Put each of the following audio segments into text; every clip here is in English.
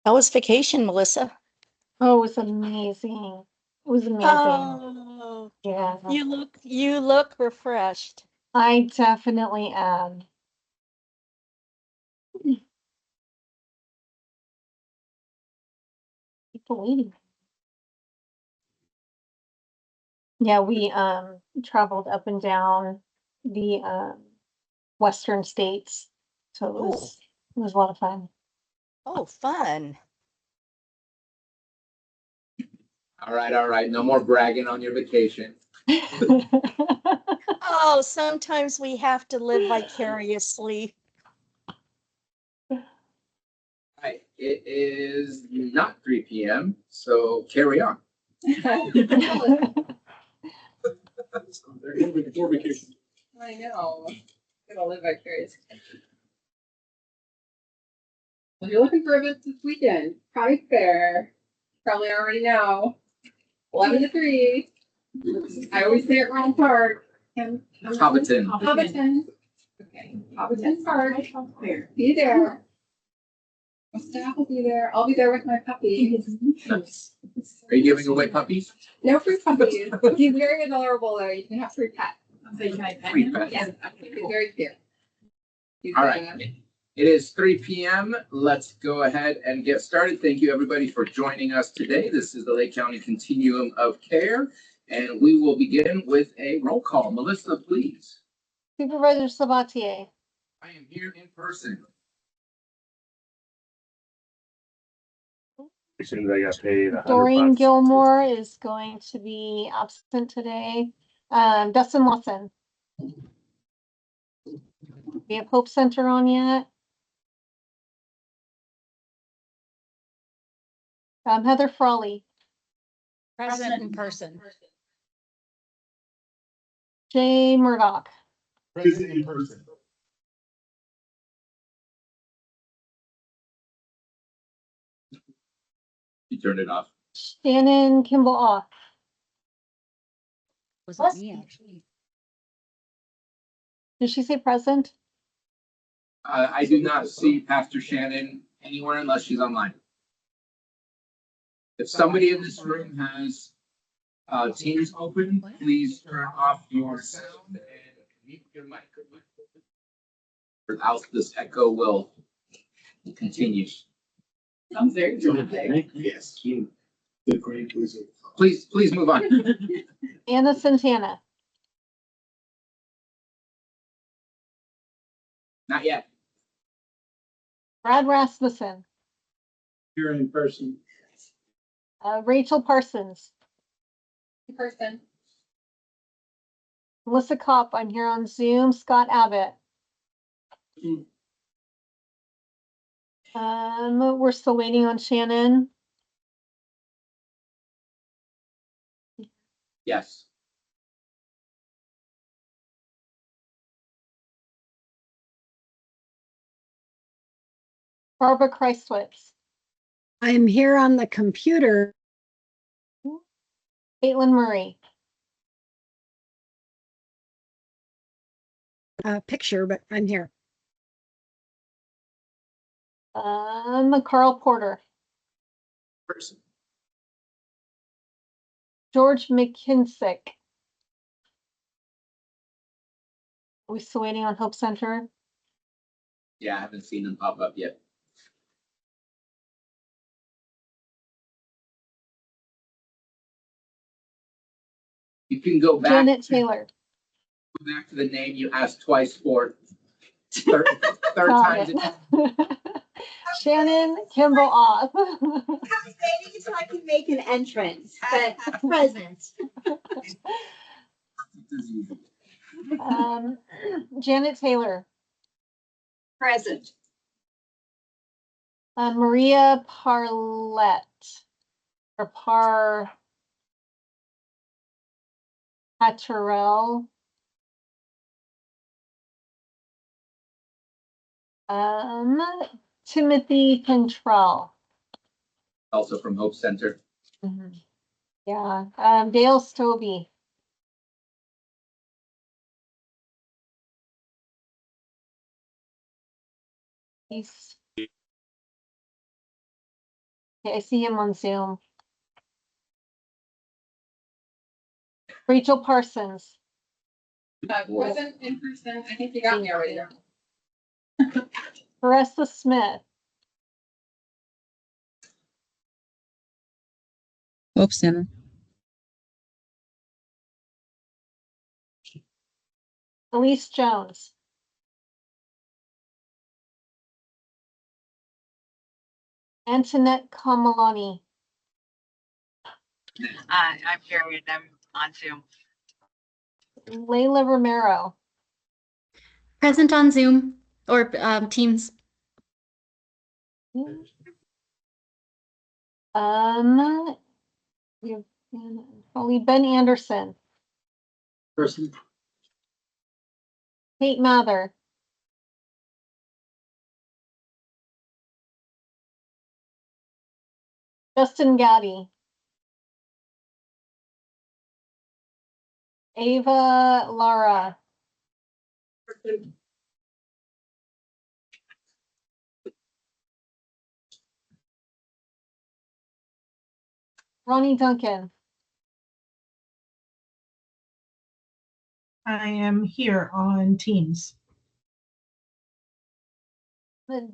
How was vacation, Melissa? Oh, it was amazing. It was amazing. Oh, Yeah, you look refreshed. I definitely am. People waiting. Yeah, we traveled up and down the western states. So it was a lot of fun. Oh, fun. All right. No more bragging on your vacation. Oh, sometimes we have to live vicariously. All right, it is not 3 p.m., so carry on. They're moving before vacation. I know. Gonna live vicarious. If you're looking for events this weekend, County Fair, probably already know. 11 to 3. I always say it wrong part. Hobbiton. Hobbiton. Okay. Hobbiton Park. Be there. My staff will be there. I'll be there with my puppy. Nice. Are you giving away puppies? No free puppies. He's very adorable though. You can have free pet. Free pets. Yes, he's very cute. He's, All right. It is 3 p.m. Let's go ahead and get started. Thank you, everybody, for joining us today. This is the Lake County Continuum of Care, and we will begin with a roll call. Melissa, please. Supervisor Sabatier. I am here in person. As soon as I got paid Doreen $100. Gilmore is going to be absent today. Dustin Lawson. We have Hope Center on yet. Heather Frawley. Present in person. Jay Murdoch. Present in person. You turned it off. Shannon Kimball off. Wasn't me, actually. Did she say present? I do not see Pastor Shannon anywhere unless she's online. If somebody in this room has Teams open, please turn off your sound and mute your mic. Or else this echo will continue. I'm very dramatic. Yes. The great wizard. Please move on. Anna Santana. Not yet. Brad Rasmussen. Here in person. Rachel Parsons. In person. Melissa Kopp, I'm here on Zoom. Scott Abbott. We're still waiting on Shannon. Yes. Barbara Kreiswitz, I'm here on the computer. Caitlin Murray, Picture, but I'm here. Carl Porter, Person. George McKinsick. Are we still waiting on Hope Center? Yeah, I haven't seen them pop up yet. You can go back. Janet Taylor. Go back to the name you asked twice for. Third Got time's it. Shannon Kimball off. Maybe so I can make an entrance, but present. Janet Taylor. Present. Maria Parlett. Or Patterell. Timothy Cantrell. Also from Hope Center. Yeah. Dale Stobie. He's. Okay, I see him on Zoom. Rachel Parsons. Present in person. I think you got me already there. Caressa Smith. Hope Center. Elise Jones. Antoinette Kamalani. I'm here and I'm on Zoom. Layla Romero. Present on Zoom or Teams. Only Ben Anderson. Person. Kate Mather. Justin Gaddy. Ava Lara. Ronnie Duncan. I am here on Teams.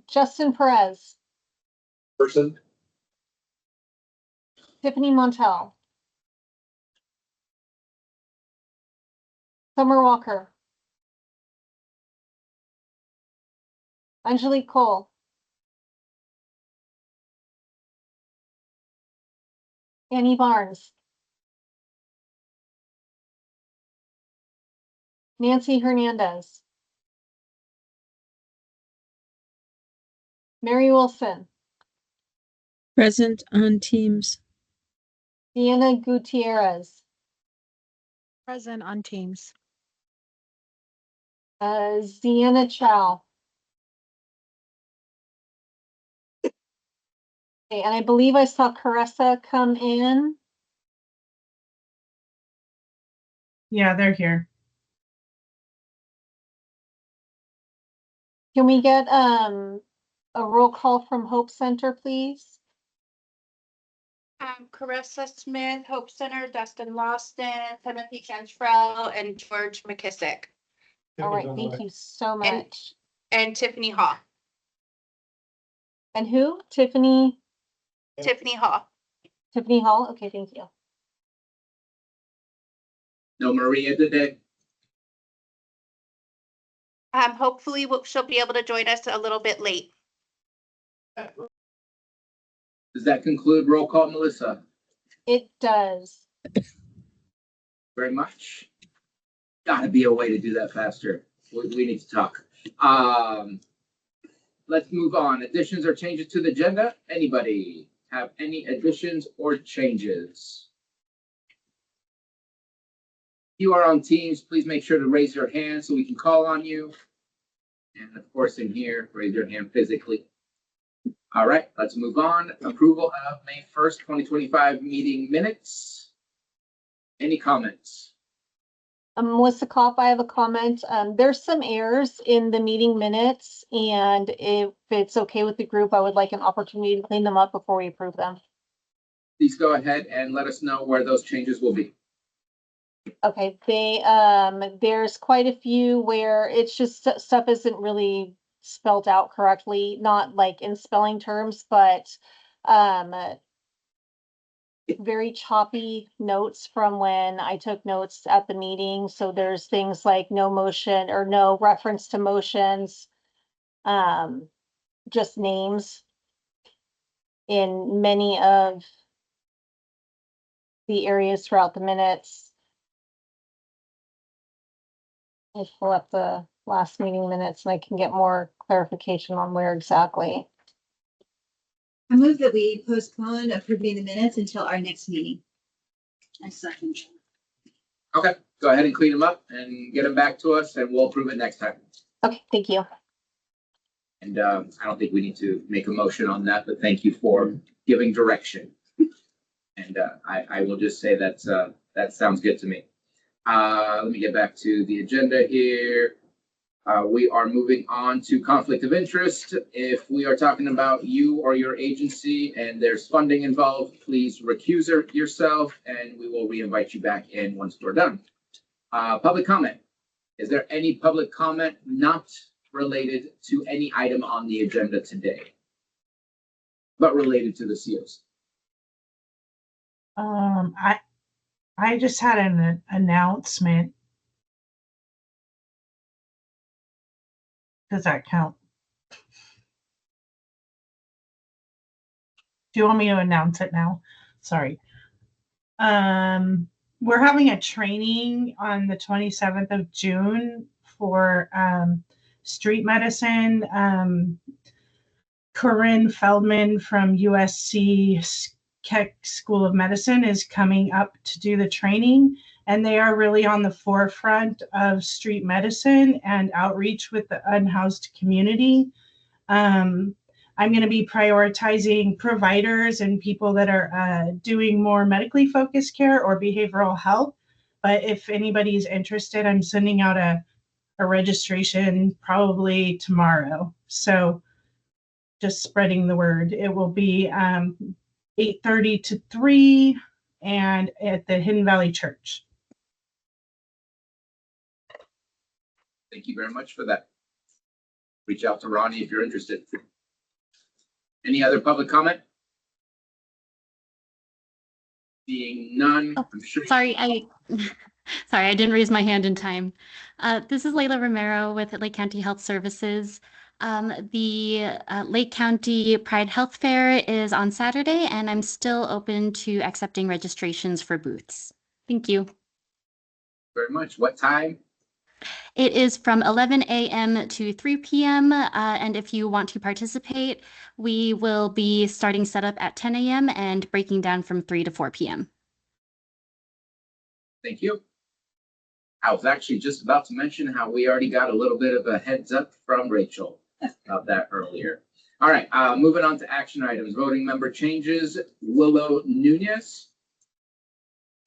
Justin Perez. Person. Tiffany Montel. Summer Walker. Angelique Cole. Annie Barnes. Nancy Hernandez. Mary Wilson. Present on Teams. Deanna Gutierrez. Present on Teams. Ziana Chow. Okay, and I believe I saw Caressa come in. Yeah, they're here. Can we get a roll call from Hope Center, please? Caressa Smith, Hope Center, Dustin Lawson, Timothy Cantrell, and George McKissick, All right, thank you so much. and Tiffany Haw. And who? Tiffany? Tiffany Haw. Tiffany Hall? Okay, thank you. No Maria today. Hopefully she'll be able to join us a little bit late. Does that conclude roll call, Melissa? It does. Very much. Gotta be a way to do that faster. We need to talk. Let's move on. Additions or changes to the agenda? Anybody have any additions or changes? If you are on Teams, please make sure to raise your hand so we can call on you. And of course, in here, raise your hand physically. All right, let's move on. Approval of May 1st, 2025 meeting minutes. Any comments? Melissa Kopp, I have a comment. There's some errors in the meeting minutes, and if it's okay with the group, I would like an opportunity to clean them up before we approve them. Please go ahead and let us know where those changes will be. Okay, there's quite a few where it's just stuff isn't really spelled out correctly, not like in spelling terms, but very choppy notes from when I took notes at the meeting. So there's things like no motion or no reference to motions, just names in many of the areas throughout the minutes. I pull up the last meeting minutes and I can get more clarification on where exactly. I move that we postpone approving the minutes until our next meeting. I second. Okay, go ahead and clean them up and get them back to us and we'll approve it next time. Okay, thank you. And I don't think we need to make a motion on that, but thank you for giving direction. And I will just say that that sounds good to me. Let me get back to the agenda here. We are moving on to conflict of interest. If we are talking about you or your agency and there's funding involved, please recuse yourself and we will re-invite you back in once we're done. Public comment. Is there any public comment not related to any item on the agenda today, but related to the COs? I just had an announcement. Does that count? Do you want me to announce it now? Sorry. We're having a training on the 27th of June for street medicine. Corinne Feldman from USC Keck School of Medicine is coming up to do the training, and they are really on the forefront of street medicine and outreach with the unhoused community. I'm going to be prioritizing providers and people that are doing more medically focused care or behavioral health. But if anybody is interested, I'm sending out a registration probably tomorrow. So just spreading the word. It will be 8:30 to 3 and at the Hidden Valley Church. Thank you very much for that. Reach out to Ronnie if you're interested. Any other public comment? Being none, Oh, I'm sure. Sorry, sorry, I didn't raise my hand in time. This is Layla Romero with Lake County Health Services. The Lake County Pride Health Fair is on Saturday, and I'm still open to accepting registrations for booths. Thank you. Very much. What time? It is from 11 a.m. to 3 p.m. And if you want to participate, we will be starting setup at 10 a.m. and breaking down from 3 to 4 p.m. Thank you. I was actually just about to mention how we already got a little bit of a heads up from Rachel about that earlier. All right, moving on to action items. Voting member changes. Willow Nunez.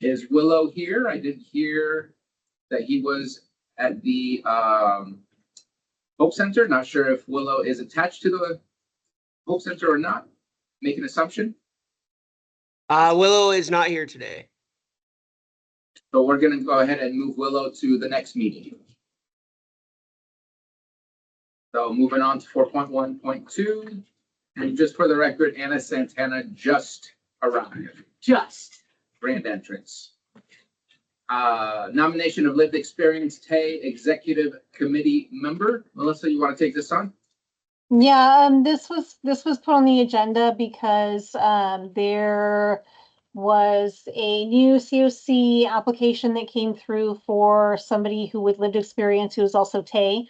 Is Willow here? I didn't hear that he was at the Hope Center. Not sure if Willow is attached to the Hope Center or not. Make an assumption. Willow is not here today. So we're going to go ahead and move Willow to the next meeting. So moving on to 4.1.2, and just for the record, Anna Santana just arrived. Just. Grand entrance. Nomination of lived experience, Tay, executive committee member. Melissa, you want to take this on? Yeah, this was put on the agenda because there was a new COC application that came through for somebody who with lived experience who is also Tay,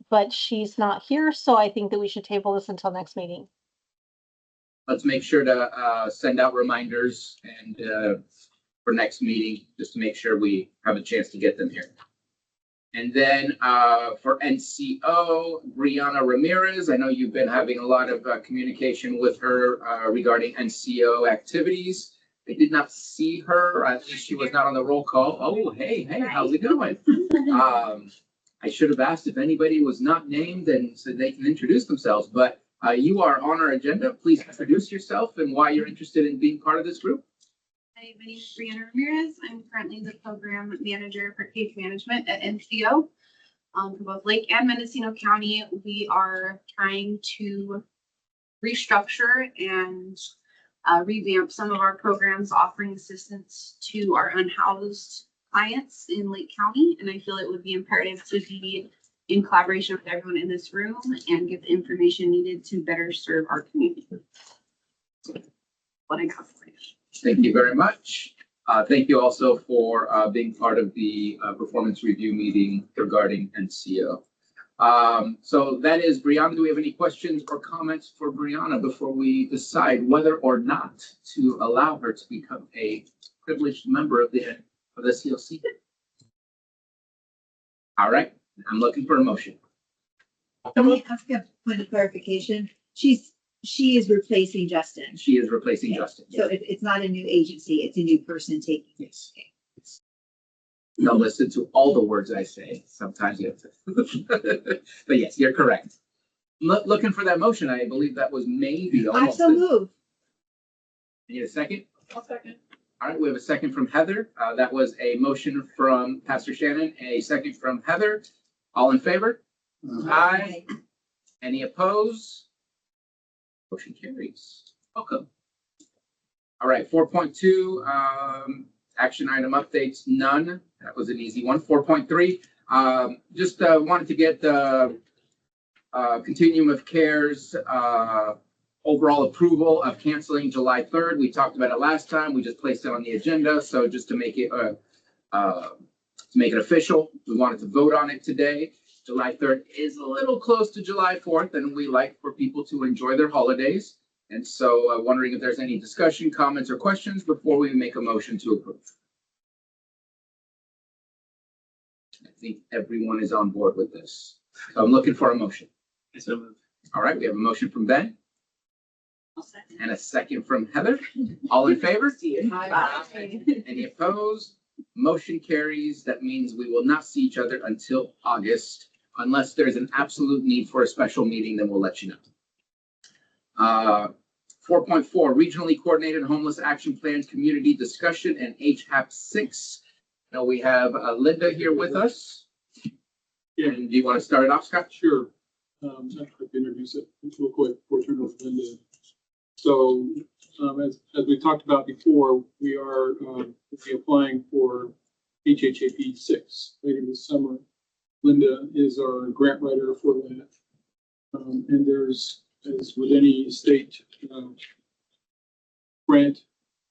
but she's not here, so I think that we should table this until next meeting. Let's make sure to send out reminders and for next meeting, just to make sure we have a chance to get them here. And then for NCO, Brianna Ramirez, I know you've been having a lot of communication with her regarding NCO activities. I did not see her, at least she was not on the roll call. Oh, hey, how's it going? I should have asked if anybody was not named and so they can introduce themselves, but you are on our agenda. Please introduce yourself and why you're interested in being part of this group. Hi, my name is Brianna Ramirez. I'm currently the program manager for case management at NCO. For both Lake and Mendocino County, we are trying to restructure and revamp some of our programs offering assistance to our unhoused clients in Lake County. And I feel it would be imperative to be in collaboration with everyone in this room and get the information needed to better serve our community. What I got for you. Thank you very much. Thank you also for being part of the performance review meeting regarding NCO. So that is Brianna. Do we have any questions or comments for Brianna before we decide whether or not to allow her to become a privileged member of the COC? All right, I'm looking for a motion. Let me ask a point of clarification. She is replacing Justin. She is replacing Justin. So it's not a new agency, it's a new person taking. Yes. Now listen to all the words I say. Sometimes you have to. But yes, you're correct. Looking for that motion. I believe that was maybe I almost. so move. Need a second? I'll second. All right, we have a second from Heather. That was a motion from Pastor Shannon, a second from Heather. All in favor? Aye. Any opposed? Motion carries. Welcome. All right, 4.2, action item updates, none. That was an easy one. 4.3, just wanted to get the Continuum of Care's overall approval of canceling July 3rd. We talked about it last time. We just placed it on the agenda. So just to make it official, we wanted to vote on it today. July 3rd is a little close to July 4th, and we like for people to enjoy their holidays. And so wondering if there's any discussion, comments, or questions before we make a motion to approve. I think everyone is on board with this. So I'm looking for a motion. All right, we have a motion from Ben. And a second from Heather. All in favor? Any opposed? Motion carries. That means we will not see each other until August. Unless there's an absolute need for a special meeting, then we'll let you know. 4.4, Regionally Coordinated Homeless Action Plan Community Discussion and HAP 6. Now we have Linda here with us. Yeah. And do you want to start it off, Scott? Sure. I'd like to introduce it real quick before I turn it over to Linda. So as we talked about before, we are applying for HHAP 6 later this summer. Linda is our grant writer for that. And there's, as with any state grant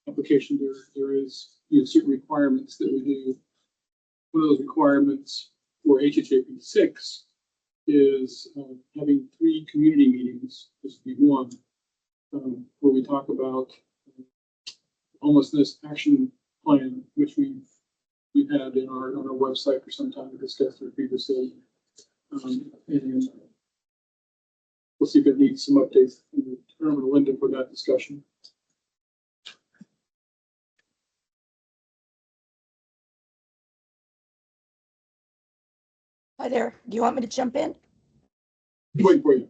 application, there is certain requirements that we do. One of those requirements for HHAP 6 is having 3 community meetings, this would be one, where we talk about homelessness action plan, which we've had on our website for some time to discuss it previously. And we'll see if it needs some updates. And turn over to Linda for that discussion. Hi there. Do you want me to jump in? Wait for you.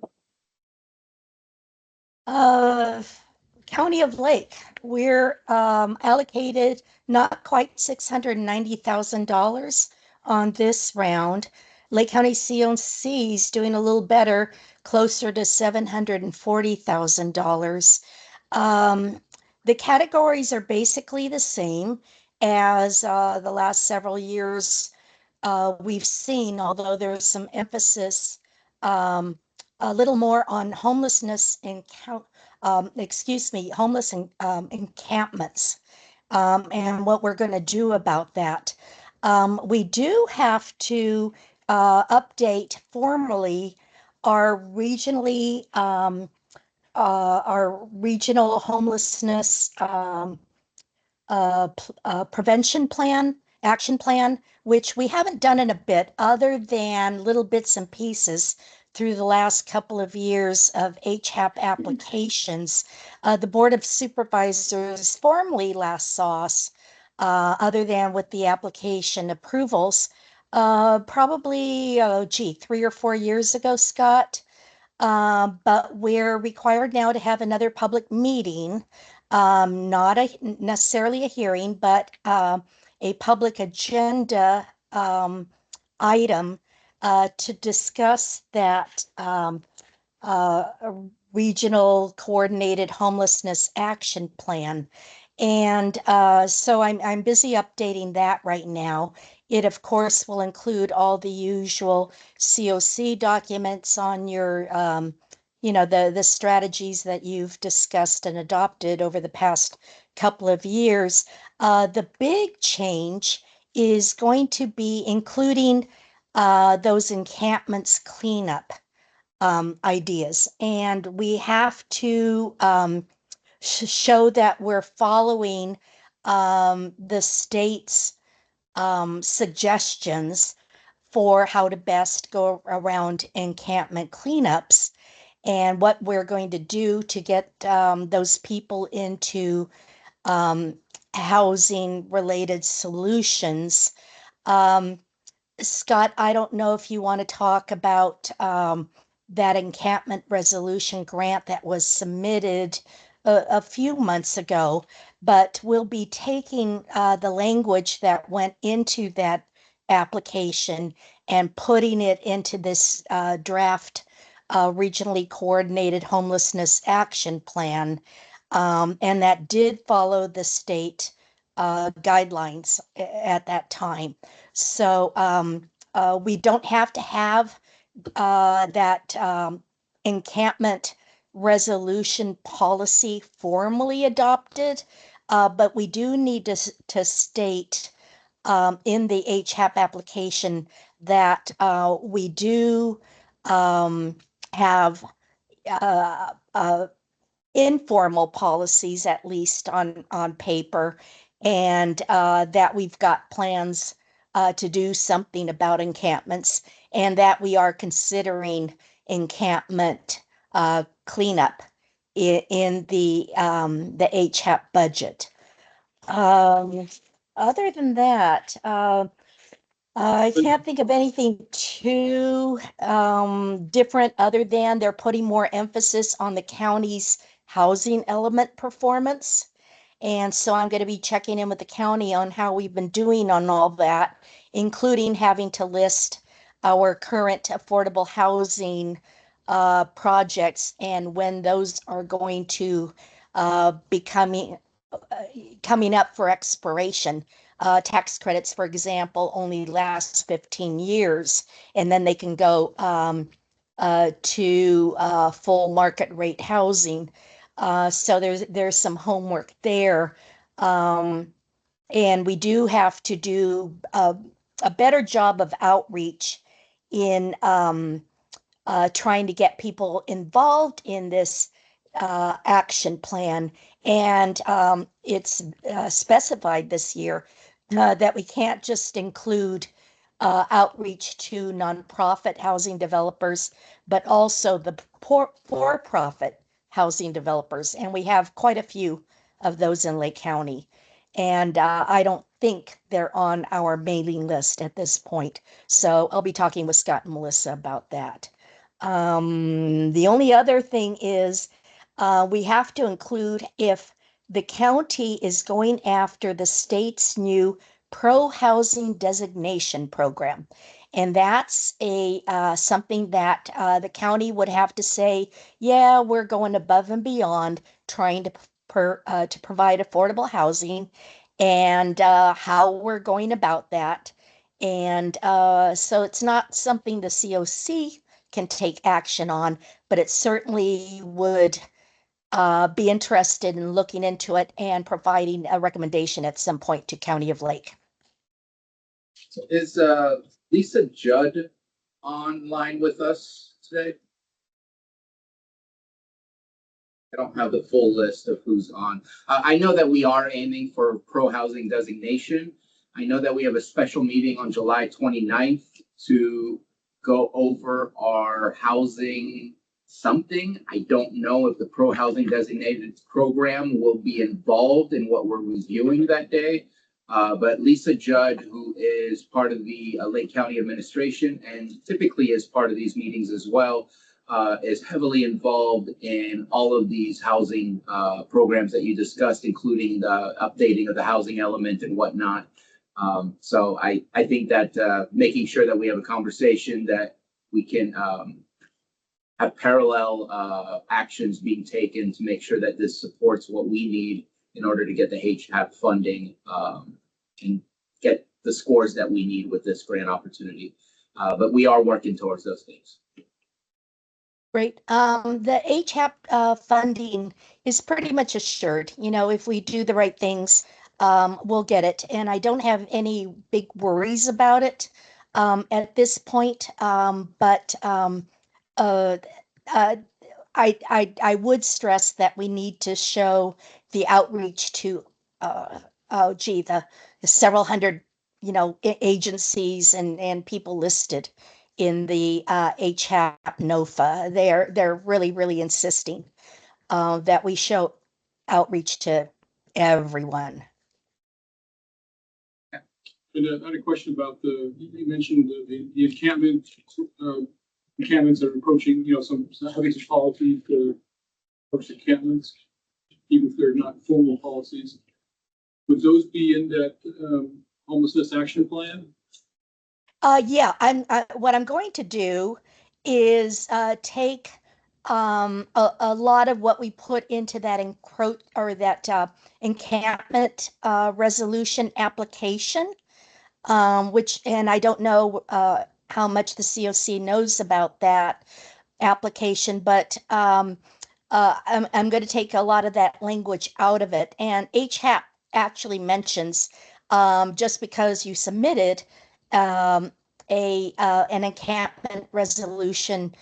County of Lake, we're allocated not quite $690,000 on this round. Lake County COC is doing a little better, closer to $740,000. The categories are basically the same as the last several years we've seen, although there's some emphasis a little more on homelessness and homeless encampments and what we're going to do about that. We do have to update formally our regional homelessness prevention plan action plan, which we haven't done in a bit, other than little bits and pieces through the last couple of years of HAP applications. The Board of Supervisors formally last saw us, other than with the application approvals, probably, 3 or 4 years ago, Scott. But we're required now to have another public meeting, not necessarily a hearing, but a public agenda item to discuss that a regional coordinated homelessness action plan. And so I'm busy updating that right now. It, of course, will include all the usual COC documents on your, the strategies that you've discussed and adopted over the past couple of years. The big change is going to be including those encampments cleanup ideas. And we have to show that we're following the state's suggestions for how to best go around encampment cleanups and what we're going to do to get those people into housing related solutions. Scott, I don't know if you want to talk about that encampment resolution grant that was submitted a few months ago, but we'll be taking the language that went into that application and putting it into this draft regionally coordinated homelessness action plan. And that did follow the state guidelines at that time. So we don't have to have that encampment resolution policy formally adopted, but we do need to state in the HAP application that we do have informal policies, at least on paper, and that we've got plans to do something about encampments, and that we are considering encampment cleanup in the HAP budget. Other than that, I can't think of anything too different, other than they're putting more emphasis on the county's housing element performance. And so I'm going to be checking in with the county on how we've been doing on all that, including having to list our current affordable housing projects and when those are going to be coming up for expiration. Tax credits, for example, only last 15 years, and then they can go to full market rate housing. So there's some homework there. And we do have to do a better job of outreach in trying to get people involved in this action plan. And it's specified this year that we can't just include outreach to nonprofit housing developers, but also the for-profit housing developers. And we have quite a few of those in Lake County. And I don't think they're on our mailing list at this point. So I'll be talking with Scott and Melissa about that. The only other thing is we have to include if the county is going after the state's new pro-housing designation program. And that's something that the county would have to say, yeah, we're going above and beyond trying to provide affordable housing, and how we're going about that. And so it's not something the COC can take action on, but it certainly would be interested in looking into it and providing a recommendation at some point to County of Lake. So is Lisa Judd online with us today? I don't have the full list of who's on. I know that we are aiming for pro housing designation. I know that we have a special meeting on July 29th to go over our housing something. I don't know if the pro housing designated program will be involved in what we're reviewing that day. But Lisa Judd, who is part of the Lake County administration and typically is part of these meetings as well, is heavily involved in all of these housing programs that you discussed, including the updating of the housing element and whatnot. So I think that making sure that we have a conversation that we can have parallel actions being taken to make sure that this supports what we need in order to get the HAP funding and get the scores that we need with this grant opportunity. But we are working towards those things. Great. The HAP funding is pretty much assured. You know, if we do the right things, we'll get it. And I don't have any big worries about it at this point. But I would stress that we need to show the outreach to the several hundred, agencies and people listed in the HAP NOFA. They're really insisting that we show outreach to everyone. And I had a question about you mentioned the encampment, encampments that are approaching, some having some policies to approach encampments, even if they're not formal policies. Would those be in that homelessness action plan? Yeah, what I'm going to do is take a lot of what we put into that encampment resolution application, which, and I don't know how much the COC knows about that application, but I'm going to take a lot of that language out of it. And HAP actually mentions, just because you submitted an encampment resolution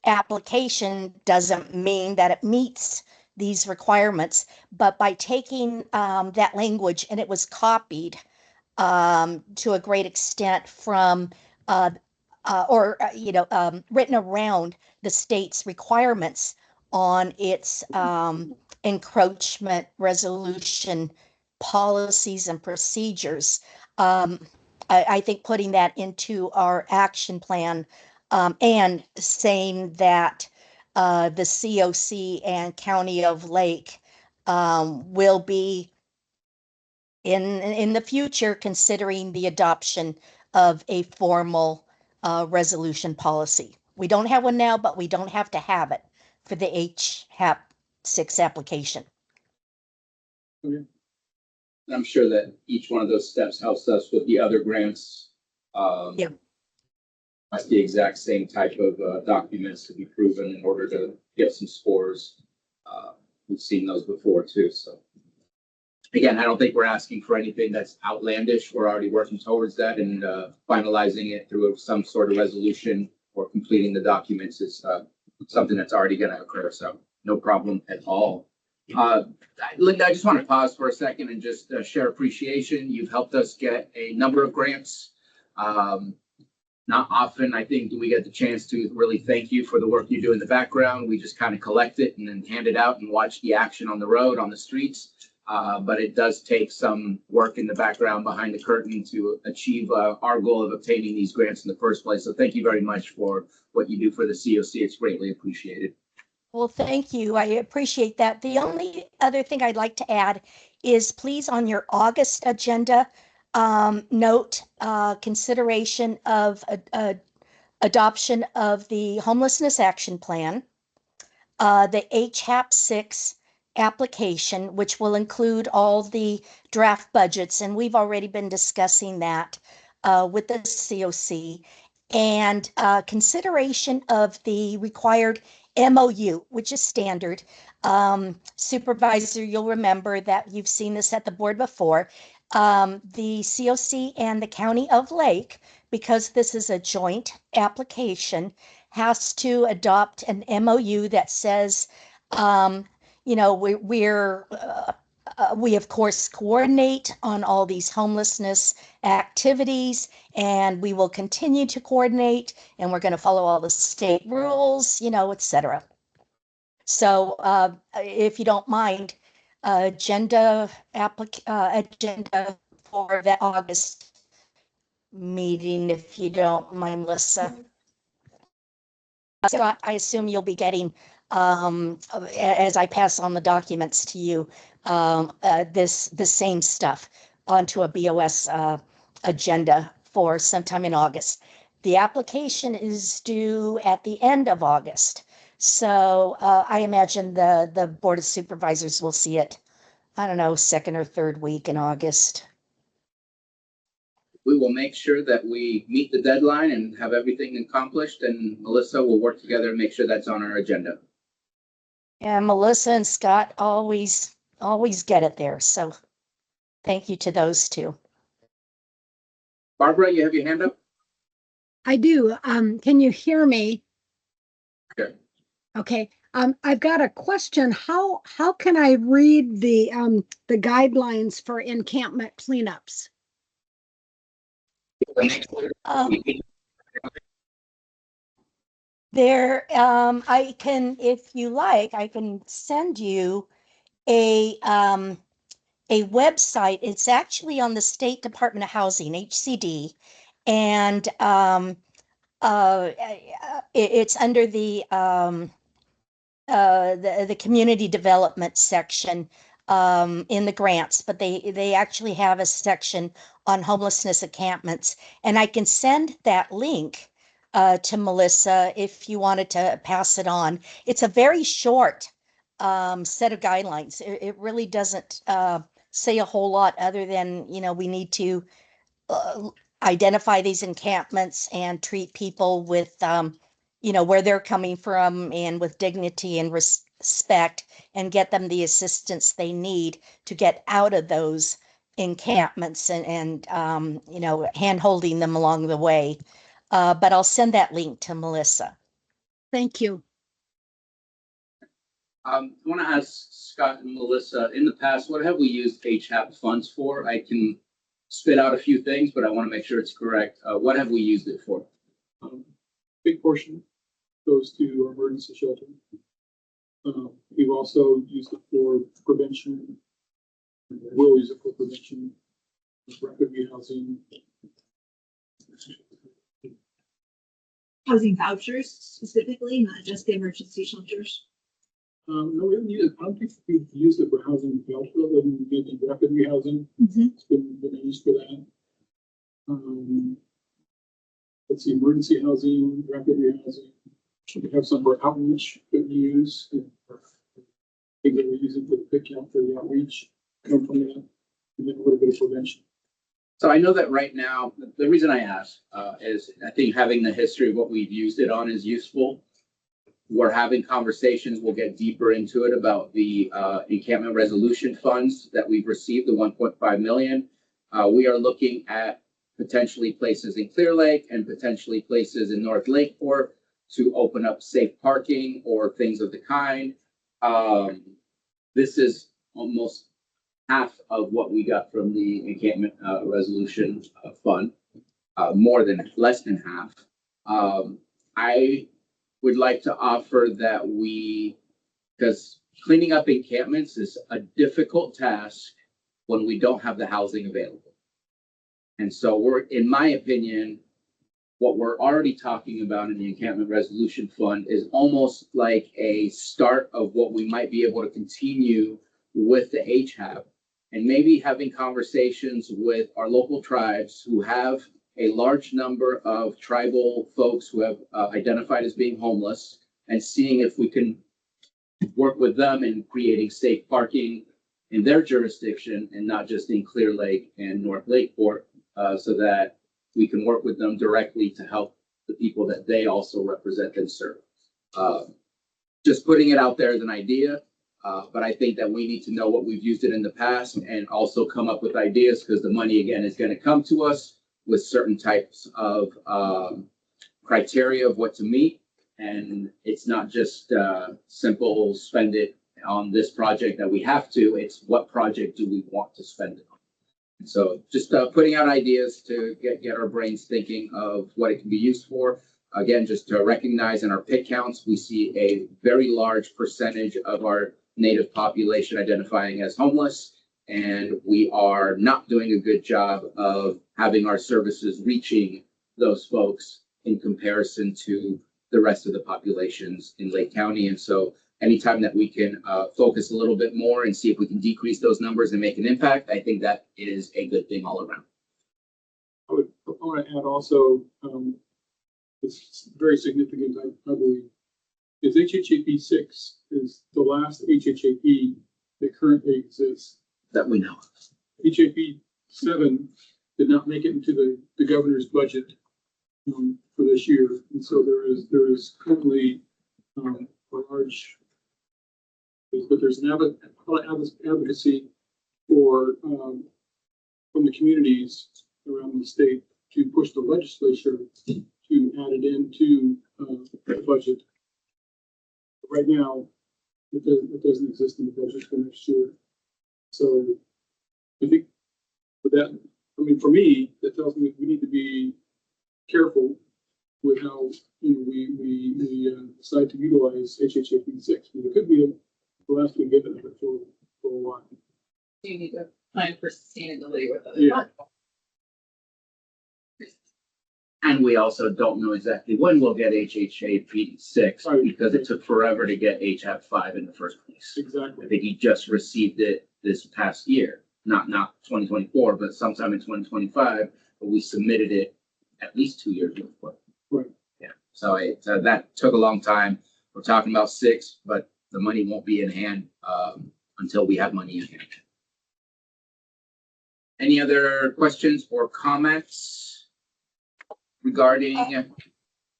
application doesn't mean that it meets these requirements. But by taking that language, and it was copied to a great extent from written around the state's requirements on its encroachment resolution policies and procedures. I think putting that into our action plan and saying that the COC and County of Lake will be in the future considering the adoption of a formal resolution policy. We don't have one now, but we don't have to have it for the HAP 6 application. Okay. I'm sure that each one of those steps helps us with the other grants. Yeah. That's the exact same type of documents to be proven in order to get some scores. We've seen those before too. So again, I don't think we're asking for anything that's outlandish. We're already working towards that, and finalizing it through some sort of resolution or completing the documents is something that's already going to occur. So no problem at all. Linda, I just want to pause for a second and just share appreciation. You've helped us get a number of grants. Not often, I think, do we get the chance to really thank you for the work you do in the background. We just kind of collect it and then hand it out and watch the action on the road, on the streets. But it does take some work in the background behind the curtain to achieve our goal of obtaining these grants in the first place. So thank you very much for what you do for the COC. It's greatly appreciated. Well, thank you. I appreciate that. The only other thing I'd like to add is please on your August agenda, note consideration of adoption of the Homelessness Action Plan, the HAP 6 application, which will include all the draft budgets, and we've already been discussing that with the COC, and consideration of the required MOU, which is standard. Supervisor, you'll remember that you've seen this at the board before. The COC and the County of Lake, because this is a joint application, has to adopt an MOU that says, we're we of course coordinate on all these homelessness activities, and we will continue to coordinate, and we're going to follow all the state rules, etc. So if you don't mind, agenda for the August meeting, if you don't mind, Melissa. Scott, I assume you'll be getting, as I pass on the documents to you, the same stuff onto a BOS agenda for sometime in August. The application is due at the end of August. So I imagine the Board of Supervisors will see it, I don't know, second or third week in August. We will make sure that we meet the deadline and have everything accomplished, and Melissa will work together and make sure that's on our agenda. And Melissa and Scott always get it there. So thank you to those two. Barbara, you have your hand up? I do. Can you hear me? Sure. Okay. I've got a question. How can I read the guidelines for encampment cleanups? I can, if you like, I can send you a website. It's actually on the State Department of Housing, HCD, and it's under the community development section in the grants, but they actually have a section on homelessness encampments, and I can send that link to Melissa if you wanted to pass it on. It's a very short set of guidelines. It really doesn't say a whole lot other than, we need to identify these encampments and treat people with, where they're coming from and with dignity and respect, and get them the assistance they need to get out of those encampments and hand holding them along the way. But I'll send that link to Melissa. Thank you. I want to ask Scott and Melissa, in the past, what have we used HAP funds for? I can spit out a few things, but I want to make sure it's correct. What have we used it for? Big portion goes to emergency shelter. We've also used it for prevention. We'll use it for prevention, rapid rehousing. Housing vouchers specifically, not just the emergency shelters. No, we haven't used it. I don't think we've used it for housing voucher, other than maybe rapid rehousing. Mm-hmm. It's been used for that. Let's see, emergency housing, rapid rehousing. We have some for outreach that we use. I think that we use it for the pick out for the outreach. Come from that, and then a little bit of prevention. So I know that right now, the reason I ask is I think having the history of what we've used it on is useful. We're having conversations, we'll get deeper into it, about the encampment resolution funds that we've received, the 1.5 million. We are looking at potentially places in Clear Lake and potentially places in North Lakeport to open up safe parking or things of the kind. This is almost half of what we got from the encampment resolution fund, less than half. I would like to offer that because cleaning up encampments is a difficult task when we don't have the housing available. And so in my opinion, what we're already talking about in the encampment resolution fund is almost like a start of what we might be able to continue with the HAP, and maybe having conversations with our local tribes who have a large number of tribal folks who have identified as being homeless, and seeing if we can work with them in creating safe parking in their jurisdiction and not just in Clear Lake and North Lakeport, so that we can work with them directly to help the people that they also represent and serve. Just putting it out there as an idea, but I think that we need to know what we've used it in the past and also come up with ideas, because the money, again, is going to come to us with certain types of criteria of what to meet. And it's not just simple spend it on this project that we have to. It's what project do we want to spend it on? And so just putting out ideas to get our brains thinking of what it can be used for. Again, just to recognize in our PIC counts, we see a very large percentage of our Native population identifying as homeless, and we are not doing a good job of having our services reaching those folks in comparison to the rest of the populations in Lake County. And so anytime that we can focus a little bit more and see if we can decrease those numbers and make an impact, I think that is a good thing all around. I want to add also, it's very significant, I believe, is HHAP 6 is the last HHAP that currently exists. That we know of. HHAP 7 did not make it into the governor's budget for this year. And so there is currently a large, but there's an advocacy for from the communities around the state to push the legislature to add it into the budget. But right now, it doesn't exist in the budget for next year. So I think with that, I mean, for me, that tells me we need to be careful with how we decide to utilize HHAP 6. It could be the last we give it for a while. You need to plan for sustainability with it. Yeah. And we also don't know exactly when we'll get HHAP 6 because it took forever to get HHAP 5 in the first place. Exactly. I think he just received it this past year, not 2024, but sometime in 2025. But we submitted it at least 2 years before. Right. Yeah. So that took a long time. We're talking about 6, but the money won't be in hand until we have money in hand. Any other questions or comments regarding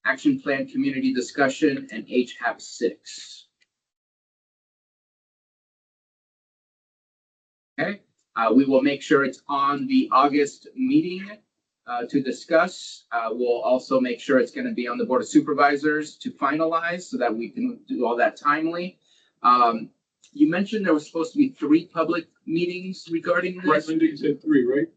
action plan community discussion and HHAP 6? Okay, we will make sure it's on the August meeting to discuss. We'll also make sure it's going to be on the Board of Supervisors to finalize so that we can do all that timely. You mentioned there was supposed to be 3 public meetings regarding this. Right, Linda, you said 3, right?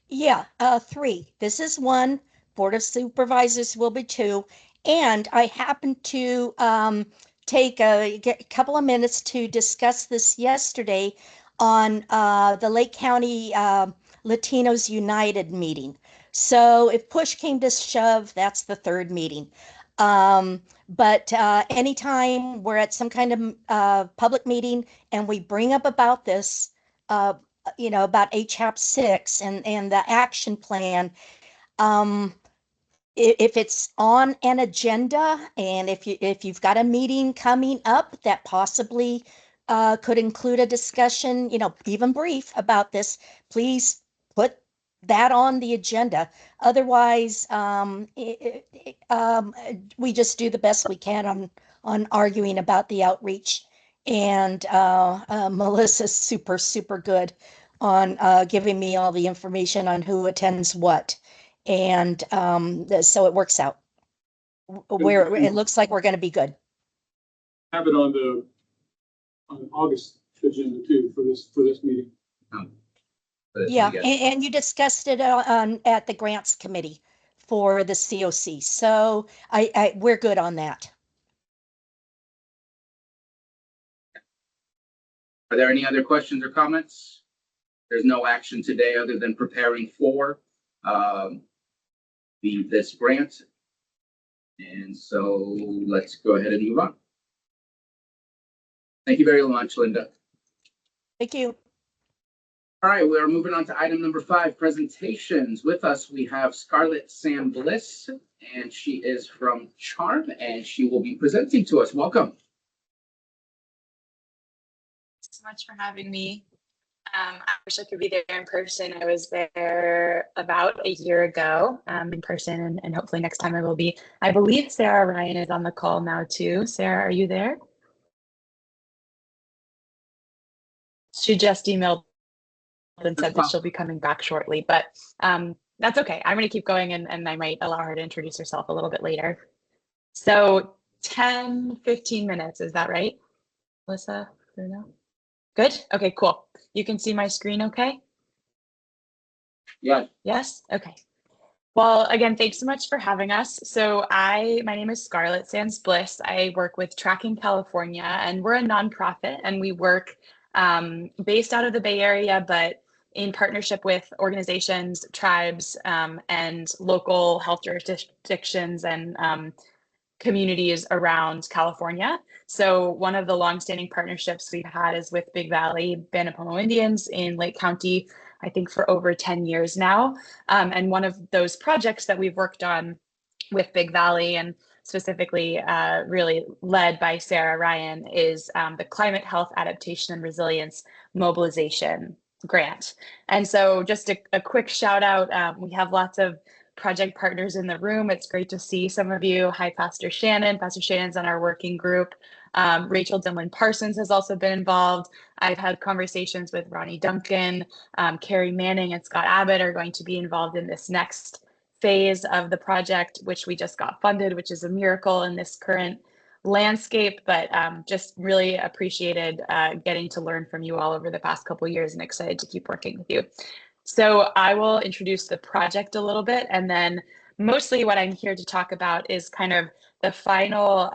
Yeah, 3. This is 1. Board of Supervisors will be 2. And I happened to take a couple of minutes to discuss this yesterday on the Lake County Latinos United meeting. So if push came to shove, that's the 3rd meeting. But anytime we're at some kind of public meeting and we bring up about this, about HHAP 6 and the action plan, if it's on an agenda and if you've got a meeting coming up that possibly could include a discussion, even brief about this, please put that on the agenda. Otherwise, we just do the best we can on arguing about the outreach. And Melissa's super good on giving me all the information on who attends what. And so it works out where it looks like we're going to be good. Have it on August agenda too for this meeting. Yeah, and you discussed it at the grants committee for the COC. So we're good on that. Are there any other questions or comments? There's no action today other than preparing for this grant. And so let's go ahead and move on. Thank you very much, Linda. Thank you. All right, we're moving on to item number 5, presentations. With us, we have Scarlett Sam Bliss, and she is from Charm, and she will be presenting to us. Welcome. Thanks so much for having me. I wish I could be there in person. I was there about a year ago in person, and hopefully next time I will be. I believe Sarah Ryan is on the call now too. Sarah, are you there? She just emailed and said that she'll be coming back shortly, but that's okay. I'm going to keep going and I might allow her to introduce herself a little bit later. So 10, 15 minutes, is that right? Melissa, Bruno? Good? Okay, cool. You can see my screen okay? Yeah. Yes? Okay. Well, again, thanks so much for having us. So my name is Scarlett Sands Bliss. I work with Tracking California, and we're a nonprofit, and we work based out of the Bay Area, but in partnership with organizations, tribes, and local health jurisdictions and communities around California. So one of the longstanding partnerships we've had is with Big Valley Banapomo Indians in Lake County, I think for over 10 years now. And one of those projects that we've worked on with Big Valley and specifically really led by Sarah Ryan is the Climate Health Adaptation and Resilience Mobilization Grant. And so just a quick shout out, we have lots of project partners in the room. It's great to see some of you. Hi, Pastor Shannon. Pastor Shannon's on our working group. Rachel Dimlin Parsons has also been involved. I've had conversations with Ronnie Duncan, Carrie Manning and Scott Abbott are going to be involved in this next phase of the project, which we just got funded, which is a miracle in this current landscape, but just really appreciated getting to learn from you all over the past couple of years and excited to keep working with you. So I will introduce the project a little bit, and then mostly what I'm here to talk about is kind of the final,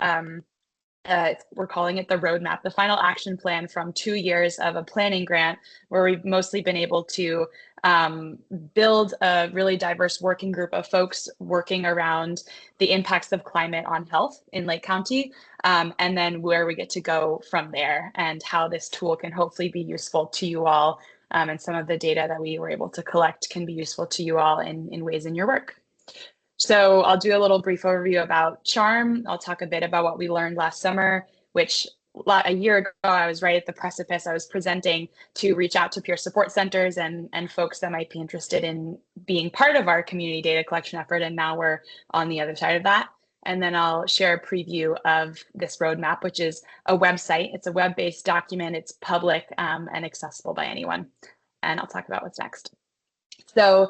we're calling it the roadmap, the final action plan from 2 years of a planning grant where we've mostly been able to build a really diverse working group of folks working around the impacts of climate on health in Lake County, and then where we get to go from there and how this tool can hopefully be useful to you all. And some of the data that we were able to collect can be useful to you all in ways in your work. So I'll do a little brief overview about CHARM. I'll talk a bit about what we learned last summer, which a year ago, I was right at the precipice. I was presenting to reach out to peer support centers and folks that might be interested in being part of our community data collection effort. And now we're on the other side of that. And then I'll share a preview of this roadmap, which is a website. It's a web-based document. It's public and accessible by anyone. And I'll talk about what's next. So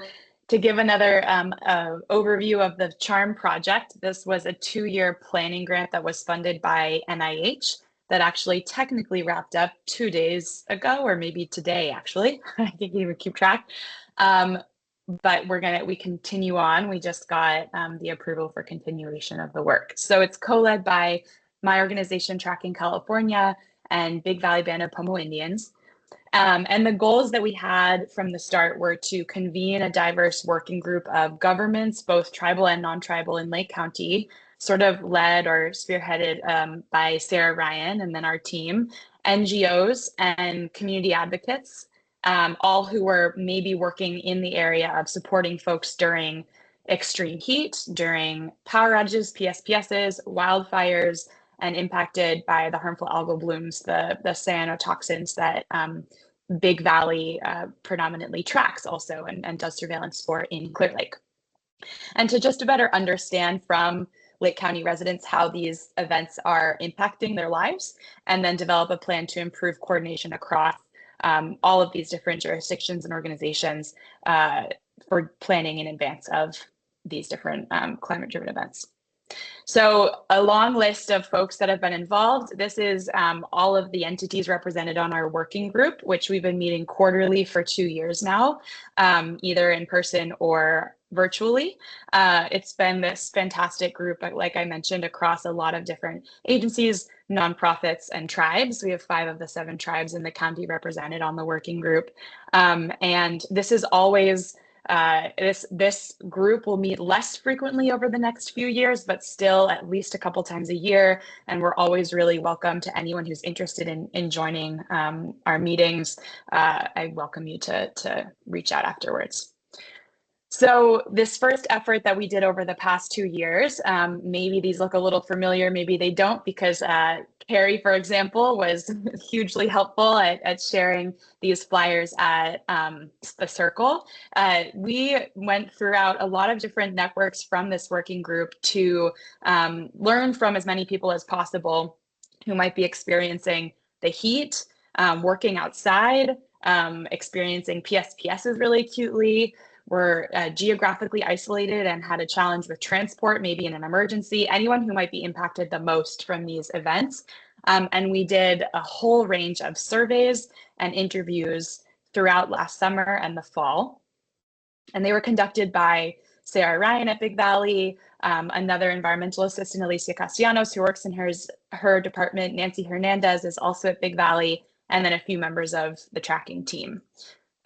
to give another overview of the CHARM project, this was a 2-year planning grant that was funded by NIH that actually technically wrapped up 2 days ago, or maybe today, actually. I think you would keep track. But we continue on. We just got the approval for continuation of the work. So it's co-led by my organization, Tracking California, and Big Valley Banapomo Indians. And the goals that we had from the start were to convene a diverse working group of governments, both tribal and non-tribal in Lake County, sort of led or spearheaded by Sarah Ryan and then our team, NGOs and community advocates, all who were maybe working in the area of supporting folks during extreme heat, during power outages, PSPSs, wildfires, and impacted by the harmful algal blooms, the cyanotoxins that Big Valley predominantly tracks also and does surveillance for in Clear Lake. And to just to better understand from Lake County residents how these events are impacting their lives, and then develop a plan to improve coordination across all of these different jurisdictions and organizations for planning in advance of these different climate-driven events. So a long list of folks that have been involved. This is all of the entities represented on our working group, which we've been meeting quarterly for 2 years now, either in person or virtually. It's been this fantastic group, like I mentioned, across a lot of different agencies, nonprofits, and tribes. We have 5 of the 7 tribes in the county represented on the working group. And this is always this group will meet less frequently over the next few years, but still at least a couple times a year. And we're always really welcome to anyone who's interested in joining our meetings. I welcome you to reach out afterwards. So this first effort that we did over the past 2 years, maybe these look a little familiar, maybe they don't, because Carrie, for example, was hugely helpful at sharing these flyers at the Circle. We went throughout a lot of different networks from this working group to learn from as many people as possible who might be experiencing the heat, working outside, experiencing PSPSs really acutely, were geographically isolated and had a challenge with transport, maybe in an emergency, anyone who might be impacted the most from these events. And we did a whole range of surveys and interviews throughout last summer and the fall. And they were conducted by Sarah Ryan at Big Valley, another environmental assistant, Alicia Castellanos, who works in her department. Nancy Hernandez is also at Big Valley, and then a few members of the tracking team.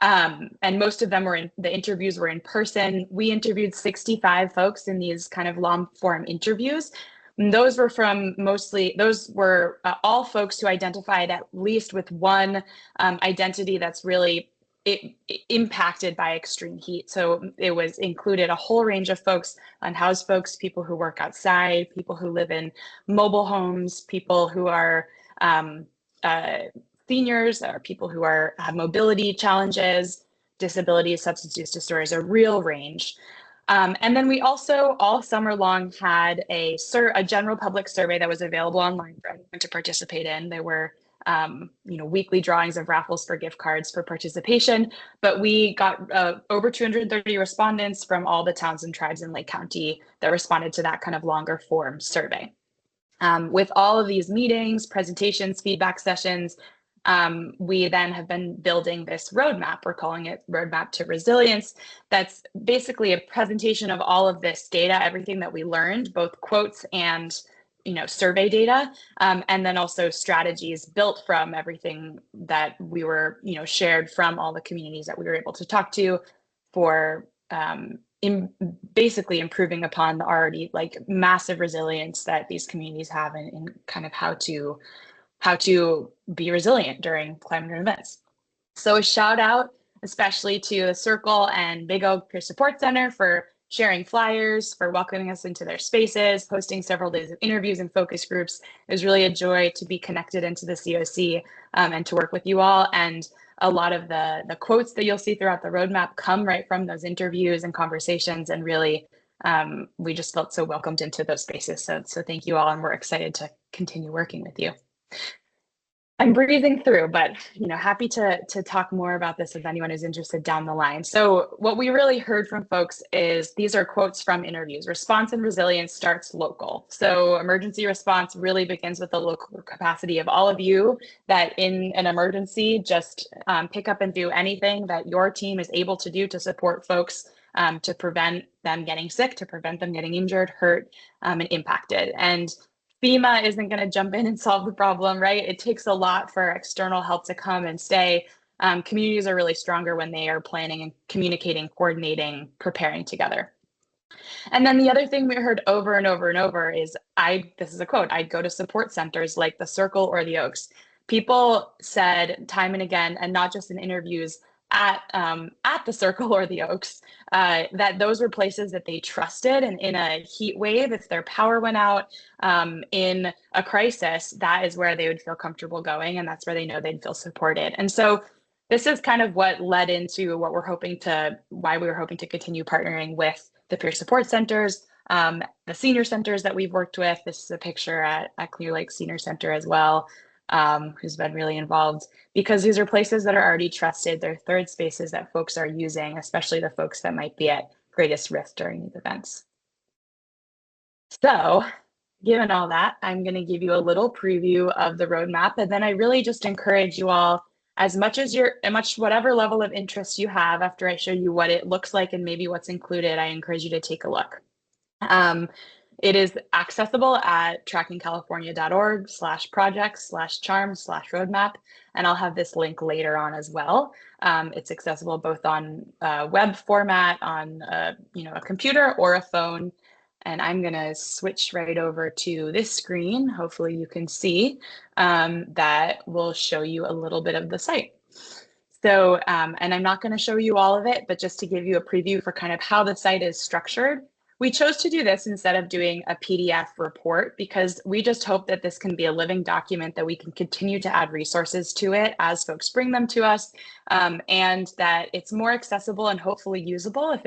And most of them the interviews were in person. We interviewed 65 folks in these kind of long form interviews. And those were all folks who identified at least with one identity that's really impacted by extreme heat. So it included a whole range of folks, unhoused folks, people who work outside, people who live in mobile homes, people who are seniors, or people who have mobility challenges, disabilities, substance use disorders, a real range. And then we also all summer long had a general public survey that was available online for anyone to participate in. There were weekly drawings of raffles for gift cards for participation, but we got over 230 respondents from all the towns and tribes in Lake County that responded to that kind of longer form survey. With all of these meetings, presentations, feedback sessions, we then have been building this roadmap. We're calling it Roadmap to Resilience. That's basically a presentation of all of this data, everything that we learned, both quotes and survey data, and then also strategies built from everything that we were shared from all the communities that we were able to talk to for basically improving upon the already massive resilience that these communities have in kind of how to be resilient during climate events. So a shout out especially to the Circle and Big Oak Peer Support Center for sharing flyers, for welcoming us into their spaces, hosting several days of interviews and focus groups. It was really a joy to be connected into the COC and to work with you all. And a lot of the quotes that you'll see throughout the roadmap come right from those interviews and conversations. And really, we just felt so welcomed into those spaces. So thank you all, and we're excited to continue working with you. I'm breezing through, but happy to talk more about this if anyone is interested down the line. So what we really heard from folks is these are quotes from interviews. Response and resilience starts local. So emergency response really begins with the local capacity of all of you, that in an emergency, just pick up and do anything that your team is able to do to support folks, to prevent them getting sick, to prevent them getting injured, hurt, and impacted. And FEMA isn't going to jump in and solve the problem, right? It takes a lot for external help to come and stay. Communities are really stronger when they are planning and communicating, coordinating, preparing together. And then the other thing we heard over and over and over is, this is a quote, I'd go to support centers like the Circle or the Oaks. People said time and again, and not just in interviews, at the Circle or the Oaks, that those were places that they trusted. And in a heat wave, if their power went out, in a crisis, that is where they would feel comfortable going, and that's where they know they'd feel supported. And so this is kind of what led into why we were hoping to continue partnering with the peer support centers, the senior centers that we've worked with. This is a picture at Clear Lake Senior Center as well, who's been really involved, because these are places that are already trusted. They're third spaces that folks are using, especially the folks that might be at greatest risk during these events. So given all that, I'm going to give you a little preview of the roadmap, and then I really just encourage you all, as much whatever level of interest you have, after I show you what it looks like and maybe what's included, I encourage you to take a look. It is accessible at trackingcalifornia.org/projects/charms/roadmap, and I'll have this link later on as well. It's accessible both on web format, on a computer or a phone. And I'm going to switch right over to this screen. Hopefully you can see that will show you a little bit of the site. So, and I'm not going to show you all of it, but just to give you a preview for kind of how the site is structured. We chose to do this instead of doing a PDF report, because we just hope that this can be a living document that we can continue to add resources to it as folks bring them to us, and that it's more accessible and hopefully usable if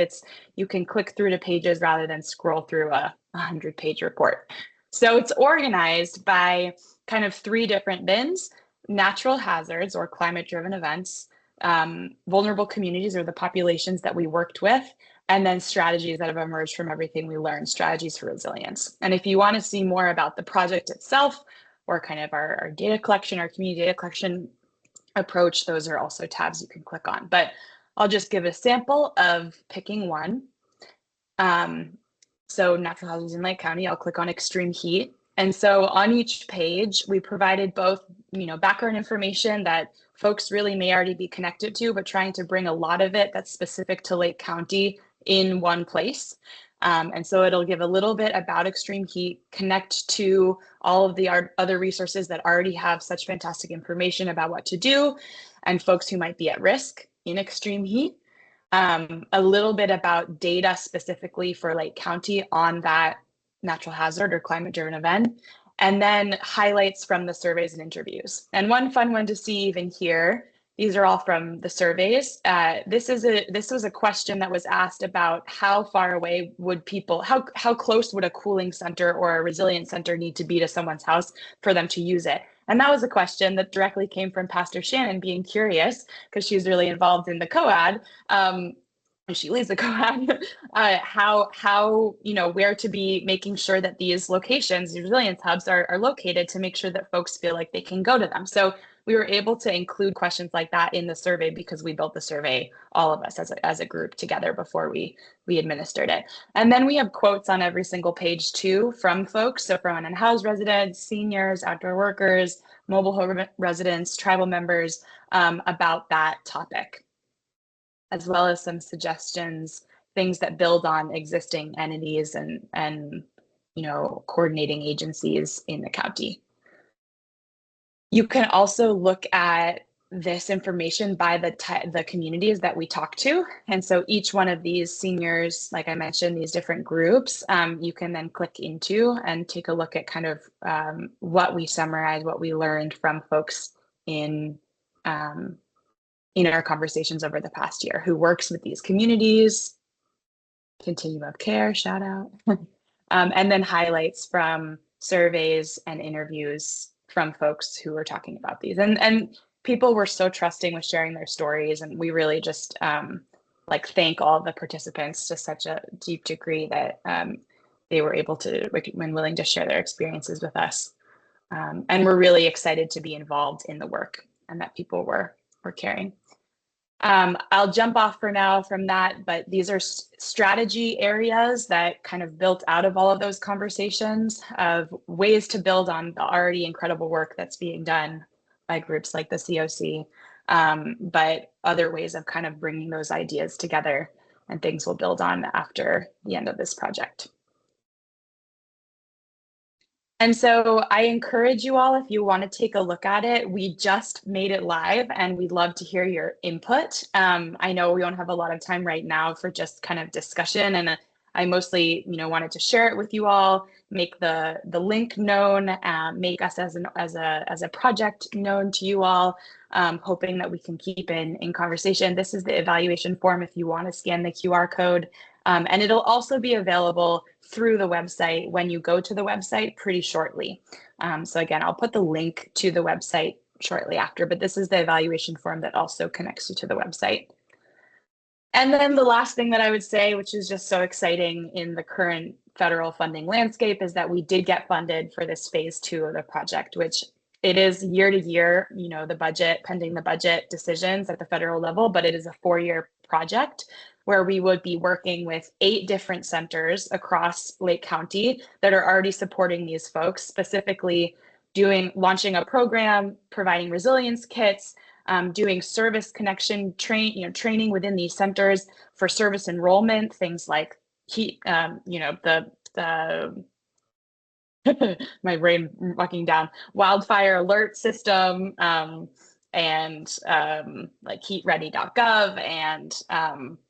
you can click through to pages rather than scroll through a 100-page report. So it's organized by kind of 3 different bins: natural hazards or climate-driven events, vulnerable communities or the populations that we worked with, and then strategies that have emerged from everything we learned, strategies for resilience. And if you want to see more about the project itself, or kind of our data collection, our community data collection approach, those are also tabs you can click on. But I'll just give a sample of picking one. So natural hazards in Lake County, I'll click on extreme heat. And so on each page, we provided both, background information that folks really may already be connected to, but trying to bring a lot of it that's specific to Lake County in one place. And so it'll give a little bit about extreme heat, connect to all of the other resources that already have such fantastic information about what to do and folks who might be at risk in extreme heat. A little bit about data specifically for Lake County on that natural hazard or climate driven event, and then highlights from the surveys and interviews. And one fun one to see even here, these are all from the surveys. This was a question that was asked about how far away would people, how close would a cooling center or a resilience center need to be to someone's house for them to use it? And that was a question that directly came from Pastor Shannon being curious, because she's really involved in the COAD. And she leads the COAD, how where to be making sure that these locations, these resilience hubs are located to make sure that folks feel like they can go to them. So we were able to include questions like that in the survey because we built the survey, all of us as a group together before we administered it. And then we have quotes on every single page too from folks. So from unhoused residents, seniors, outdoor workers, mobile home residents, tribal members about that topic, as well as some suggestions, things that build on existing entities and coordinating agencies in the county. You can also look at this information by the communities that we talk to. And so each one of these seniors, like I mentioned, these different groups, you can then click into and take a look at kind of what we summarize, what we learned from folks in our conversations over the past year, who works with these communities, continuum of care, shout out, and then highlights from surveys and interviews from folks who were talking about these. And people were so trusting with sharing their stories, and we really just thank all the participants to such a deep degree that they were able to, when willing to share their experiences with us. And we're really excited to be involved in the work and that people were carrying. I'll jump off for now from that, but these are strategy areas that kind of built out of all of those conversations of ways to build on the already incredible work that's being done by groups like the COC, but other ways of kind of bringing those ideas together, and things will build on after the end of this project. And so I encourage you all, if you want to take a look at it, we just made it live and we'd love to hear your input. I know we don't have a lot of time right now for just kind of discussion, and I mostly, wanted to share it with you all, make the link known, make us as a project known to you all, hoping that we can keep in conversation. This is the evaluation form if you want to scan the QR code. And it'll also be available through the website when you go to the website pretty shortly. So again, I'll put the link to the website shortly after, but this is the evaluation form that also connects you to the website. And then the last thing that I would say, which is just so exciting in the current federal funding landscape, is that we did get funded for this phase 2 of the project, which it is year to year, the budget, pending the budget decisions at the federal level, but it is a 4-year project where we would be working with 8 different centers across Lake County that are already supporting these folks, specifically launching a program, providing resilience kits, doing service connection training within these centers for service enrollment, things like heat, my brain walking down, wildfire alert system, and like heatready.gov and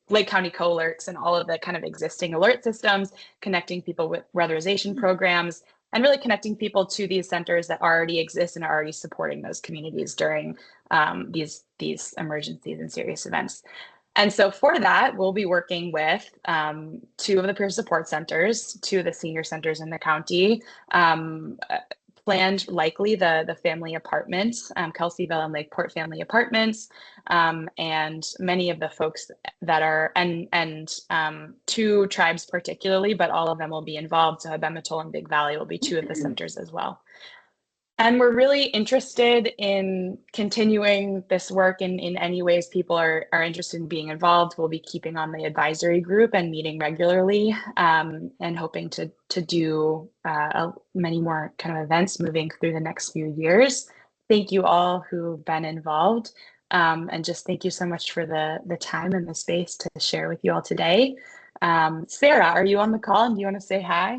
Lake County co-alerts and all of the kind of existing alert systems, connecting people with weatherization programs, and really connecting people to these centers that already exist and are already supporting those communities during these emergencies and serious events. And so for that, we'll be working with 2 of the peer support centers, 2 of the senior centers in the county, planned likely the family apartments, Kelseyville and Lakeport family apartments, and many of the folks that are, and 2 tribes particularly, but all of them will be involved. So Abematole and Big Valley will be 2 of the centers as well. And we're really interested in continuing this work in any ways people are interested in being involved. We'll be keeping on the advisory group and meeting regularly, and hoping to do many more kind of events moving through the next few years. Thank you all who've been involved, and just thank you so much for the time and the space to share with you all today. Sarah, are you on the call and do you want to say hi?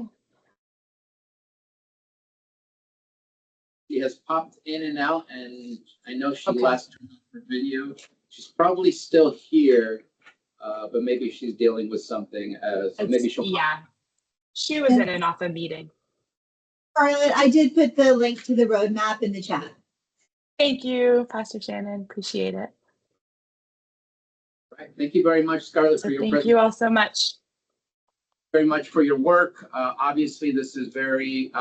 She has popped in and out, and I know she Okay. last turned on her video. She's probably still here, but maybe she's dealing with something. So maybe she'll. Yeah, she was in and off a meeting. Scarlett, I did put the link to the roadmap in the chat. Thank you, Pastor Shannon. Appreciate it. All right. Thank you very much, Scarlett, So for your thank presentation. you all so much. Very much for your work. Obviously, this is very.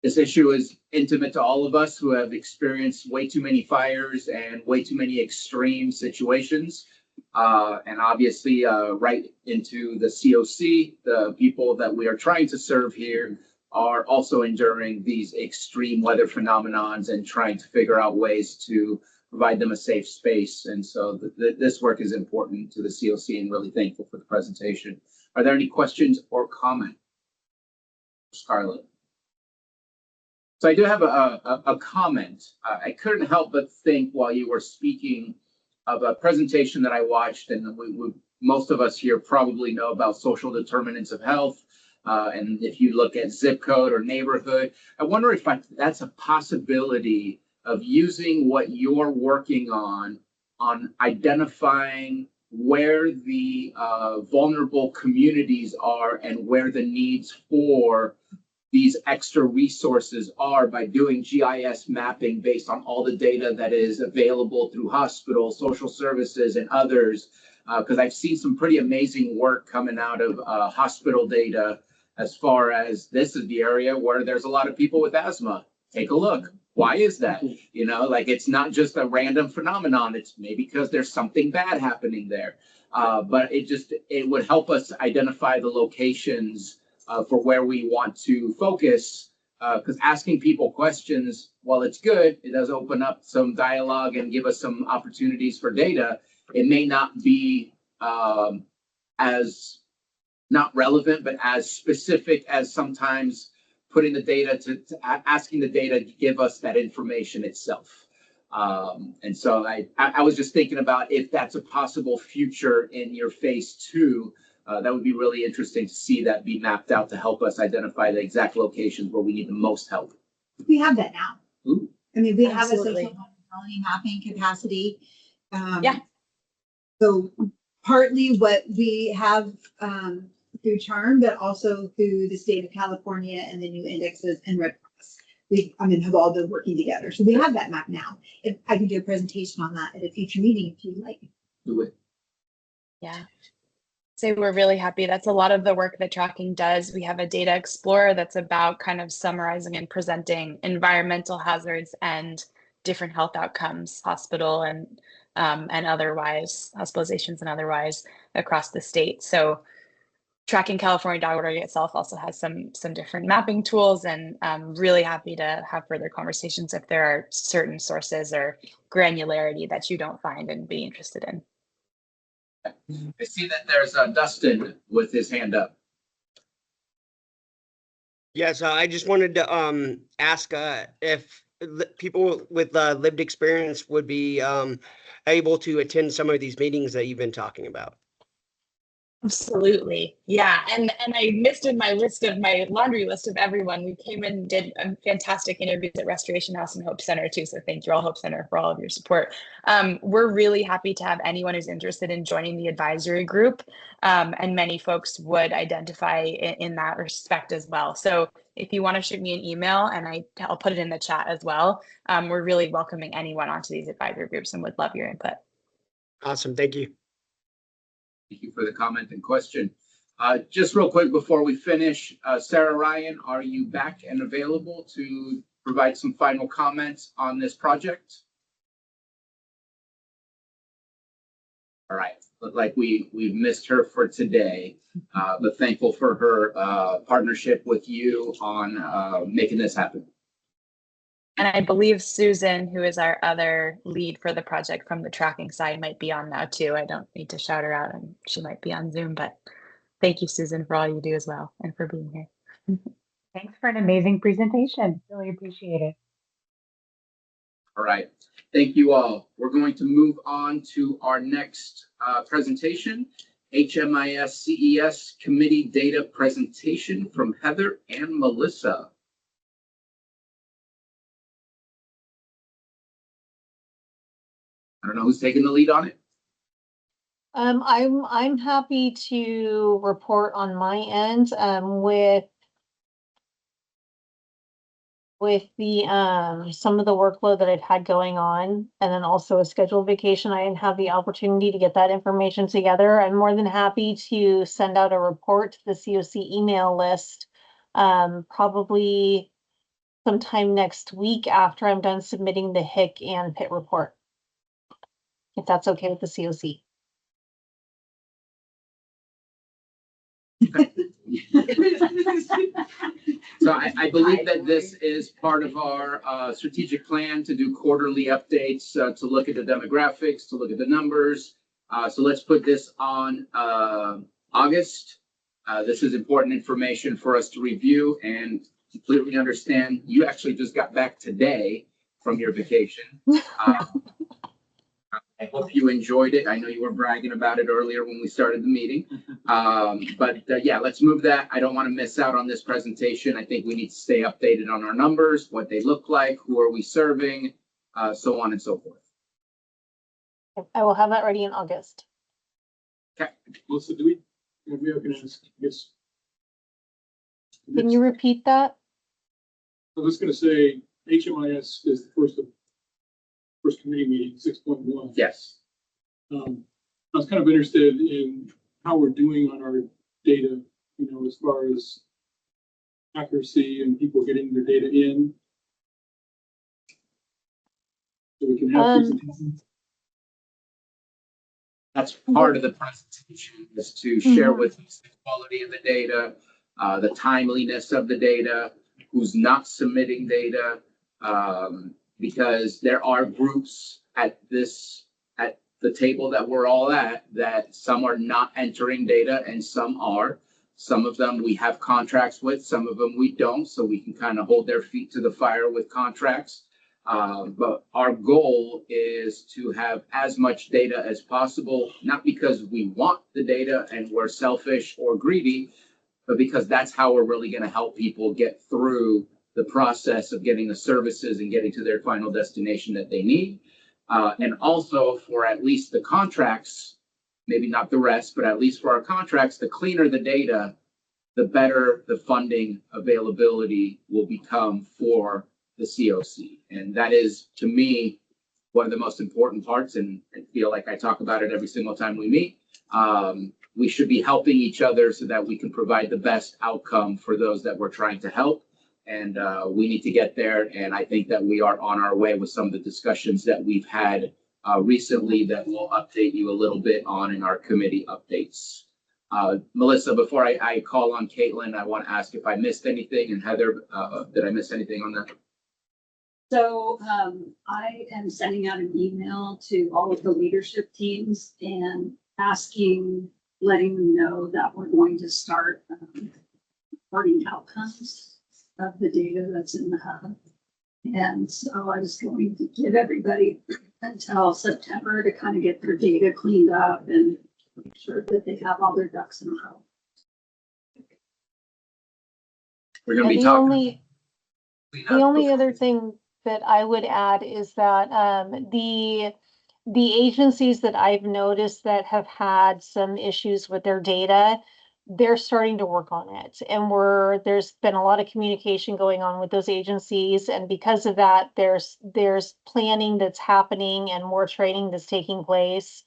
This issue is intimate to all of us who have experienced way too many fires and way too many extreme situations. And obviously, right into the COC, the people that we are trying to serve here are also enduring these extreme weather phenomenons and trying to figure out ways to provide them a safe space. And so this work is important to the COC, and really thankful for the presentation. Are there any questions or comments? Scarlett? So I do have a comment. I couldn't help but think while you were speaking of a presentation that I watched, and most of us here probably know about social determinants of health. And if you look at zip code or neighborhood, I wonder if that's a possibility of using what you're working on identifying where the vulnerable communities are and where the needs for these extra resources are by doing GIS mapping based on all the data that is available through hospitals, social services, and others. Because I've seen some pretty amazing work coming out of hospital data as far as this is the area where there's a lot of people with asthma. Take a look. Why is that? You know, like it's not just a random phenomenon. It's maybe because there's something bad happening there. But it would help us identify the locations for where we want to focus, because asking people questions, while it's good, it does open up some dialogue and give us some opportunities for data. It may not be as not relevant, but as specific as sometimes putting the data to asking the data to give us that information itself. And so I was just thinking about if that's a possible future in your phase 2. That would be really interesting to see that be mapped out to help us identify the exact locations where we need the most help. We have that now. Ooh. I mean, we Absolutely. have a social vulnerability mapping capacity. Yeah. So partly what we have through CHARM, but also through the state of California and the new indexes and Red Cross. Have all been working together. So we have that map now. If I can do a presentation on that at a future meeting if you'd like. Do it. Yeah. So we're really happy. That's a lot of the work that tracking does. We have a data explorer that's about kind of summarizing and presenting environmental hazards and different health outcomes, hospital and otherwise, hospitalizations and otherwise across the state. So trackingcalifornia.org itself also has some different mapping tools, and I'm really happy to have further conversations if there are certain sources or granularity that you don't find and be interested in. I see that there's Dustin with his hand up. Yes, I just wanted to ask if people with lived experience would be able to attend some of these meetings that you've been talking about. Absolutely. Yeah. And I missed in my laundry list of everyone. We came in and did fantastic interviews at Restoration House and Hope Center too. So thank you all, Hope Center, for all of your support. We're really happy to have anyone who's interested in joining the advisory group. And many folks would identify in that respect as well. So if you want to shoot me an email, and I'll put it in the chat as well. We're really welcoming anyone onto these advisory groups and would love your input. Awesome. Thank you. Thank you for the comment and question. Just real quick before we finish, Sarah Ryan, are you back and available to provide some final comments on this project? All right, look like we've missed her for today, but thankful for her partnership with you on making this happen. And I believe Susan, who is our other lead for the project from the tracking side, might be on now too. I don't need to shout her out, and she might be on Zoom, but thank you, Susan, for all you do as well and for being here. Thanks for an amazing presentation. Really appreciate it. All right. Thank you all. We're going to move on to our next presentation, HMIS CES Committee Data Presentation from Heather and Melissa. I don't know who's taking the lead on it. I'm happy to report on my end with the some of the workload that I've had going on, and then also a scheduled vacation. I didn't have the opportunity to get that information together. I'm more than happy to send out a report to the COC email list, probably sometime next week after I'm done submitting the HIC and PIT report, if that's okay with the COC. So I believe that this is part of our strategic plan to do quarterly updates, to look at the demographics, to look at the numbers. So let's put this on August. This is important information for us to review and completely understand. You actually just got back today from your vacation. I hope you enjoyed it. I know you were bragging about it earlier when we started the meeting. Yeah, let's move that. I don't want to miss out on this presentation. I think we need to stay updated on our numbers, what they look like, who are we serving, so on and so forth. I will have that ready in August. Okay. Melissa, do we can ask, yes. Can you repeat that? I was going to say HMIS is the first committee meeting, 6.1. Yes. I was kind of interested in how we're doing on our data, as far as accuracy and people getting their data in. So we can have presentations. That's part of the presentation, is to share with us the quality of the data, the timeliness of the data, who's not submitting data, because there are groups at the table that we're all at, that some are not entering data and some are. Some of them we have contracts with, some of them we don't, so we can kind of hold their feet to the fire with contracts. But our goal is to have as much data as possible, not because we want the data and we're selfish or greedy, but because that's how we're really going to help people get through the process of getting the services and getting to their final destination that they need. And also for at least the contracts, maybe not the rest, but at least for our contracts, the cleaner the data, the better the funding availability will become for the COC. And that is, to me, one of the most important parts, and I feel like I talk about it every single time we meet. We should be helping each other so that we can provide the best outcome for those that we're trying to help. And we need to get there. And I think that we are on our way with some of the discussions that we've had recently that we'll update you a little bit on in our committee updates. Melissa, before I call on Caitlin, I want to ask if I missed anything. And Heather, did I miss anything on that? So I am sending out an email to all of the leadership teams and letting them know that we're going to start reporting outcomes of the data that's in the hub. And so I was going to give everybody until September to kind of get their data cleaned up and make sure that they have all their ducks in a row. We're going to be talking. The only other thing that I would add is that the agencies that I've noticed that have had some issues with their data, they're starting to work on it. And there's been a lot of communication going on with those agencies. And because of that, there's planning that's happening and more training that's taking place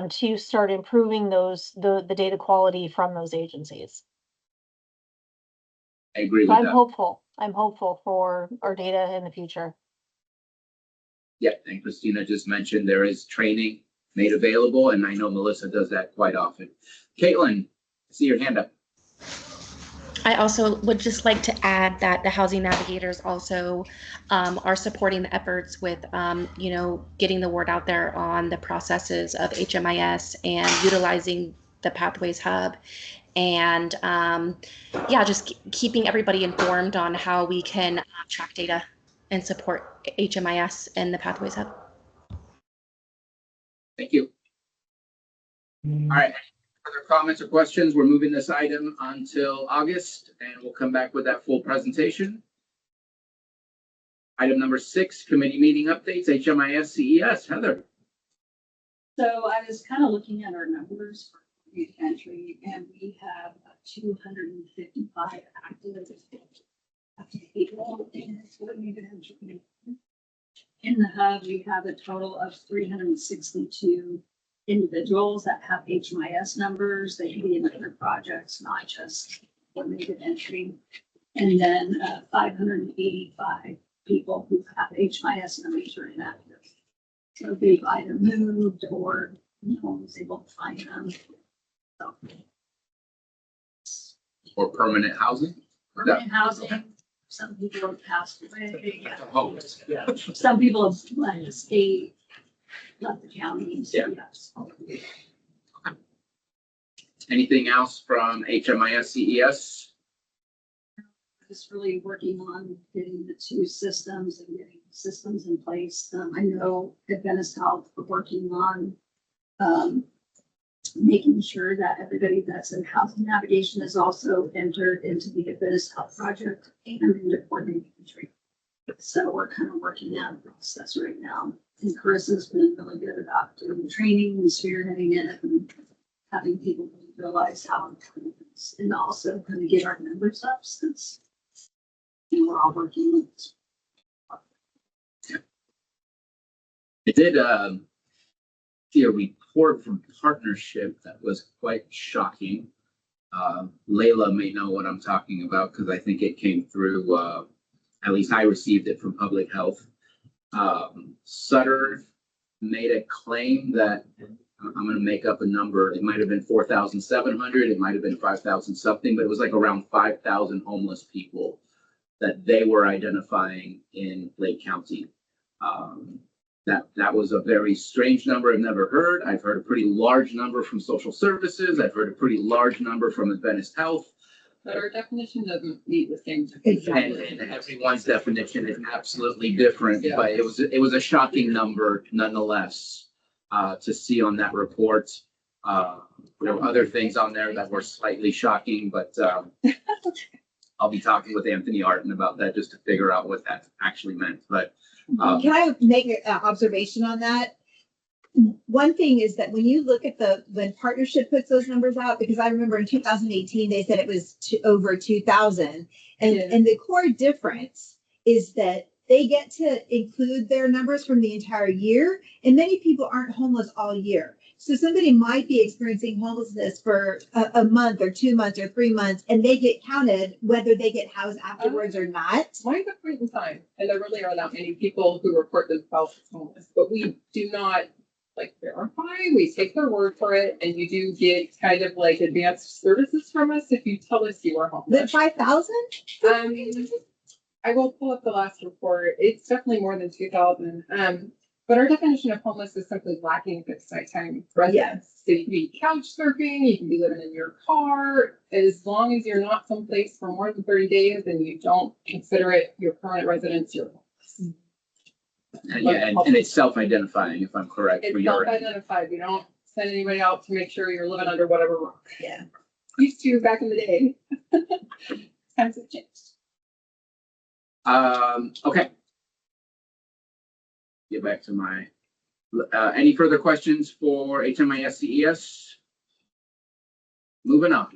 to start improving the data quality from those agencies. I agree with that. I'm hopeful for our data in the future. Yeah, and Christina just mentioned there is training made available, and I know Melissa does that quite often. Caitlin, I see your hand up. I also would just like to add that the housing navigators also are supporting the efforts with, getting the word out there on the processes of HMIS and utilizing the Pathways Hub, and just keeping everybody informed on how we can track data and support HMIS and the Pathways Hub. Thank you. All right. Further comments or questions? We're moving this item until August, and we'll come back with that full presentation. Item number 6, committee meeting updates, HMIS CES. Heather. So I was kind of looking at our numbers for entry, and we have 255 active people in coordinated entry. In the hub, we have a total of 362 individuals that have HMIS numbers. They can be in other projects, not just coordinated entry. And then 585 people who have HMIS numbers are inactive. So they've either moved or no one was able to find them. So. Or permanent housing? Permanent housing. Some people have passed away. Oh, Yeah. Some people have left the state, left the county. So yeah. Yes. Anything else from HMIS CES? Just really working on getting the 2 systems and getting systems in place. I know Adventist Health are working on making sure that everybody that's in housing navigation is also entered into the Adventist Health project and into coordinated entry. So we're kind of working out the process right now. And Carissa's been really good about doing the training and spearheading it and having people realize how important it is, and also kind of get our numbers up since we're all working on this. I did see a report from Partnership that was quite shocking. Layla may know what I'm talking about because I think it came through, at least I received it from Public Health. Sutter made a claim that, I'm going to make up a number, it might have been 4,700, it might have been 5,000 something, but it was like around 5,000 homeless people that they were identifying in Lake County. That was a very strange number I've never heard. I've heard a pretty large number from social services. I've heard a pretty large number from Adventist Health. But our definition doesn't meet the same. And everyone's definition is absolutely different, yeah. But it was a shocking number nonetheless to see on that report. There were other things on there that were slightly shocking, but I'll be talking with Anthony Arden about that just to figure out what that actually meant. But can I make an observation on that? One thing is that when you look at when Partnership puts those numbers out, because I remember in 2018 they said it was over 2,000, and the core difference is that they get to include their numbers from the entire year, and many people aren't homeless all year. So somebody might be experiencing homelessness for a month or 2 months or 3 months, and they get counted whether they get housed afterwards or not. Might be a point in time, and there really are not many people who report themselves as homeless, but we do not verify. We take their word for it, and you do get kind of like advanced services from us if you tell us you are homeless. The 5,000? I will pull up the last report. It's definitely more than 2,000. But our definition of homeless is simply lacking fixed nighttime residence. Yes. So you can be couch surfing, you can be living in your car, as long as you're not someplace for more than 30 days and you don't consider it your permanent residence, you're homeless. And it's self-identifying, if I'm correct. It's self-identified. You don't send anybody out to make sure you're living under whatever rock. Yeah. Used to back in the day. Times have changed. Okay. Get back to my, any further questions for HMIS CES? Moving on.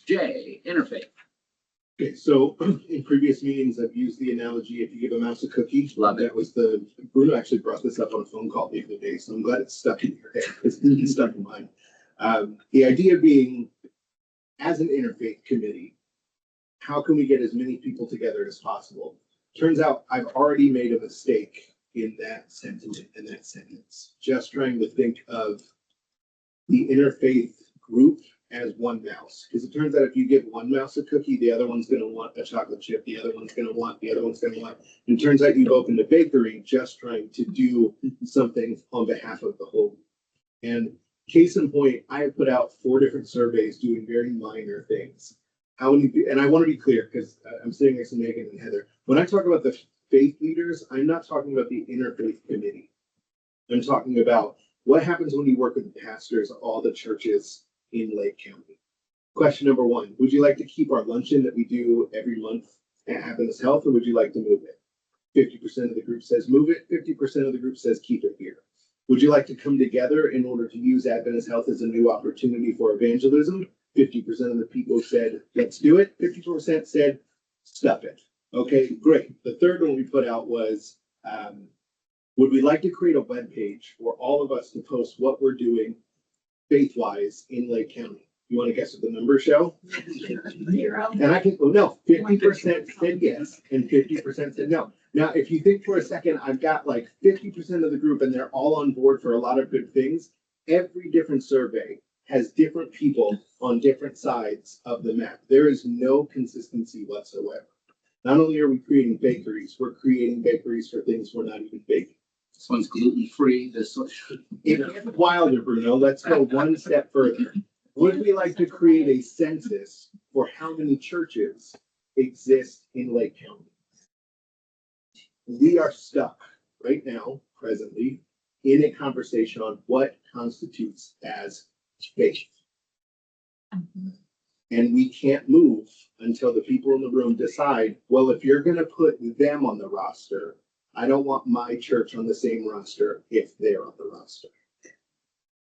Jay, interfaith. Okay, so in previous meetings, I've used the analogy, if you give a mouse a cookie. Love it. That was Bruno actually brought this up on a phone call the other day, so I'm glad it's stuck in your head. It's stuck in mine. The idea being, as an interfaith committee, how can we get as many people together as possible? Turns out I've already made a mistake in that sentence, just trying to think of the interfaith group as one mouse. Because it turns out if you give one mouse a cookie, the other one's going to want a chocolate chip, the other one's going to want, the other one's going to want. And it turns out you've opened a bakery just trying to do something on behalf of the whole. And case in point, I have put out 4 different surveys doing very minor things. How many, and I want to be clear because I'm sitting next to Megan and Heather. When I talk about the faith leaders, I'm not talking about the interfaith committee. I'm talking about what happens when you work with the pastors of all the churches in Lake County. Question number 1, would you like to keep our luncheon that we do every month at Happiness Health, or would you like to move it? 50% of the group says move it, 50% of the group says keep it here. Would you like to come together in order to use Adventist Health as a new opportunity for evangelism? 50% of the people said, let's do it. 50% said, stuff it. Okay, great. The third one we put out was, would we like to create a web page for all of us to post what we're doing faith-wise in Lake County? You want to guess what the numbers show? 0. And I can, oh no, 50% said yes and 50% said no. Now, if you think for a second, I've got like 50% of the group and they're all on board for a lot of good things. Every different survey has different people on different sides of the map. There is no consistency whatsoever. Not only are we creating bakeries, we're creating bakeries for things we're not even baking. This one's gluten-free, this one. It gets wilder, Bruno. Let's go one step further. Would we like to create a census for how many churches exist in Lake County? We are stuck right now, presently, in a conversation on what constitutes as faith. And we can't move until the people in the room decide, well, if you're going to put them on the roster, I don't want my church on the same roster if they're on the roster.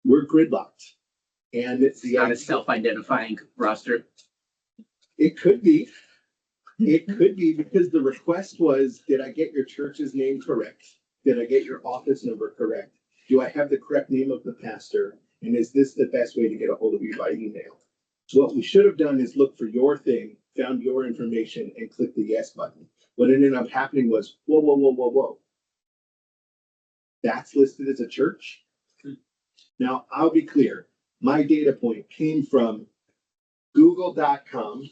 We're gridlocked. And it's not a self-identifying roster. It could be. It could be because the request was, did I get your church's name correct? Did I get your office number correct? Do I have the correct name of the pastor? And is this the best way to get a hold of you by email? What we should have done is look for your thing, found your information, and click the yes button. What ended up happening was, whoa, whoa, whoa, whoa, whoa. That's listed as a church? Now, I'll be clear. My data point came from google.com,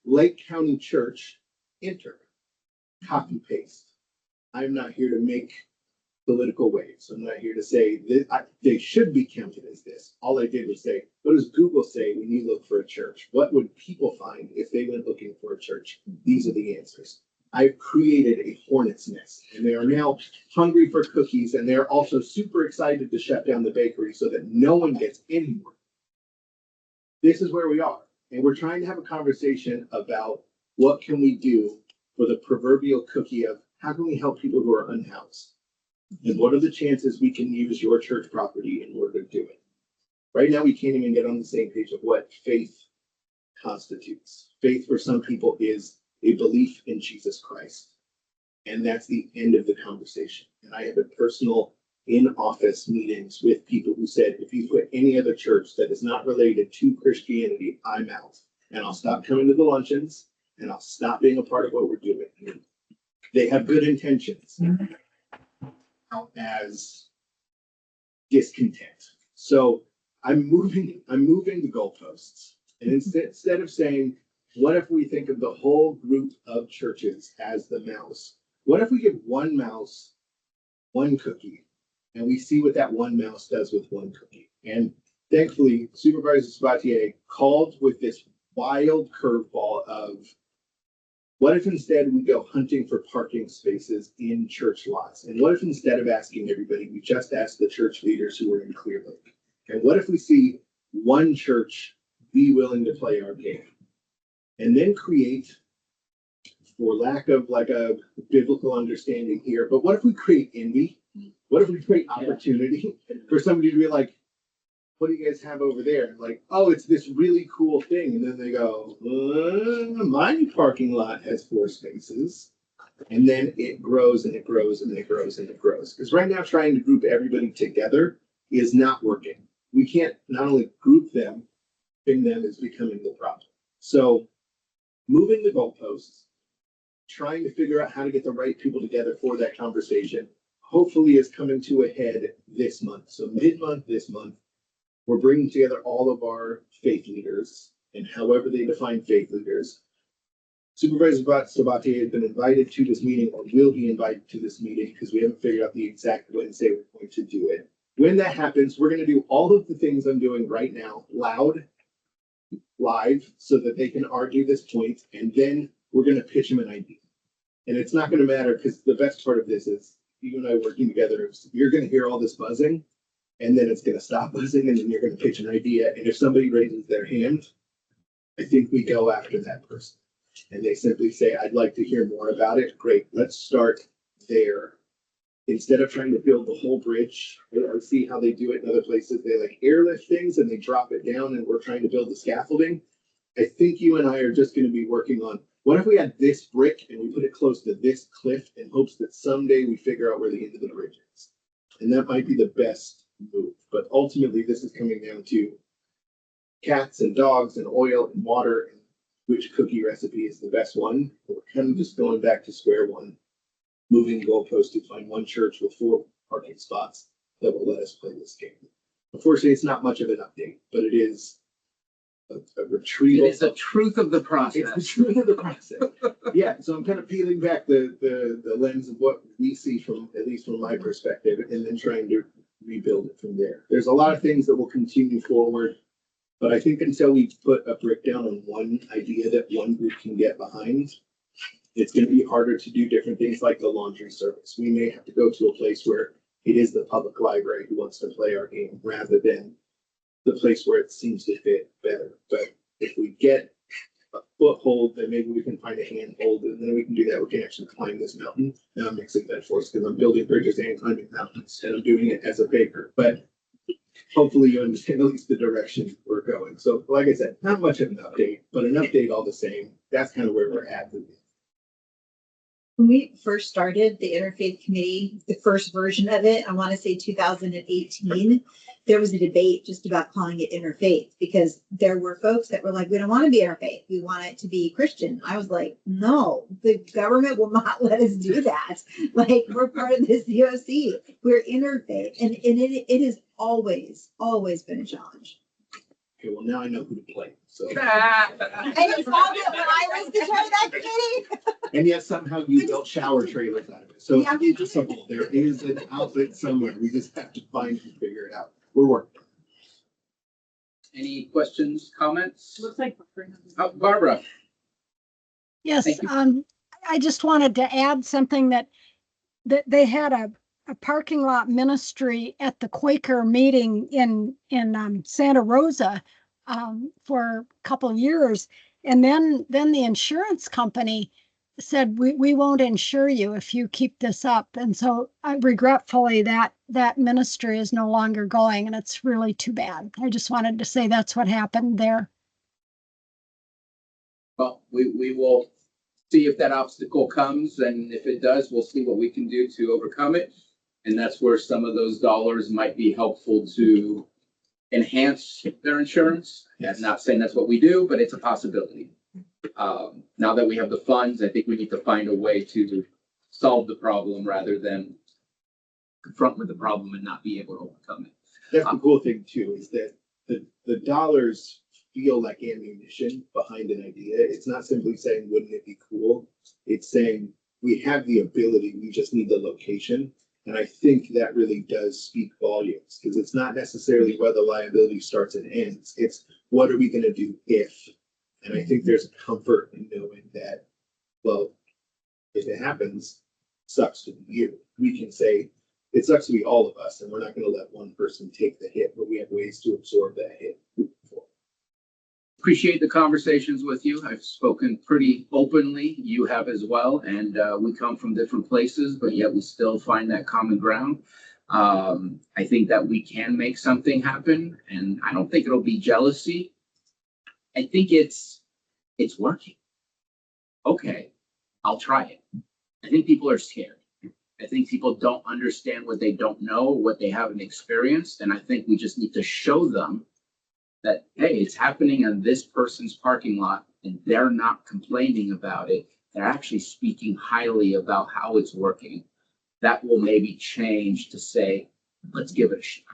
Lake County Church, enter, copy paste. I'm not here to make political waves. I'm not here to say that they should be counted as this. All I did was say, what does Google say when you look for a church? What would people find if they went looking for a church? These are the answers. I've created a hornet's nest, and they are now hungry for cookies, and they're also super excited to shut down the bakery so that no one gets any more. This is where we are, and we're trying to have a conversation about what can we do for the proverbial cookie of how can we help people who are unhoused, and what are the chances we can use your church property in order to do it. Right now, we can't even get on the same page of what faith constitutes. Faith for some people is a belief in Jesus Christ. And that's the end of the conversation. And I have had personal in-office meetings with people who said, if you put any other church that is not related to Christianity, I'm out. And I'll stop coming to the luncheons, and I'll stop being a part of what we're doing. And they have good intentions as discontent. So I'm moving the goalposts. And instead of saying, what if we think of the whole group of churches as the mouse? What if we give one mouse one cookie and we see what that one mouse does with one cookie? And thankfully, Supervisor Sabatier called with this wild curveball of what if instead we go hunting for parking spaces in church lots? And what if instead of asking everybody, we just ask the church leaders who are in Clear Lake? And what if we see one church be willing to play our game? And then create, for lack of like a biblical understanding here, but what if we create envy? What if we create opportunity for somebody to be like, what do you guys have over there? Like, oh, it's this really cool thing. And then they go, my parking lot has 4 spaces. And then it grows and it grows and it grows and it grows. Because right now trying to group everybody together is not working. We can't not only group them, ping them is becoming the problem. So moving the goalposts, trying to figure out how to get the right people together for that conversation, hopefully is coming to a head this month. So mid-month this month, we're bringing together all of our faith leaders and however they define faith leaders. Supervisor Sabatier has been invited to this meeting or will be invited to this meeting because we haven't figured out the exact Wednesday we're going to do it. When that happens, we're going to do all of the things I'm doing right now, loud, live, so that they can argue this point, and then we're going to pitch them an idea. And it's not going to matter because the best part of this is you and I working together. You're going to hear all this buzzing, and then it's going to stop buzzing, and then you're going to pitch an idea. And if somebody raises their hand, I think we go after that person. And they simply say, I'd like to hear more about it. Great, let's start there. Instead of trying to build the whole bridge, or see how they do it in other places, they like airlift things and they drop it down and we're trying to build the scaffolding. I think you and I are just going to be working on, what if we had this brick and we put it close to this cliff in hopes that someday we figure out where the end of the bridge is. And that might be the best move. But ultimately, this is coming down to cats and dogs and oil and water and which cookie recipe is the best one. We're kind of just going back to square one, moving the goalpost to find one church with 4 parking spots that will let us play this game. Unfortunately, it's not much of an update, but it is a retrieval. It is the truth of the process. It's the truth of the process. Yeah, so I'm kind of peeling back the lens of what we see from, at least from my perspective, and then trying to rebuild it from there. There's a lot of things that will continue forward. But I think until we put a brick down on one idea that one group can get behind, it's going to be harder to do different things like the laundry service. We may have to go to a place where it is the public library who wants to play our game rather than the place where it seems to fit better. But if we get a foothold, then maybe we can find a handhold, and then we can do that. We can actually climb this mountain. Now I'm mixing metaphors because I'm building bridges and climbing mountains, and I'm doing it as a baker. But hopefully you understand at least the direction we're going. So like I said, not much of an update, but an update all the same. That's kind of where we're at. When we first started the Interfaith Committee, the first version of it, I want to say 2018, there was a debate just about calling it interfaith because there were folks that were like, we don't want to be interfaith. We want it to be Christian. I was like, no, the government will not let us do that. Like, we're part of this COC. We're interfaith. And it has always been a challenge. Okay, well, now I know who to play. So. And you found it when I was the chair of that committee. And yet somehow you built shower trailers out of it. So Yeah. it's just simple. There is an outlet somewhere. We just have to find and figure it out. We're working. Any questions, comments? Looks like. Barbara. Yes, Thank I just wanted to add something that they had a parking lot ministry at the Quaker meeting in Santa Rosa for a couple of years. And then the insurance company said, we won't insure you if you keep this up. And so regretfully that ministry is no longer going, and it's really too bad. I just wanted to say that's what happened there. Well, we will see if that obstacle comes, and if it does, we'll see what we can do to overcome it. And that's where some of those dollars might be helpful to enhance their insurance. Yes. I'm not saying that's what we do, but it's a possibility. Now that we have the funds, I think we need to find a way to solve the problem rather than confront with the problem and not be able to overcome it. That's the cool thing too, is that the dollars feel like ammunition behind an idea. It's not simply saying, wouldn't it be cool? It's saying we have the ability, we just need the location. And I think that really does speak volumes because it's not necessarily where the liability starts and ends. It's what are we going to do if? And I think there's a comfort in knowing that, well, if it happens, it sucks to be you. We can say it sucks to be all of us, and we're not going to let one person take the hit, but we have ways to absorb that hit. Appreciate the conversations with you. I've spoken pretty openly. You have as well. And we come from different places, but yet we still find that common ground. I think that we can make something happen, and I don't think it'll be jealousy. I think it's working. Okay, I'll try it. I think people are scared. I think people don't understand what they don't know, what they haven't experienced. And I think we just need to show them that, hey, it's happening on this person's parking lot and they're not complaining about it. They're actually speaking highly about how it's working. That will maybe change to say, let's give it a shot.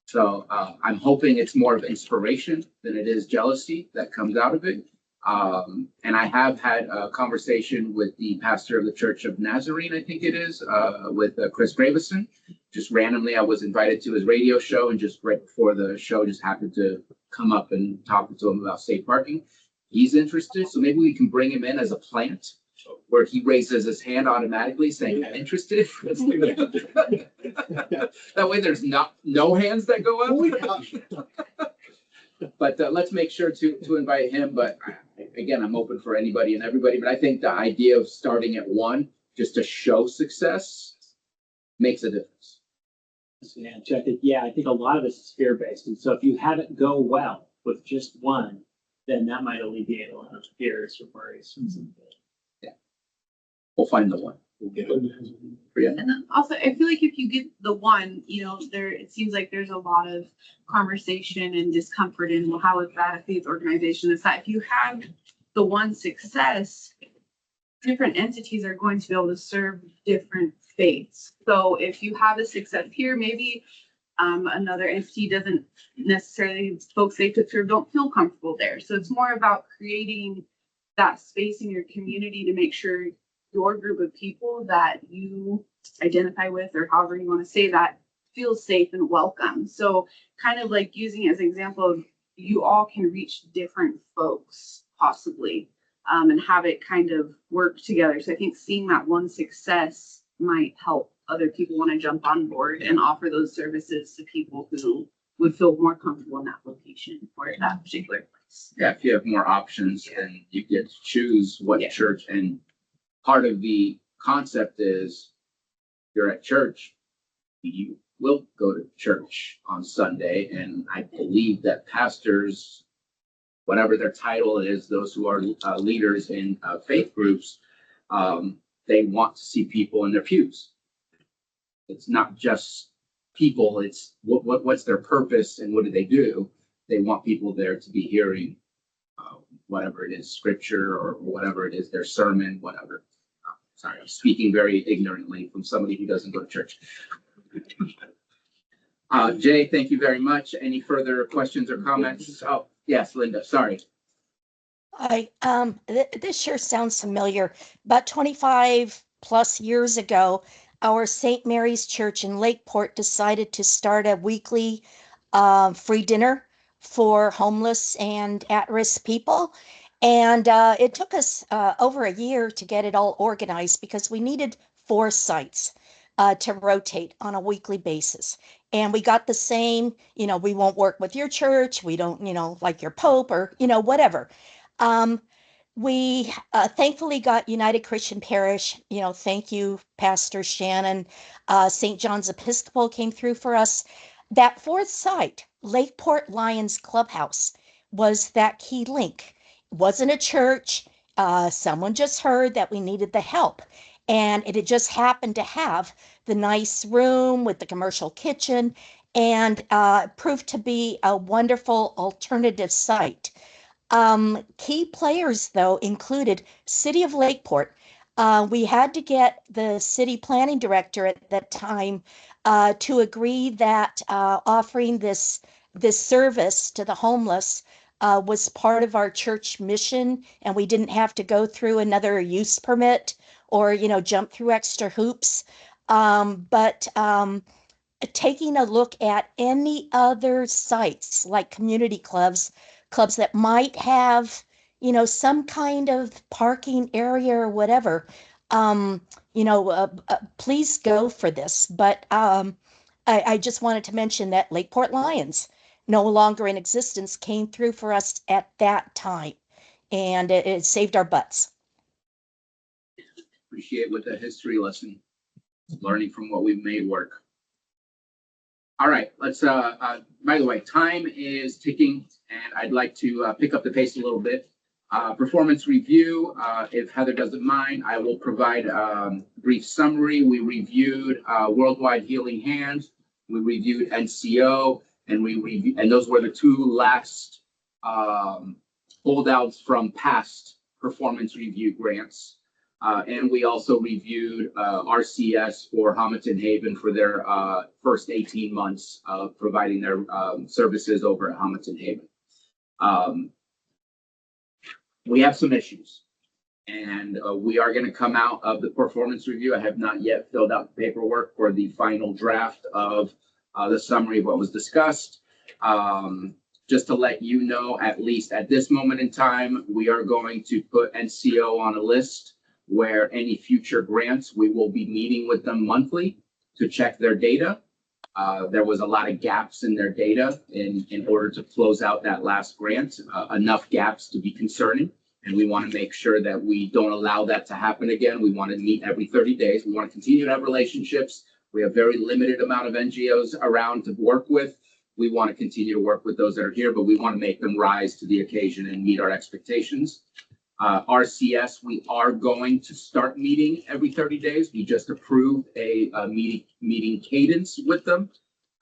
So I'm hoping it's more of inspiration than it is jealousy that comes out of it. And I have had a conversation with the pastor of the Church of Nazarene, I think it is, with Chris Gravison. Just randomly, I was invited to his radio show, and just right before the show, just happened to come up and talk to him about safe parking. He's interested, so maybe we can bring him in as a plant, where he raises his hand automatically saying, I'm interested. That way there's no hands that go up. But let's make sure to invite him. But again, I'm open for anybody and everybody. But I think the idea of starting at one, just to show success, makes a difference. Yeah, Chuck, I think a lot of this is fear-based. And so if you have it go well with just one, then that might alleviate a lot of fears or worries from some people. Yeah. We'll find the one. We'll get it. Yeah. And then also, I feel like if you get the one, it seems like there's a lot of conversation and discomfort in, well, how is that a faith organization? It's that if you have the one success, different entities are going to be able to serve different faiths. So if you have a success here, maybe another entity doesn't necessarily, folks they could serve don't feel comfortable there. So it's more about creating that space in your community to make sure your group of people that you identify with, or however you want to say that, feels safe and welcome. So kind of like using it as an example of you all can reach different folks possibly, and have it kind of work together. So I think seeing that one success might help other people want to jump on board and offer those services to people who would feel more comfortable in that location or at that particular place. Yeah, if you have more options, and you get to choose what church. And part of the concept is you're at church, you will go to church on Sunday. And I believe that pastors, whatever their title is, those who are leaders in faith groups, they want to see people in their pews. It's not just people, it's what's their purpose and what do they do? They want people there to be hearing whatever it is, scripture or whatever it is, their sermon, whatever. Sorry, I'm speaking very ignorantly from somebody who doesn't go to church. Jay, thank you very much. Any further questions or comments? Oh, yes, Linda, sorry. This sure sounds familiar. About 25 plus years ago, our St. Mary's Church in Lakeport decided to start a weekly free dinner for homeless and at-risk people. And it took us over a year to get it all organized because we needed 4 sites to rotate on a weekly basis. And we got the same, we won't work with your church. We don't, like your Pope or, whatever. We thankfully got United Christian Parish, thank you, Pastor Shannon. St. John's Episcopal came through for us. That 4th site, Lakeport Lions Clubhouse, was that key link. It wasn't a church. Someone just heard that we needed the help. And it had just happened to have the nice room with the commercial kitchen, and proved to be a wonderful alternative site. Key players, though, included City of Lakeport. We had to get the city planning director at that time to agree that offering this service to the homeless was part of our church mission, and we didn't have to go through another use permit or jump through extra hoops. But taking a look at any other sites like community clubs that might have, some kind of parking area or whatever, please go for this. But I just wanted to mention that Lakeport Lions, no longer in existence, came through for us at that time, and it saved our butts. Appreciate with the history lesson, learning from what we've made work. All right, let's, by the way, time is ticking, and I'd like to pick up the pace a little bit. Performance review, if Heather doesn't mind, I will provide a brief summary. We reviewed Worldwide Healing Hands, we reviewed NCO, and those were the 2 last holdouts from past performance review grants. And we also reviewed RCS for Hamilton Haven for their first 18 months of providing their services over at Hamilton Haven. We have some issues, and we are going to come out of the performance review. I have not yet filled out the paperwork for the final draft of the summary of what was discussed. Just to let you know, at least at this moment in time, we are going to put NCO on a list where any future grants, we will be meeting with them monthly to check their data. There was a lot of gaps in their data in order to close out that last grant, enough gaps to be concerning. And we want to make sure that we don't allow that to happen again. We want to meet every 30 days. We want to continue to have relationships. We have very limited amount of NGOs around to work with. We want to continue to work with those that are here, but we want to make them rise to the occasion and meet our expectations. RCS, we are going to start meeting every 30 days. We just approved a meeting cadence with them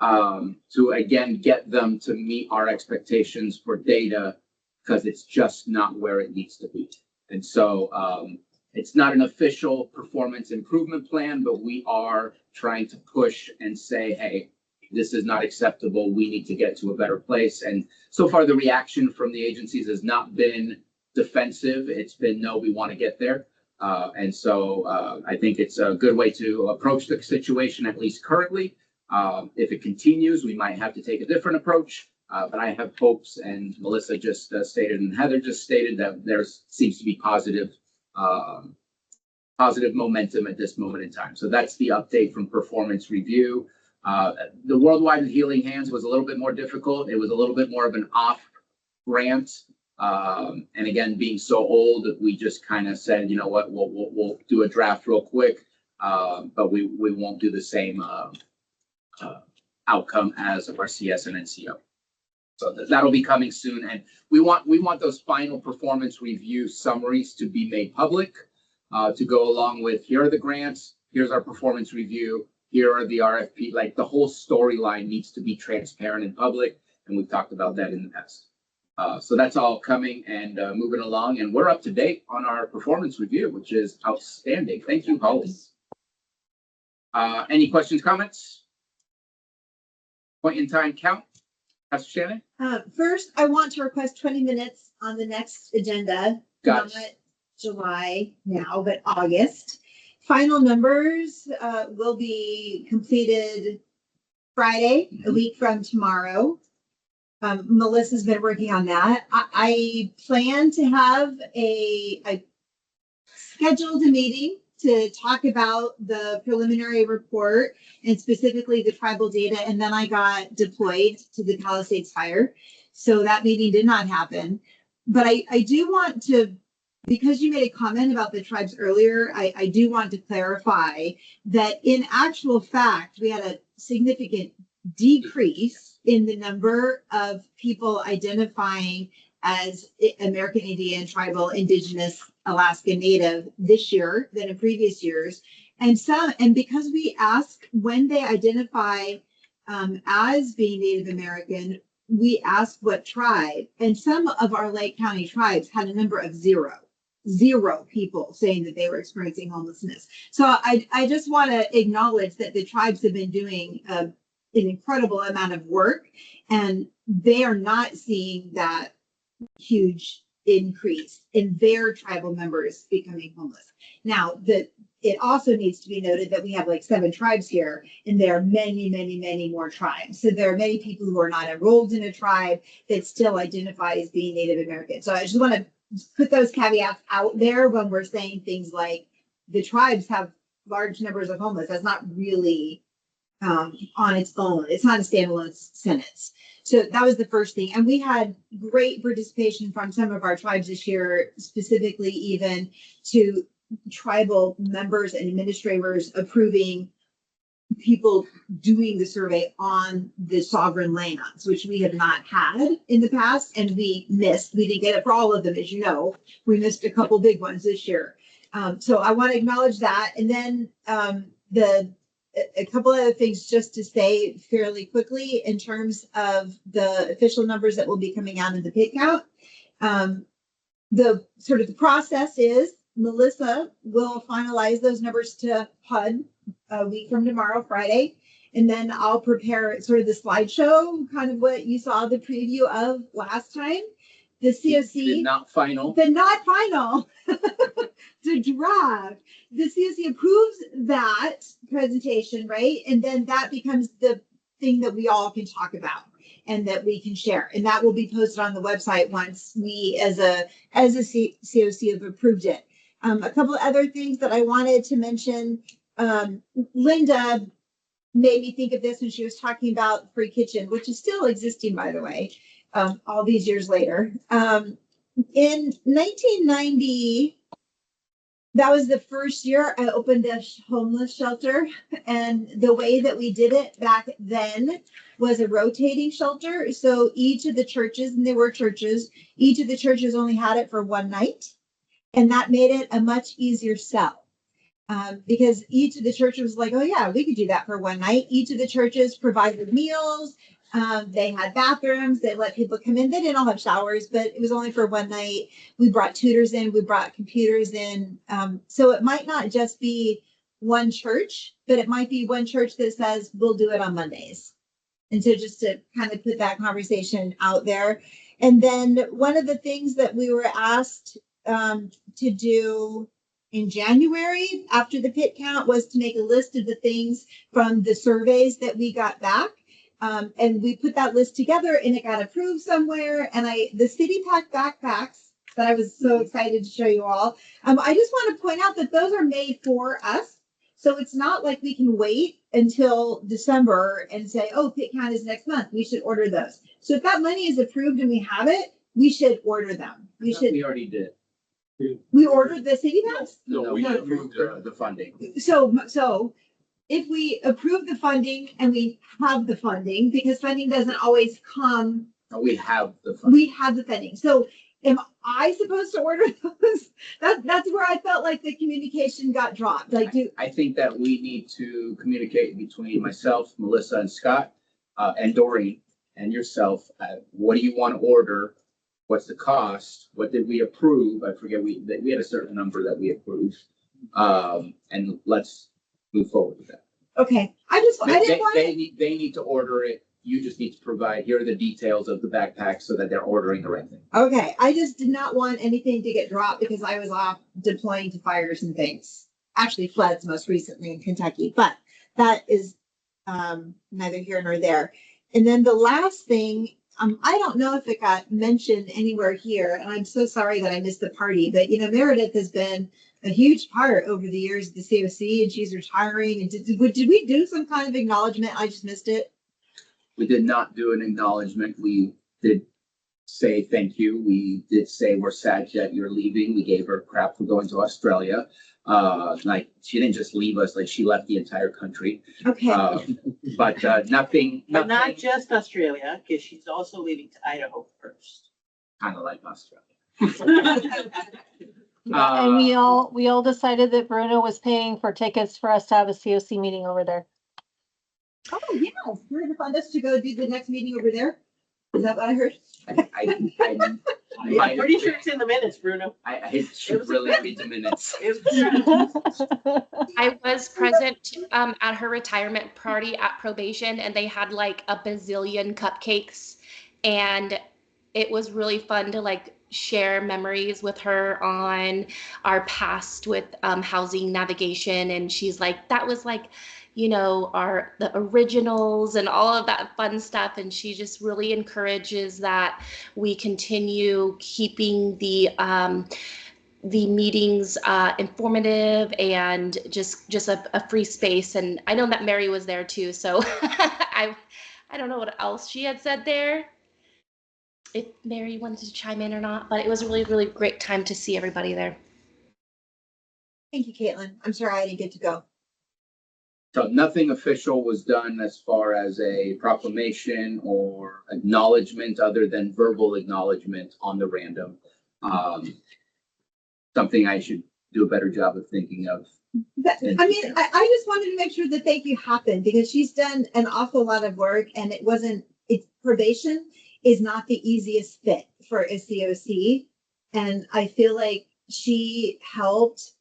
to, again, get them to meet our expectations for data, because it's just not where it needs to be. And so it's not an official performance improvement plan, but we are trying to push and say, hey, this is not acceptable. We need to get to a better place. And so far, the reaction from the agencies has not been defensive. It's been, no, we want to get there. And so I think it's a good way to approach the situation, at least currently. If it continues, we might have to take a different approach. But I have hopes, and Melissa just stated, and Heather just stated, that there seems to be positive momentum at this moment in time. So that's the update from performance review. The Worldwide Healing Hands was a little bit more difficult. It was a little bit more of an off grant. And again, being so old, we just kind of said, you know what, we'll do a draft real quick, but we won't do the same outcome as RCS and NCO. So that'll be coming soon. And we want those final performance review summaries to be made public, to go along with, here are the grants, here's our performance review, here are the RFP. Like, the whole storyline needs to be transparent and public. And we've talked about that in the past. So that's all coming and moving along. And we're up to date on our performance review, which is outstanding. Thank you, Holly. Any questions, comments? Point in time count. Pastor Shannon? First, I want to request 20 minutes on the next agenda. Got Not July now, but August. Final numbers will be completed Friday, a week from tomorrow. Melissa's been working on that. I plan to have I scheduled a meeting to talk about the preliminary report and specifically the tribal data. And then I got deployed to the Palisades Fire. So that meeting did not happen. But I do want to, because you made a comment about the tribes earlier, I do want to clarify that in actual fact, we had a significant decrease in the number of people identifying as American Indian, Tribal, Indigenous, Alaska Native this year than in previous years. And because we ask when they identify as being Native American, we ask what tribe, and some of our Lake County tribes had a number of zero people saying that they were experiencing homelessness. So I just want to acknowledge that the tribes have been doing an incredible amount of work, and they are not seeing that huge increase in their tribal members becoming homeless. Now, it also needs to be noted that we have like 7 tribes here, and there are many, many, many more tribes. So there are many people who are not enrolled in a tribe that still identify as being Native American. So I just want to put those caveats out there when we're saying things like the tribes have large numbers of homeless. That's not really on its own. It's not a standalone sentence. So that was the first thing. And we had great participation from some of our tribes this year, specifically even to tribal members and administrators approving people doing the survey on the sovereign lands, which we have not had in the past, and we missed. We didn't get it for all of them, as you know. We missed a couple big ones this year. So I want to acknowledge that. And then a couple other things just to say fairly quickly in terms of the official numbers that will be coming out in the pit count. The process is Melissa will finalize those numbers to HUD a week from tomorrow, Friday. And then I'll prepare sort of the slideshow, kind of what you saw the preview of last time. The COC. The not final. The not final. The draft. The COC approves that presentation, right? And then that becomes the thing that we all can talk about and that we can share. And that will be posted on the website once we as a COC have approved it. A couple of other things that I wanted to mention. Linda made me think of this when she was talking about free kitchen, which is still existing, by the way, all these years later. In 1990, that was the first year I opened a homeless shelter. And the way that we did it back then was a rotating shelter. So each of the churches, and there were churches, each of the churches only had it for one night. And that made it a much easier sell. Because each of the churches was like, oh yeah, we could do that for one night. Each of the churches provided meals. They had bathrooms. They let people come in. They didn't all have showers, but it was only for one night. We brought tutors in. We brought computers in. So it might not just be one church, but it might be one church that says, we'll do it on Mondays. And so just to kind of put that conversation out there. And then one of the things that we were asked to do in January after the pit count was to make a list of the things from the surveys that we got back. And we put that list together and it got approved somewhere. And the City Pack backpacks that I was so excited to show you all. I just want to point out that those are made for us. So it's not like we can wait until December and say, oh, pit count is next month. We should order those. So if that money is approved and we have it, we should order them. We already did. We ordered the City Packs? No, we approved the funding. So if we approve the funding and we have the funding, because funding doesn't always come. No, we have the funding. We have the funding. So am I supposed to order those? That's where I felt like the communication got dropped. Like, I think that we need to communicate between myself, Melissa, and Scott, and Doreen, and yourself. What do you want to order? What's the cost? What did we approve? I forget. We had a certain number that we approved, and let's move forward with that. Okay, They need to order it. You just need to provide. Here are the details of the backpack so that they're ordering the right thing. Okay, I just did not want anything to get dropped because I was off deploying to fires and things. Actually, floods most recently in Kentucky, but that is neither here nor there. And then the last thing. I don't know if it got mentioned anywhere here, and I'm so sorry that I missed the party, but Meredith has been a huge part over the years of the COC, and she's retiring. And did we do some kind of acknowledgement? I just missed it. We did not do an acknowledgement. We did say thank you. We did say we're sad that you're leaving. We gave her crap for going to Australia. Like she didn't just leave us, like she left the entire country. Okay. But nothing. But not just Australia, because she's also leaving to Idaho first. Kind of like Australia. And we all decided that Bruno was paying for tickets for us to have a COC meeting over there. Oh yes, you're gonna fund us to go do the next meeting over there. Is that what I heard? I'm pretty sure it's in the minutes, Bruno. I should really read the minutes. I was present at her retirement party at probation, and they had like a bazillion cupcakes, and it was really fun to like share memories with her on our past with housing navigation. And she's like, that was like, the originals and all of that fun stuff. And she just really encourages that we continue keeping the meetings informative and just a free space. And I know that Mary was there too. So I don't know what else she had said there, if Mary wanted to chime in or not, but it was a really, really great time to see everybody there. Thank you, Caitlin. I'm sorry I didn't get to go. So nothing official was done as far as a proclamation or acknowledgement other than verbal acknowledgement on the random. Something I should do a better job of thinking of. I just wanted to make sure that thank you happened because she's done an awful lot of work and probation is not the easiest fit for a COC. And I feel like she helped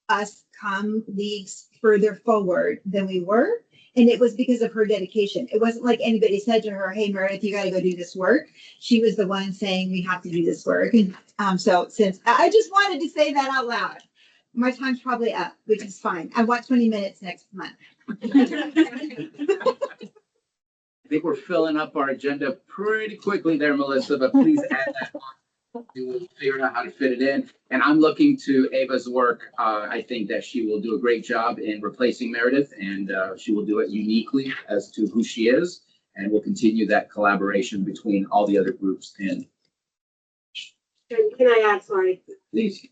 us come leagues further forward than we were. And it was because of her dedication. It wasn't like anybody said to her, hey, Meredith, you got to go do this work. She was the one saying, we have to do this work. And so since I just wanted to say that out loud, my time's probably up, which is fine. I want 20 minutes next month. I think we're filling up our agenda pretty quickly there, Melissa, but please add that on. We will figure out how to fit it in. And I'm looking to Ava's work. I think that she will do a great job in replacing Meredith, and she will do it uniquely as to who she is. And we'll continue that collaboration between all the other groups. And can I add, sorry? please.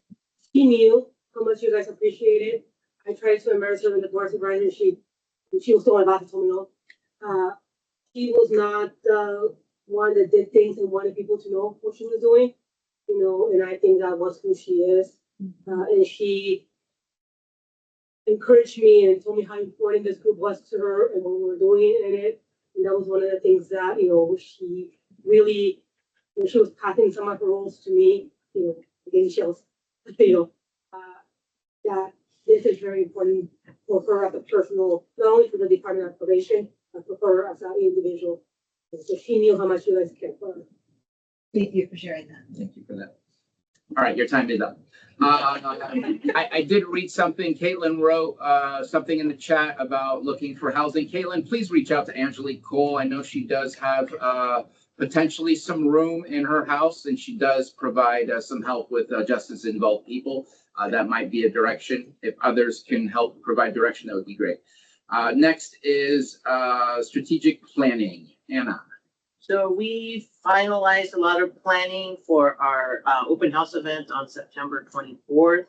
She knew how much you guys appreciated. I tried to embarrass her in the board supervisor. She was still about to tell me no. She was not the one that did things and wanted people to know what she was doing, you know, and I think that was who she is. And she encouraged me and told me how important this group was to her and what we were doing in it. And that was one of the things that, you know, she really, when she was passing some of her roles to me, you know, getting chills, you know, that this is very important for her as a personal, not only for the Department of Probation, but for her as an individual. And so she knew how much you guys cared for her. Thank you for sharing that. Thank you for that. All right, your time is up. I did read something. Caitlin wrote something in the chat about looking for housing. Caitlin, please reach out to Angelique Cole. I know she does have potentially some room in her house, and she does provide some help with justice-involved people. That might be a direction. If others can help provide direction, that would be great. Next is strategic planning. Anna. So we finalized a lot of planning for our open house event on September 24th.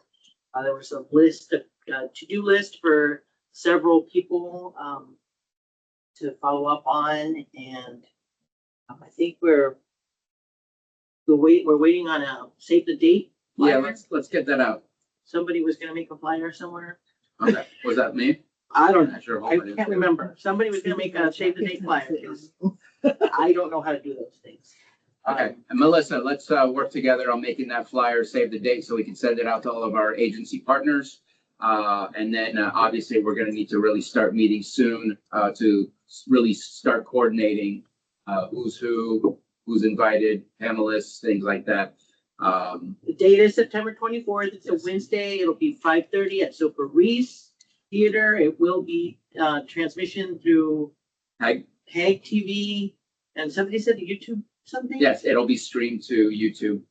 There was a list of to-do list for several people to follow up on, and I think we're waiting on a save the date flyer. Yeah, let's get that out. Somebody was going to make a flyer somewhere. Okay, was that me? I don't know. Sure, I can't remember. Somebody was going to make a save the date flyer because I don't know how to do those things. Okay, and Melissa, let's work together on making that flyer, save the date, so we can send it out to all of our agency partners. And then obviously we're going to need to really start meeting soon to really start coordinating who's who, who's invited, panelists, things like that. The date is September 24th. It's a Wednesday. It'll be 5:30 at Soper Reese Theater. It will be transmission through Hag TV, and somebody said YouTube something. Yes, it'll be streamed to YouTube.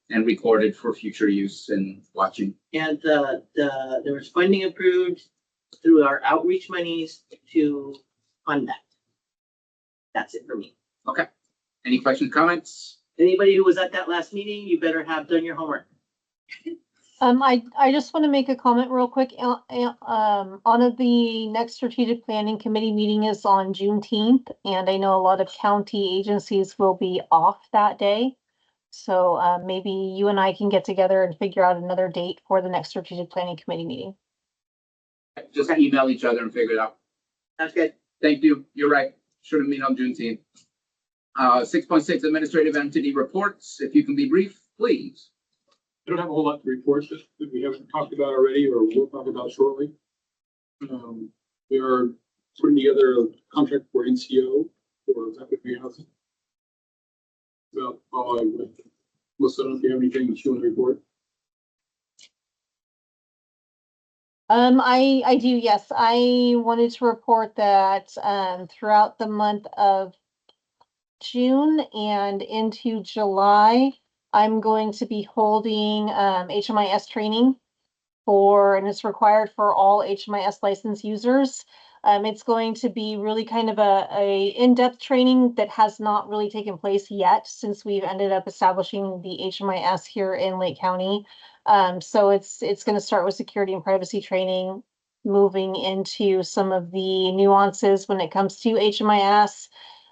And recorded for future use and watching. And there was funding approved through our outreach monies to fund that. That's it for me. Okay. Any questions, comments? Anybody who was at that last meeting, you better have done your homework. I just want to make a comment real quick. On the next strategic planning committee meeting is on Juneteenth, and I know a lot of county agencies will be off that day. So maybe you and I can get together and figure out another date for the next strategic planning committee meeting. Just email each other and figure it out. That's good. Thank you. You're right. Should have been on Juneteenth. 6.6 administrative entity reports. If you can be brief, please. I don't have a whole lot to report that we haven't talked about already or we'll talk about shortly. We are putting together a contract for NCO for rapid rehousing. Well, Melissa, I don't know if you have anything that you want to report. I do, yes. I wanted to report that throughout the month of June and into July, I'm going to be holding HMIS training and it's required for all HMIS license users. It's going to be really kind of a in-depth training that has not really taken place yet since we've ended up establishing the HMIS here in Lake County. So it's going to start with security and privacy training, moving into some of the nuances when it comes to HMIS.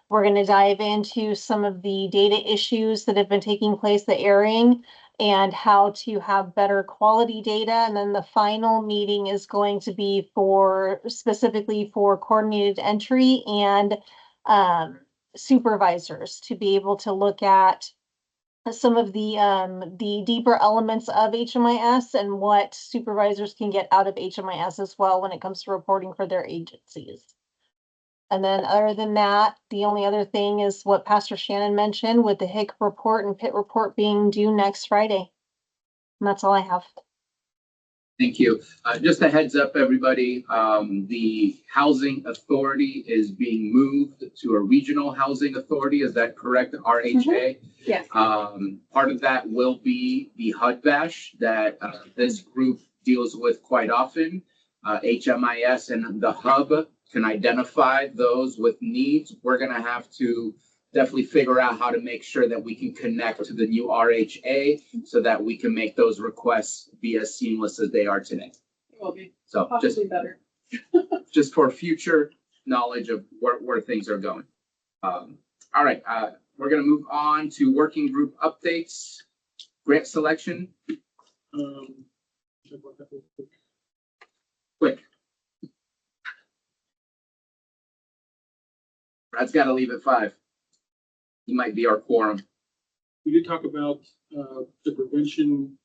We're going to dive into some of the data issues that have been taking place, the airing, and how to have better quality data. And then the final meeting is going to be specifically for coordinated entry and supervisors to be able to look at some of the deeper elements of HMIS and what supervisors can get out of HMIS as well when it comes to reporting for their agencies. And then other than that, the only other thing is what Pastor Shannon mentioned with the HIC report and PIT report being due next Friday. And that's all I have. Thank you. Just a heads up, everybody, the housing authority is being moved to a regional housing authority. Is that correct? RHA? Yes. Part of that will be the HUD bash that this group deals with quite often. HMIS and the hub can identify those with needs. We're going to have to definitely figure out how to make sure that we can connect to the new RHA so that we can make those requests be as seamless as they are today. It will be So possibly better. just for future knowledge of where things are going. All right, we're going to move on to working group updates, grant selection. Check about that real quick. Quick. Brad's got to leave at 5. He might be our quorum. We did talk about the prevention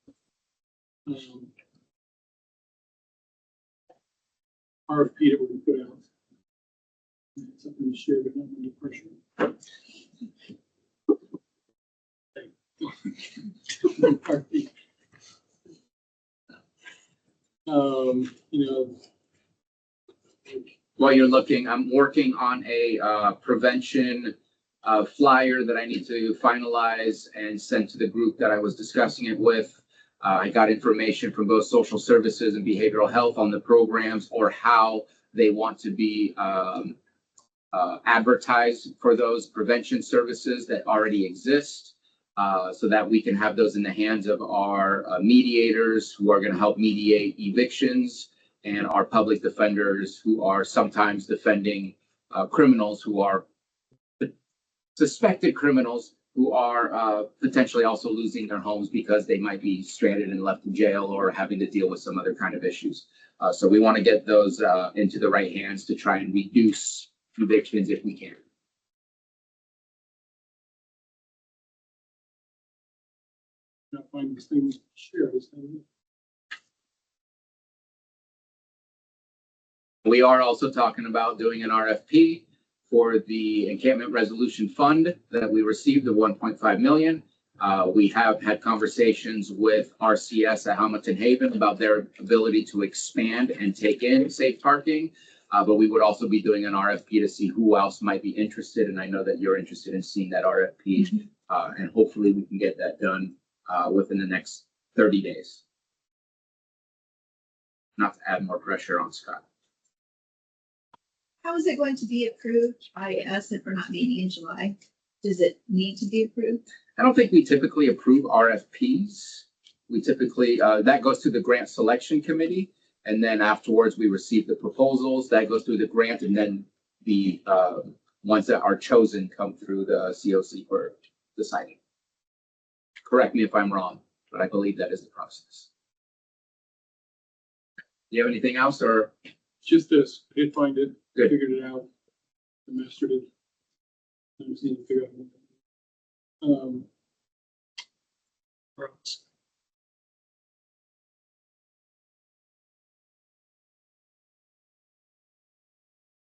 RFP that we put out. Something to share, but not under pressure. You know, While you're looking, I'm working on a prevention flyer that I need to finalize and send to the group that I was discussing it with. I got information from both social services and behavioral health on the programs or how they want to be advertised for those prevention services that already exist, so that we can have those in the hands of our mediators who are going to help mediate evictions and our public defenders who are sometimes defending criminals who are suspected criminals who are potentially also losing their homes because they might be stranded and left in jail or having to deal with some other kind of issues. So we want to get those into the right hands to try and reduce evictions if we can. not find this thing to share this thing. We are also talking about doing an RFP for the encampment resolution fund that we received, the 1.5 million. We have had conversations with RCS at Hamilton Haven about their ability to expand and take in safe parking. But we would also be doing an RFP to see who else might be interested. And I know that you're interested in seeing that RFP. And hopefully we can get that done within the next 30 days. Not to add more pressure on Scott. How is it going to be approved by us if we're not meeting in July? Does it need to be approved? I don't think we typically approve RFPs. We typically, that goes to the grant selection committee. And then afterwards we receive the proposals that goes through the grant, and then the ones that are chosen come through the COC for deciding. Correct me if I'm wrong, but I believe that is the process. Do you have anything else or? Just this, I did find it, Good. figured it out, I mastered it. I just need to figure out.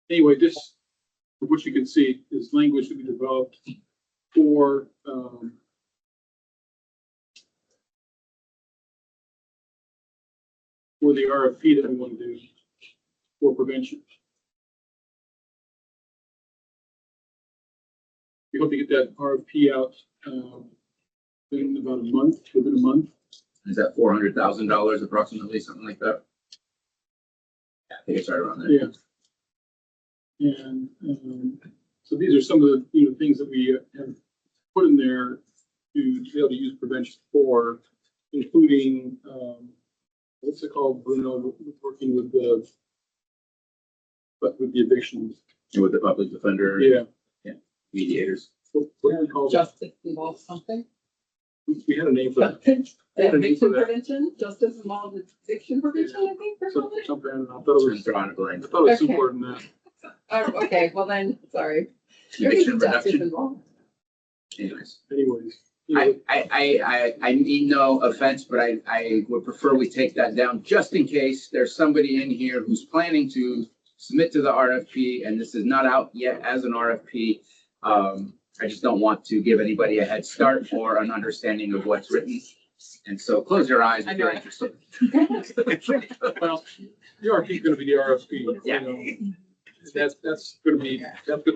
Anyway, this, what you can see is language that we developed for the RFP that we want to do for prevention. We hope to get that RFP out in about a month, within a month. Is that $400,000 approximately, something like that? Yeah, I think it's right around there. Yeah. And so these are some of the things that we have put in there to be able to use prevention for, including what's it called, Bruno, working with the evictions. With the public defender. Yeah. Yeah. Mediators. What do we call that? Justice involves something. We had a name for that. Eviction prevention, justice involved eviction prevention, I think, or something. Something, I thought it was drawing a blank. I thought it was Okay. simpler than that. Okay, well then, sorry. Eviction Justice reduction. involved. Anyways. I mean no offense, but I would prefer we take that down just in case there's somebody in here who's planning to submit to the RFP and this is not out yet as an RFP. I just don't want to give anybody a head start or an understanding of what's written. And so close your eyes if you're interested. Well, the RFP is going to be the RFP. Yeah. That's going to be,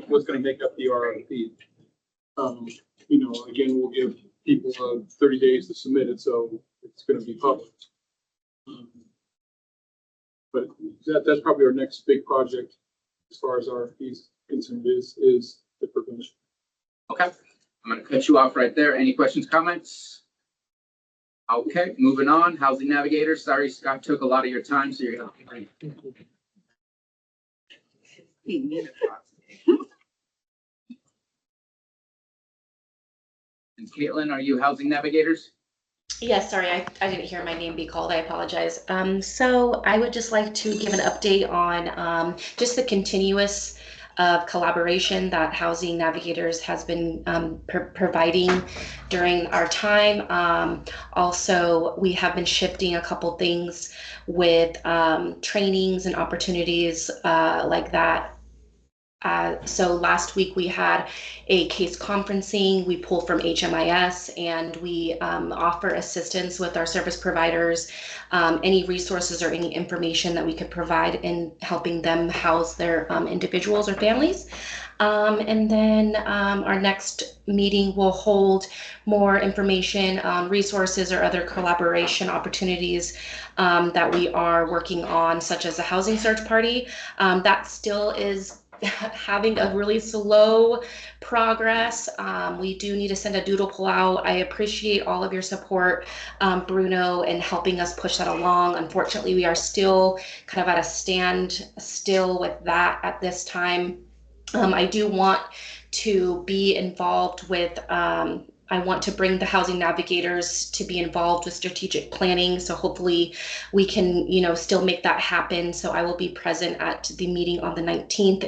what's going to make up the RFP. Again, we'll give people 30 days to submit it, so it's going to be public. But that's probably our next big project as far as RFPs concerned is the prevention. Okay, I'm going to cut you off right there. Any questions, comments? Okay, moving on. Housing navigators. Sorry, Scott took a lot of your time, so you're going to. And Caitlin, are you housing navigators? Yes, sorry, I didn't hear my name be called. I apologize. So I would just like to give an update on just the continuous collaboration that Housing Navigators has been providing during our time. Also, we have been shifting a couple things with trainings and opportunities like that. So last week we had a case conferencing. We pull from HMIS and we offer assistance with our service providers, any resources or any information that we could provide in helping them house their individuals or families. And then our next meeting will hold more information on resources or other collaboration opportunities that we are working on, such as a housing search party. That still is having a really slow progress. We do need to send a doodle poll out. I appreciate all of your support, Bruno, in helping us push that along. Unfortunately, we are still kind of at a standstill with that at this time. I do want to be involved with I want to bring the housing navigators to be involved with strategic planning. So hopefully we can, still make that happen. So I will be present at the meeting on the 19th,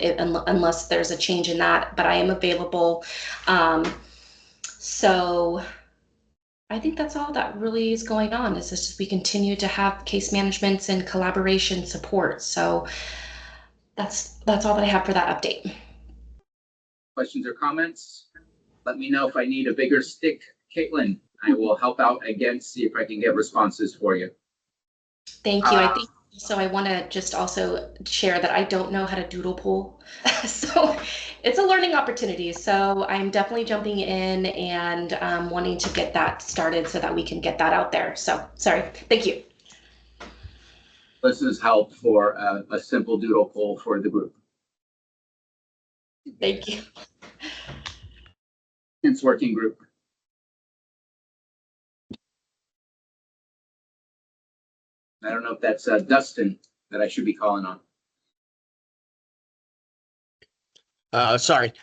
unless there's a change in that, but I am available. So I think that's all that really is going on. Is just we continue to have case managements and collaboration support. So that's all that I have for that update. Questions or comments? Let me know if I need a bigger stick, Caitlin. I will help out again, see if I can get responses for you. Thank you. I think so. I want to just also share that I don't know how to doodle poll. So it's a learning opportunity. So I'm definitely jumping in and wanting to get that started so that we can get that out there. So sorry. Thank you. This is help for a simple doodle poll for the group. Thank you. It's working group. I don't know if that's Dustin that I should be calling on. Sorry.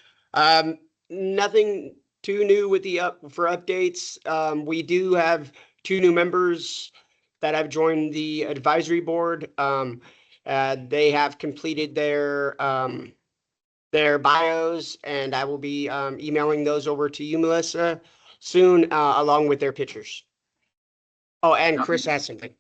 Nothing too new with the for updates. We do have 2 new members that have joined the advisory board. They have completed their bios, and I will be emailing those over to you, Melissa, soon, along with their pictures. Oh, and Chris has something.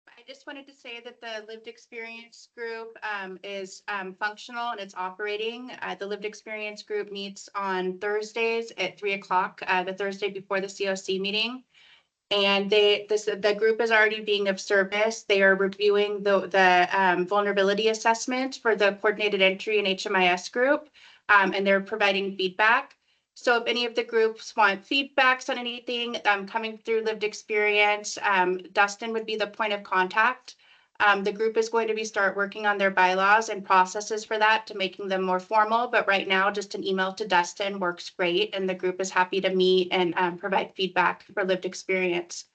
I just wanted to say that the lived experience group is functional and it's operating. The lived experience group meets on Thursdays at 3 o'clock, the Thursday before the COC meeting. And the group is already being of service. They are reviewing the vulnerability assessment for the coordinated entry and HMIS group, and they're providing feedback. So if any of the groups want feedbacks on anything coming through lived experience, Dustin would be the point of contact. The group is going to start working on their bylaws and processes for that to making them more formal. But right now, just an email to Dustin works great. And the group is happy to meet and provide feedback for lived experience.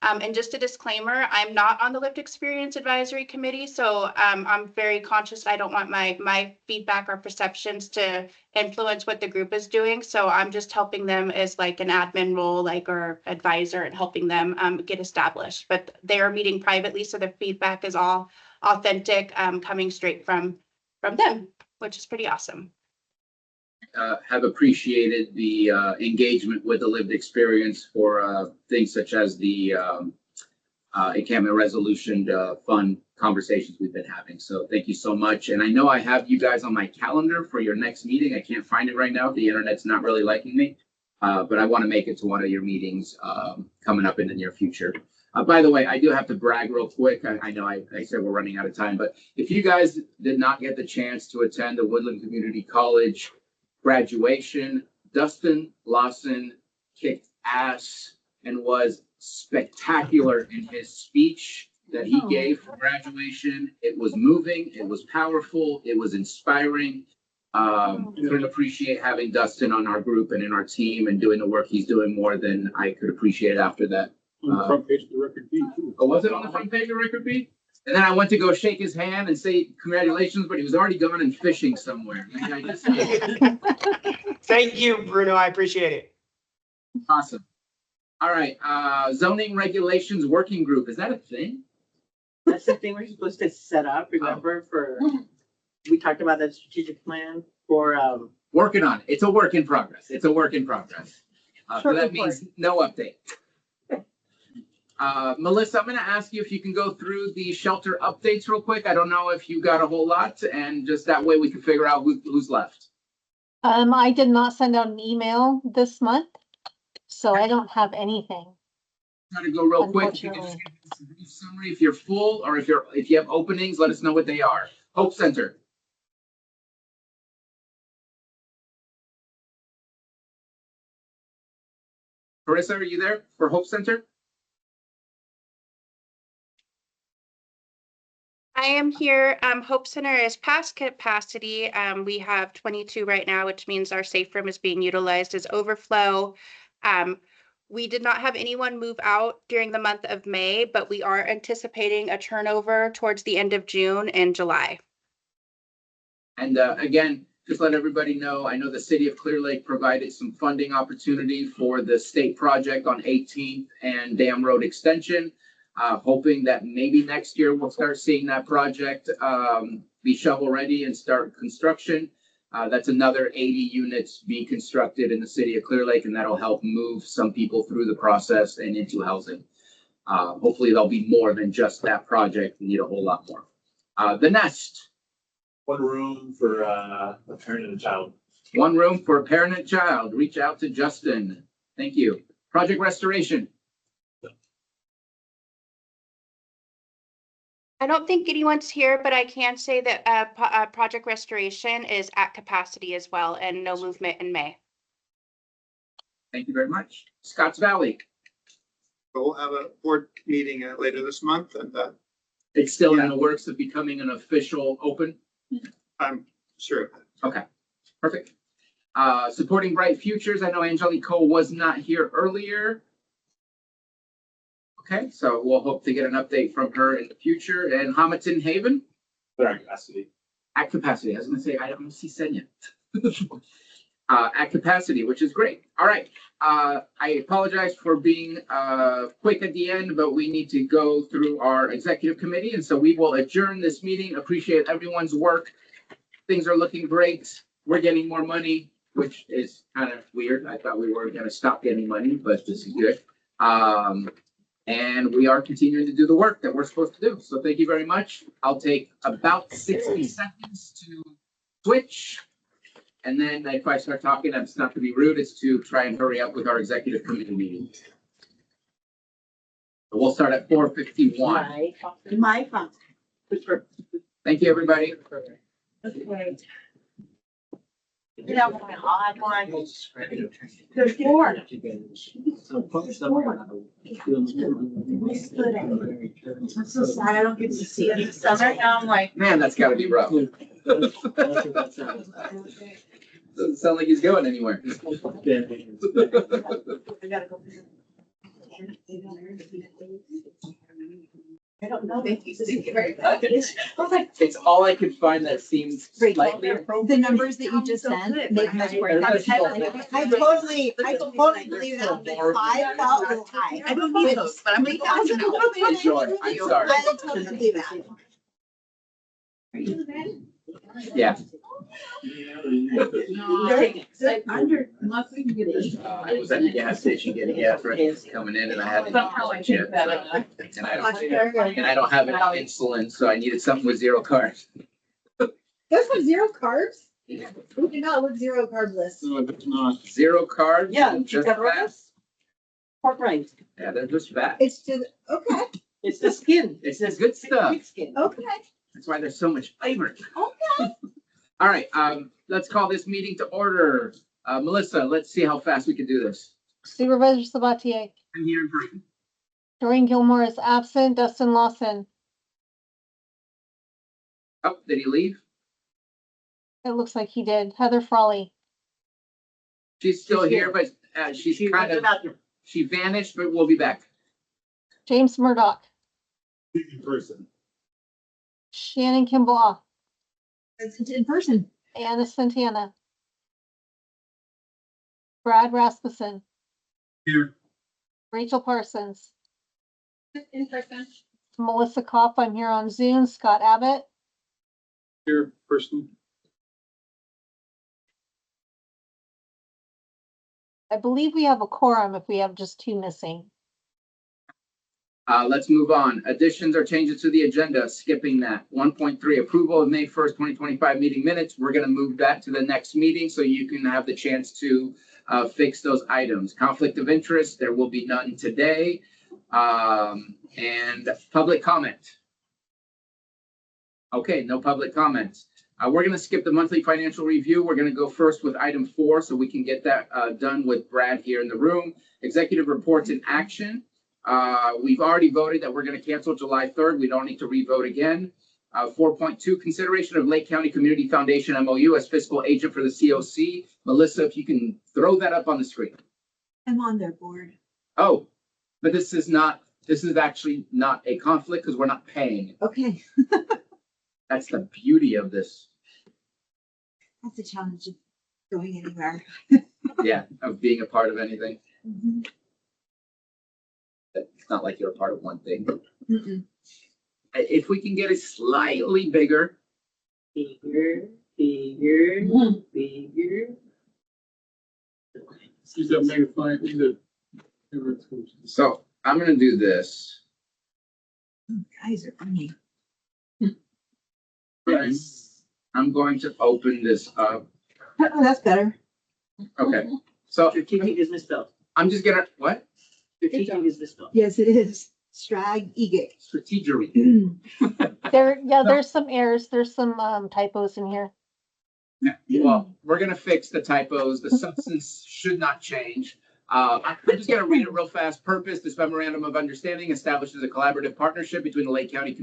And just a disclaimer, I'm not on the lived experience advisory committee. So I'm very conscious. I don't want my feedback or perceptions to influence what the group is doing. So I'm just helping them as like an admin role, or advisor, and helping them get established. But they are meeting privately. So the feedback is all authentic, coming straight from them, which is pretty awesome. have appreciated the engagement with the lived experience for things such as the encampment resolution fund conversations we've been having. So thank you so much. And I know I have you guys on my calendar for your next meeting. I can't find it right now. The internet's not really liking me, but I want to make it to one of your meetings coming up in the near future. By the way, I do have to brag real quick. I know I said we're running out of time, but if you guys did not get the chance to attend the Woodland Community College graduation, Dustin Lawson kicked ass and was spectacular in his speech that he gave for graduation. It was moving, it was powerful, it was inspiring. Couldn't appreciate having Dustin on our group and in our team and doing the work he's doing more than I could appreciate after that. On the front page of the Record B, too. Oh, was it on the front page of Record B? And then I went to go shake his hand and say congratulations, but he was already gone and fishing somewhere. Thank you, Bruno. I appreciate it. Awesome. All right, zoning regulations working group. Is that a thing? That's the thing we're supposed to set up, remember, for, we talked about that strategic plan for, Working on it. It's a work in progress. It's a work in progress. So that means no update. Melissa, I'm going to ask you if you can go through the shelter updates real quick. I don't know if you got a whole lot, and just that way we can figure out who's left. I did not send out an email this month, so I don't have anything. Try to go real quick. If you can just give us a brief summary if you're full, or if you have openings, let us know what they are. Hope Center. Carissa, are you there for Hope Center? I am here. Hope Center is past capacity. We have 22 right now, which means our safe room is being utilized as overflow. We did not have anyone move out during the month of May, but we are anticipating a turnover towards the end of June and July. And again, just let everybody know, I know the city of Clear Lake provided some funding opportunity for the state project on 18th and Dam Road Extension. Hoping that maybe next year we'll start seeing that project be shovel ready and start construction. That's another 80 units being constructed in the city of Clear Lake, and that'll help move some people through the process and into housing. Hopefully there'll be more than just that project. We need a whole lot more. The Nest. One room for a parent and a child. One room for a parent and child. Reach out to Justin. Thank you. Project Restoration. I don't think anyone's here, but I can say that Project Restoration is at capacity as well and no movement in May. Thank you very much. Scotts Valley. We'll have a board meeting later this month, and it's still in the works of becoming an official open. I'm sure. Okay, perfect. Supporting Bright Futures. I know LCCoC was not here earlier. Okay, so we'll hope to get an update from her in the future. And Homerton Haven? They're at capacity. At capacity. I was going to say, I don't see Senya. At capacity, which is great. All right. I apologize for being quick at the end, but we need to go through our executive committee. And so we will adjourn this meeting. Appreciate everyone's work. Things are looking great. We're getting more money, which is kind of weird. I thought we were going to stop getting money, but this is good. And we are continuing to do the work that we're supposed to do. So thank you very much. I'll take about 60 seconds to switch. And then if I start talking, it's not to be rude, it's to try and hurry up with our executive committee meeting. So we'll start at 4:51. My phone. Thank you, everybody. Okay. Yeah, odd one. There's four. I'm so sad I don't get to see it in the summer. Now I'm like, man, that's got to be rough. Doesn't sound like he's going anywhere. I gotta go. I don't know. Thank you very much. It's all I could find that seems slightly appropriate. The numbers that you just sent make much more sense. I totally believe that. The 5 felt a little high. I don't need those, but I'm like, I'm sorry. I totally believe that. Yeah. Unless we can get it. I was at the gas station getting gas right coming in and I had. Somehow I think that, And I don't have enough insulin, so I needed something with zero carbs. Those have zero carbs? Who do not live zero carb list? No, it's not. Zero carbs? Yeah, and just fat? Pork rinds. Yeah, they're just fat. It's just, okay, It's the skin. It's the good stuff. Pig skin. okay, That's why there's so much flavor. okay. All right, let's call this meeting to order. Melissa, let's see how fast we can do this. Supervisor Sabatier. I'm here in person. Doreen Gilmore is absent. Dustin Lawson. Oh, did he leave? It looks like he did. Heather Frawley. She's still She's here, here. but she's She kind went to of, the bathroom. she vanished, but we'll be back. James Murdoch. In person. Shannon Kimball. It's in person. Anna Santana. Brad Rasmussen. Here. Rachel Parsons. In person. Melissa Kopp, I'm here on Zoom. Scott Abbott. Here, person. I believe we have a quorum if we have just two missing. Let's move on. Additions or changes to the agenda, skipping that. 1.3, approval of May 1st, 2025 meeting minutes. We're gonna move that to the next meeting so you can have the chance to fix those items. Conflict of interest, there will be none today. And public comment. Okay, no public comments. We're gonna skip the monthly financial review. We're gonna go first with item 4 so we can get that done with Brad here in the room. Executive reports in action. We've already voted that we're going to cancel July 3rd. We don't need to re-vote again. 4.2, consideration of Lake County Community Foundation MOU as fiscal agent for the COC. Melissa, if you can throw that up on the screen. I'm on their board. Oh, but this is actually not a conflict because we're not paying. Okay, That's the beauty of this. that's a challenge of going anywhere. Yeah, of being a part of anything. Mhm. It's not like you're a part of one thing. Mm-mm. If we can get it slightly bigger. Bigger. Mhm. Use that magnifying, use it. So I'm going to do this. Guys are funny. I'm going to open this up. Oh, that's better. Okay, so Strategic is misspelled. I'm just gonna, what? Strategic is misspelled. Yes, it is. Strategic. Strategery. There's some errors. There's some typos in here. Well, we're gonna fix the typos. The substance should not change. I'm just gonna read it real fast. Purpose, this memorandum of understanding establishes a collaborative partnership between the Lake County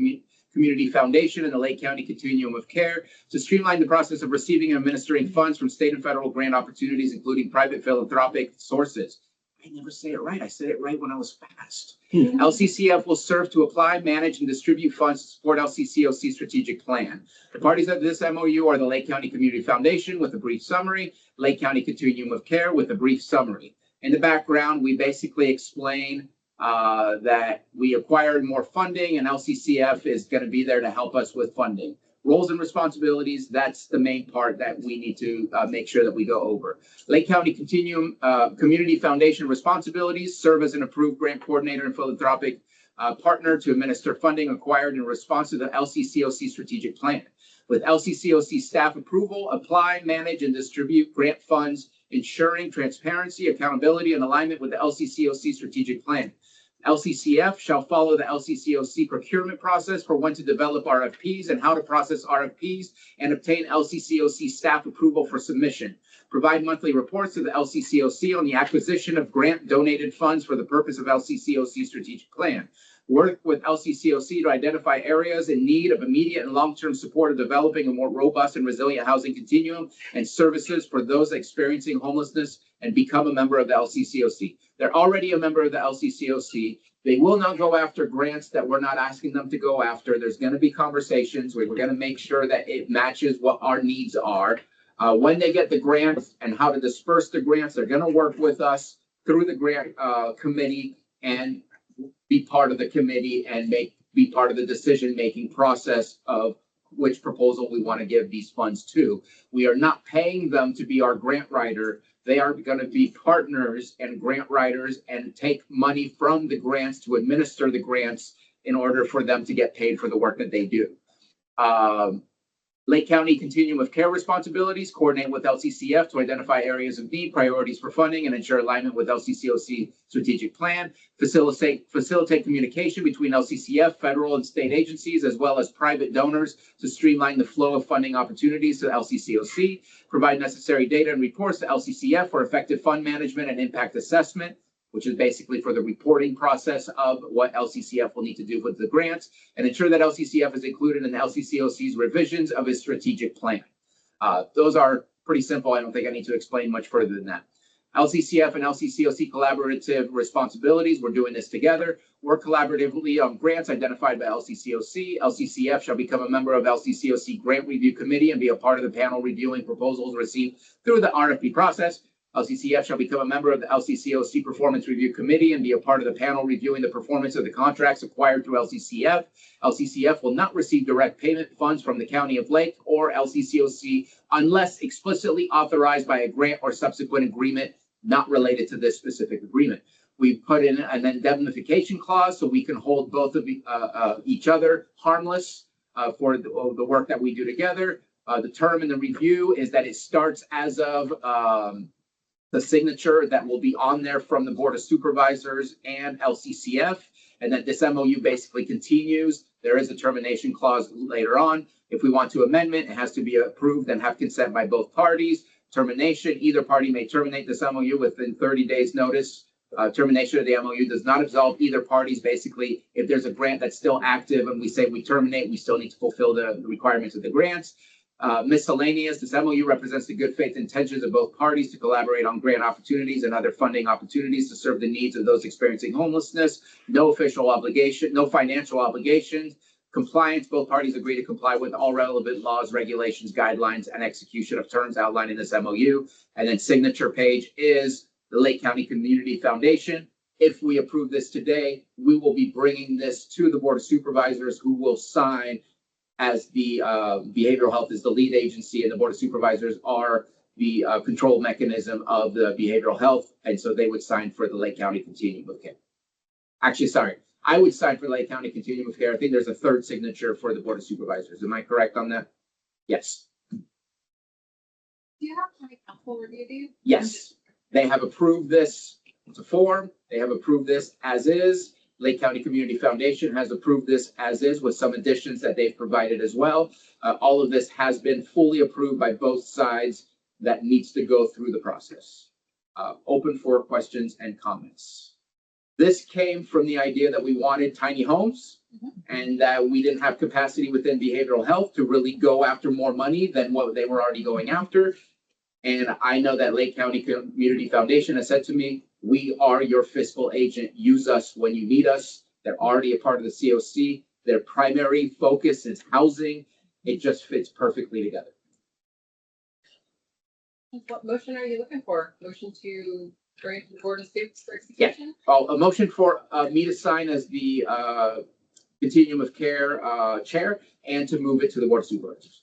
Community Foundation and the Lake County Continuum of Care to streamline the process of receiving and administering funds from state and federal grant opportunities, including private philanthropic sources. I never say it right. I said it right when I was fast. LCCF will serve to apply, manage, and distribute funds to support LCCoC strategic plan. The parties of this MOU are the Lake County Community Foundation with a brief summary, Lake County Continuum of Care with a brief summary. In the background, we basically explain that we acquired more funding and LCCF is going to be there to help us with funding. Roles and responsibilities, that's the main part that we need to make sure that we go over. Lake County Continuum Community Foundation responsibilities: serve as an approved grant coordinator and philanthropic partner to administer funding acquired in response to the LCCoC strategic plan. With LCCoC staff approval, apply, manage, and distribute grant funds, ensuring transparency, accountability, and alignment with the LCCoC strategic plan. LCCF shall follow the LCCoC procurement process for when to develop RFPs and how to process RFPs and obtain LCCoC staff approval for submission. Provide monthly reports to the LCCoC on the acquisition of grant donated funds for the purpose of LCCoC strategic plan. Work with LCCoC to identify areas in need of immediate and long-term support of developing a more robust and resilient housing continuum and services for those experiencing homelessness and become a member of the LCCoC. They're already a member of the LCCoC. They will not go after grants that we're not asking them to go after. There's going to be conversations where we're going to make sure that it matches what our needs are. When they get the grants and how to disperse the grants, they're going to work with us through the grant committee and be part of the committee and be part of the decision-making process of which proposal we want to give these funds to. We are not paying them to be our grant writer. They are going to be partners and grant writers and take money from the grants to administer the grants in order for them to get paid for the work that they do. Lake County Continuum of Care responsibilities, coordinate with LCCF to identify areas of need, priorities for funding, and ensure alignment with LCCoC strategic plan. Facilitate communication between LCCF, federal and state agencies, as well as private donors to streamline the flow of funding opportunities to LCCoC. Provide necessary data and reports to LCCF for effective fund management and impact assessment, which is basically for the reporting process of what LCCF will need to do with the grants, and ensure that LCCF is included in the LCCoC's revisions of its strategic plan. Those are pretty simple. I don't think I need to explain much further than that. LCCF and LCCoC collaborative responsibilities. We're doing this together. Work collaboratively on grants identified by LCCoC. LCCF shall become a member of LCCoC Grant Review Committee and be a part of the panel reviewing proposals received through the RFP process. LCCF shall become a member of the LCCoC Performance Review Committee and be a part of the panel reviewing the performance of the contracts acquired through LCCF. LCCF will not receive direct payment funds from the County of Lake or LCCoC unless explicitly authorized by a grant or subsequent agreement not related to this specific agreement. We put in an indemnification clause so we can hold both of each other harmless for the work that we do together. The term in the review is that it starts as of the signature that will be on there from the Board of Supervisors and LCCF, and that this MOU basically continues. There is a termination clause later on. If we want to amend it, it has to be approved and have consent by both parties. Termination, either party may terminate this MOU within 30 days notice. Termination of the MOU does not absolve either parties. Basically, if there's a grant that's still active and we say we terminate, we still need to fulfill the requirements of the grants. Miscellaneous, this MOU represents the good faith intentions of both parties to collaborate on grant opportunities and other funding opportunities to serve the needs of those experiencing homelessness. No official obligation, no financial obligations. Compliance, both parties agree to comply with all relevant laws, regulations, guidelines, and execution of terms outlined in this MOU. And then signature page is the Lake County Community Foundation. If we approve this today, we will be bringing this to the Board of Supervisors, who will sign as the behavioral health is the lead agency and the Board of Supervisors are the control mechanism of the behavioral health. And so they would sign for the Lake County Continuum of Care. Actually, sorry, I would sign for Lake County Continuum of Care. I think there's a third signature for the Board of Supervisors. Am I correct on that? Yes. Do you have county council review these? Yes. They have approved this. It's a form. They have approved this as is. Lake County Community Foundation has approved this as is with some additions that they've provided as well. All of this has been fully approved by both sides. That needs to go through the process. Open for questions and comments. This came from the idea that we wanted tiny homes and that we didn't have capacity within behavioral health to really go after more money than what they were already going after. And I know that Lake County Community Foundation has said to me, we are your fiscal agent. Use us when you need us. They're already a part of the COC. Their primary focus is housing. It just fits perfectly together. What motion are you looking for? Motion to bring it to the Board of States for Yeah. execution? Oh, a motion for me to sign as the Continuum of Care chair and to move it to the Board of Supervisors.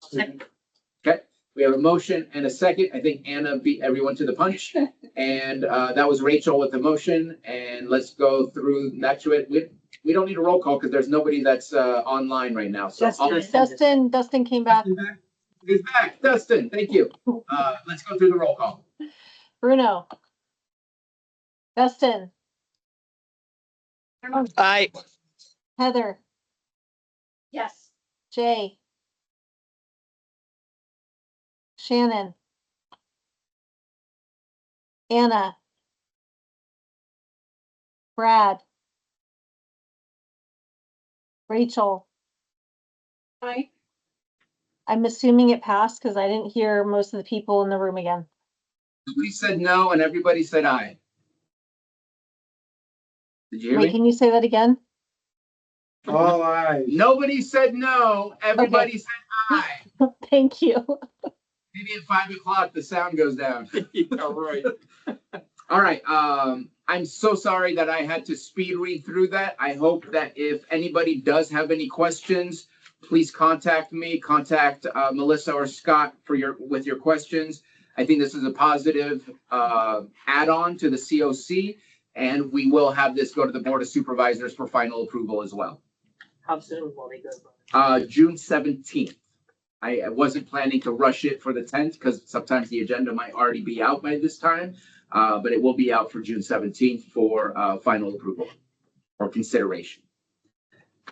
Second. Okay. We have a motion and a second. I think Anna beat everyone to the punch. And that was Rachel with the motion. And let's go through next to it. We don't need a roll call because there's nobody that's online right now. So Dustin came back. He's back. Dustin, thank you. Let's go through the roll call. Bruno. Dustin. Aye. Heather. Yes. Jay. Shannon. Anna. Brad. Rachel. Aye. I'm assuming it passed because I didn't hear most of the people in the room again. We said no and everybody said aye. Did you hear Wait, me? can you say that again? All ayes. Nobody said no. Everybody said aye. Thank you. Maybe at 5 o'clock the sound goes down. Yeah, right. All right. I'm so sorry that I had to speed read through that. I hope that if anybody does have any questions, please contact me, contact Melissa or Scott with your questions. I think this is a positive add-on to the COC, and we will have this go to the Board of Supervisors for final approval as well. How soon will they go? June 17th. I wasn't planning to rush it for the 10th because sometimes the agenda might already be out by this time, but it will be out for June 17th for final approval or consideration.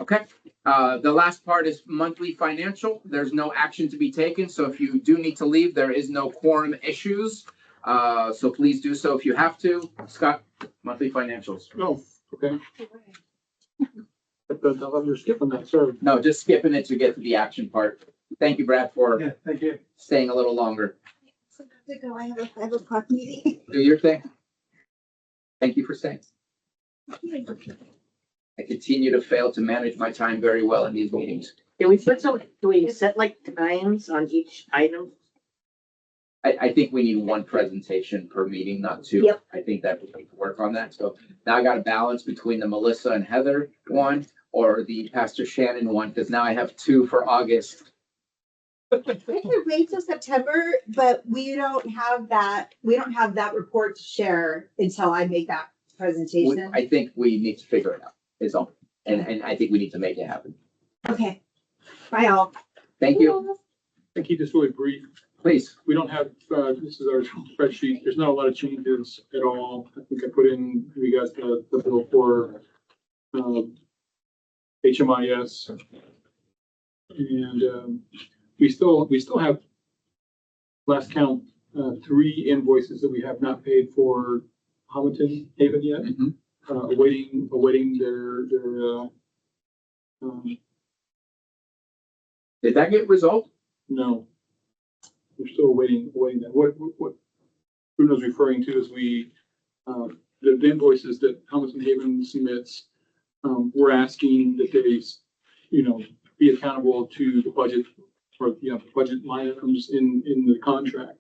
Okay. The last part is monthly financial. There's no action to be taken. So if you do need to leave, there is no quorum issues. So please do so if you have to. Scott, monthly financials. Oh, okay. But you're skipping that, sorry. No, just skipping it to get to the action part. Thank you, Brad, for Thank you. staying a little longer. So I have to go. I have a 5 o'clock meeting. Do your thing. Thank you for staying. I continue to fail to manage my time very well in these meetings. Can we do we set like times on each item? I think we need one presentation per meeting, not two. Yep. I think that we need to work on that. So now I got a balance between the Melissa and Heather one or the Pastor Shannon one, because now I have two for August. I could wait till September, but we don't have that report to share until I make that presentation. I think we need to figure it out, is all. And I think we need to make it happen. Okay. Bye all. Thank you. I keep this really brief. Please. We don't have, this is our spreadsheet. There's not a lot of changes at all. I think I put in, we got the bill for HMIS. And we still have, last count, 3 invoices that we have not paid for Hamilton Haven yet. Awaiting their Did that get resolved? no. We're still awaiting that. What Bruno's referring to is the invoices that Hamilton Haven submits, we're asking that they, be accountable to the budget or, the budget line items in the contract.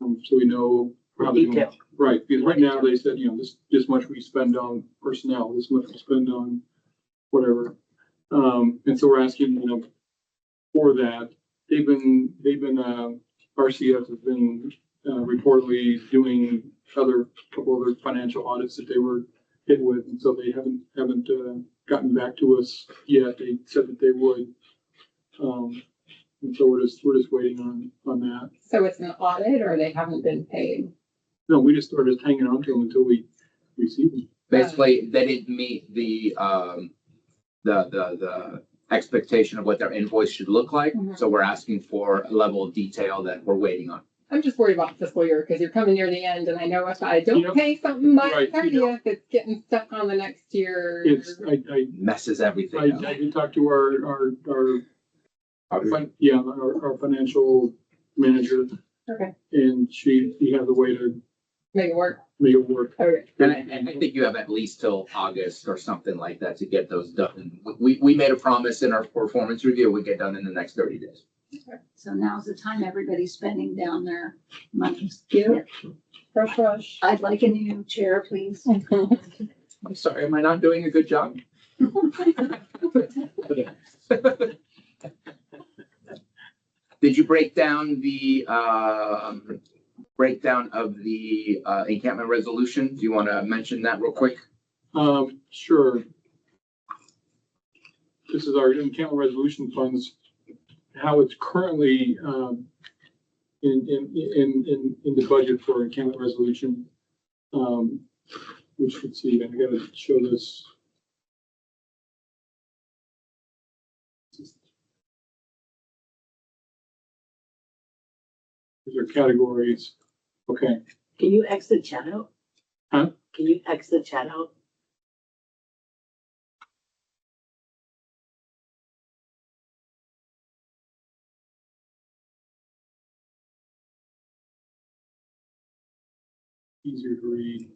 So we know how they're going. Right, because right now they said, this much we spend on personnel, this much we spend on whatever. And so we're asking, for that. They've been RCF has been reportedly doing couple other financial audits that they were hit with, and so they haven't gotten back to us yet. They said that they would, and so we're just waiting on that. So it's an audit, or they haven't been paid? No, we just started hanging on to them until we receive them. Basically, they didn't meet the expectation of what their invoice should look like. So we're asking for a level of detail that we're waiting on. I'm just worried about fiscal year because you're coming near the end, and I know if I don't pay something by Right, 30th, it's getting stuck on the next year. I messes everything up. I did talk to our financial manager. Okay. And he has a way to Make it work. Okay. And I think you have at least till August or something like that to get those done. We made a promise in our performance review, we get done in the next 30 days. So now's the time everybody's spending down their money. Yeah. Rush. I'd like a new chair, please. I'm sorry, am I not doing a good job? Did you break down the breakdown of the encampment resolution? Do you want to mention that real quick? Sure. This is our encampment resolution funds, how it's currently in the budget for encampment resolution. Which, let's see, I gotta show this. These are categories. Okay. Can you exit chat out? Huh? Can you exit chat out? Easier to read.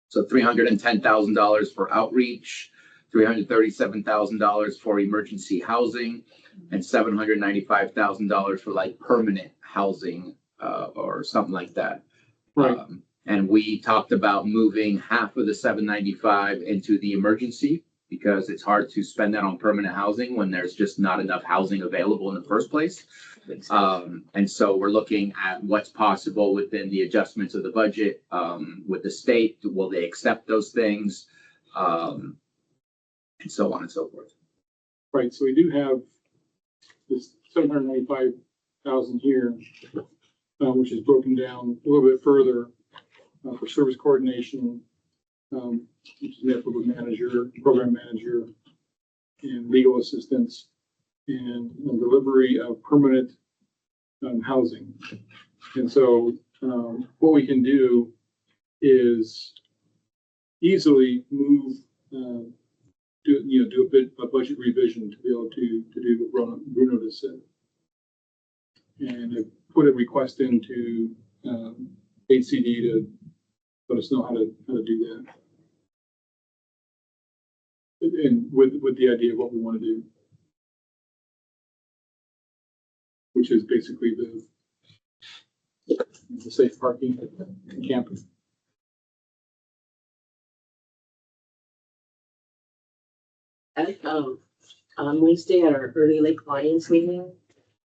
So $310,000 for outreach, $337,000 for emergency housing, and $795,000 for like permanent housing or something like that. Right. And we talked about moving half of the 795 into the emergency because it's hard to spend that on permanent housing when there's just not enough housing available in the first place. And so we're looking at what's possible within the adjustments of the budget, with the state. Will they accept those things? And so on and so forth. Right, so we do have this 795,000 here, which is broken down a little bit further for service coordination, which is network manager, program manager, and legal assistance, and delivery of permanent housing. And so what we can do is easily move, do a budget revision to be able to do what Bruno just said. And I put a request into HCD to let us know how to do that. And with the idea of what we want to do, which is basically the safe parking and camping. On Wednesday at our Early Lake Lions meeting,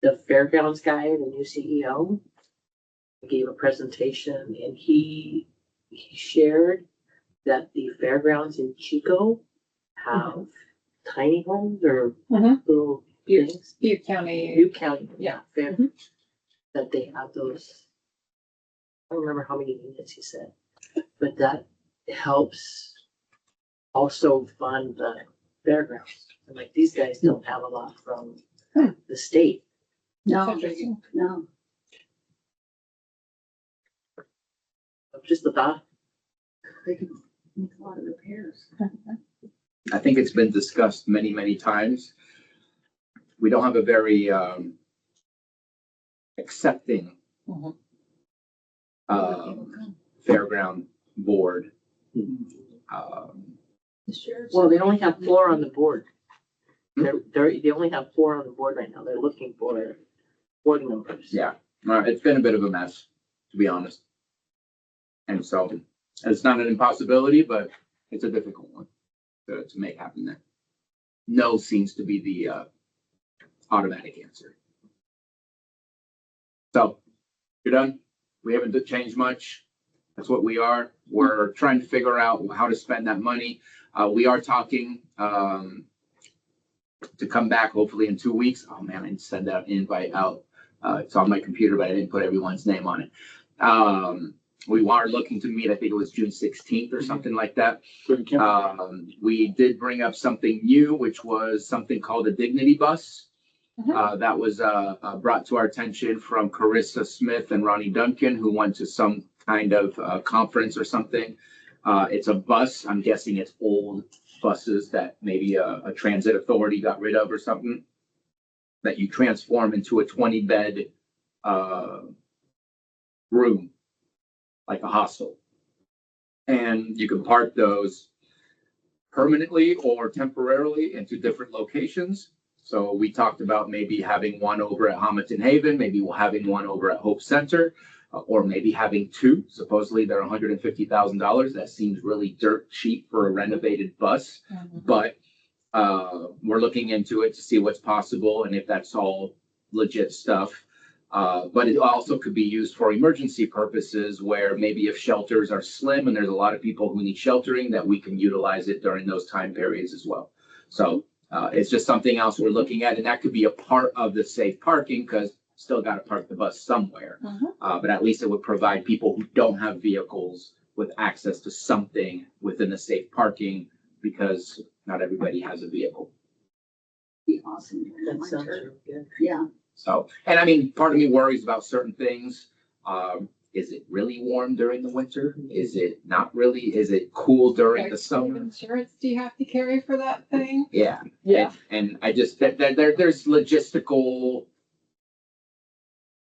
the fairgrounds guy, the new CEO, gave a presentation, and he shared that the fairgrounds in Chico have tiny homes or little things. Butte County. Butte County, Yeah. fair. That they have those. I don't remember how many units he said, but that helps also fund the fairgrounds. And like these guys don't have a lot from the state. No, no. Just the thought. They can make a lot of repairs. I think it's been discussed many, many times. We don't have a very accepting fairground board. Well, they only have 4 on the board. They only have 4 on the board right now. They're looking for board members. Yeah, it's been a bit of a mess, to be honest. And so it's not an impossibility, but it's a difficult one to make happen there. No seems to be the automatic answer. So you're done. We haven't changed much. That's what we are. We're trying to figure out how to spend that money. We are talking to come back hopefully in 2 weeks. Oh man, I didn't send that invite out. It's on my computer, but I didn't put everyone's name on it. We are looking to meet, I think it was June 16th or something like that. We did bring up something new, which was something called a Dignity Bus. That was brought to our attention from Carissa Smith and Ronnie Duncan, who went to some kind of conference or something. It's a bus. I'm guessing it's old buses that maybe a transit authority got rid of or something, that you transform into a 20-bed room, like a hostel. And you can park those permanently or temporarily into different locations. So we talked about maybe having one over at Homerton Haven, maybe we'll having one over at Hope Center, or maybe having 2. Supposedly they're $150,000. That seems really dirt cheap for a renovated bus, but we're looking into it to see what's possible and if that's all legit stuff. But it also could be used for emergency purposes, where maybe if shelters are slim and there's a lot of people who need sheltering, that we can utilize it during those time periods as well. So it's just something else we're looking at, and that could be a part of the safe parking, because still got to park the bus somewhere. But at least it would provide people who don't have vehicles with access to something within the safe parking, because not everybody has a vehicle. Be awesome. That sounds really good. Yeah. So, and I mean, part of me worries about certain things. Is it really warm during the winter? Is it not really? Is it cool during the summer? What insurance do you have to carry for that thing? Yeah. Yeah. And I just, there's logistical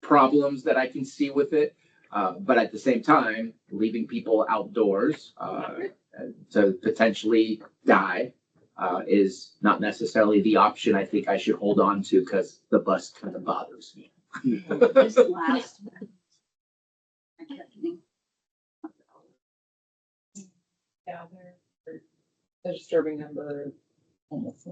problems that I can see with it. But at the same time, leaving people outdoors to potentially die is not necessarily the option I think I should hold on to, because the bus kind of bothers me. This last one, I kept thinking, Yeah, a disturbing number of homeless.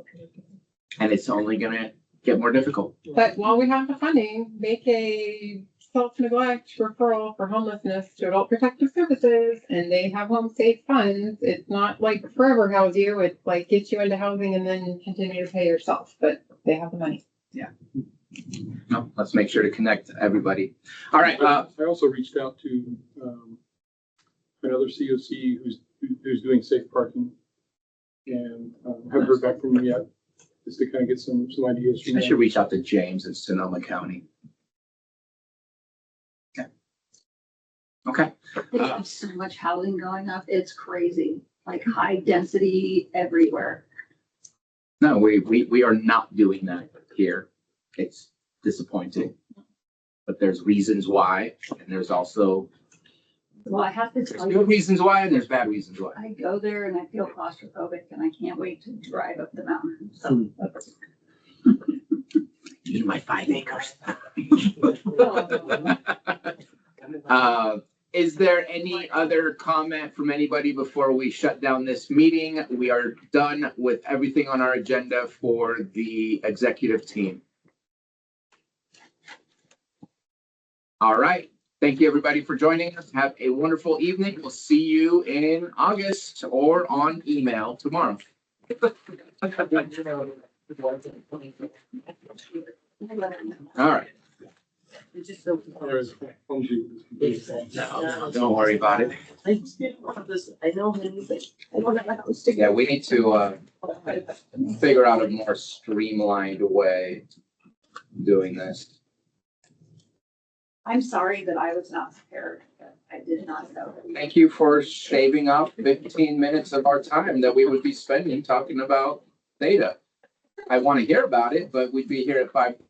And it's only gonna get more difficult. But while we have the funding, make a self-neglect referral for homelessness to Adult Protective Services, and they have home safe funds. It's not like forever house you, it's like get you into housing and then continue to pay yourself, but they have the money. Yeah. No, let's make sure to connect everybody. All right. I also reached out to another COC who's doing safe parking, and haven't heard back from him yet, just to kind of get some ideas. I should reach out to James in Sonoma County. Okay. There's so much housing going up. It's crazy, like high density everywhere. No, we are not doing that here. It's disappointing, but there's reasons why, and there's also Well, I have to there's tell you, good reasons why, and there's bad reasons why. I go there and I feel claustrophobic and I can't wait to drive up the mountain. So Need my 5 acres. Is there any other comment from anybody before we shut down this meeting? We are done with everything on our agenda for the executive team. All right. Thank you, everybody, for joining us. Have a wonderful evening. We'll see you in August or on email tomorrow. All right. No, don't worry about it. I just didn't want this, I know him, but I don't know how to stick. Yeah, we need to figure out a more streamlined way of doing this. I'm sorry that I was not prepared. I did not know. Thank you for shaving off 15 minutes of our time that we would be spending talking about data. I want to hear about it, but we'd be here at 5:30.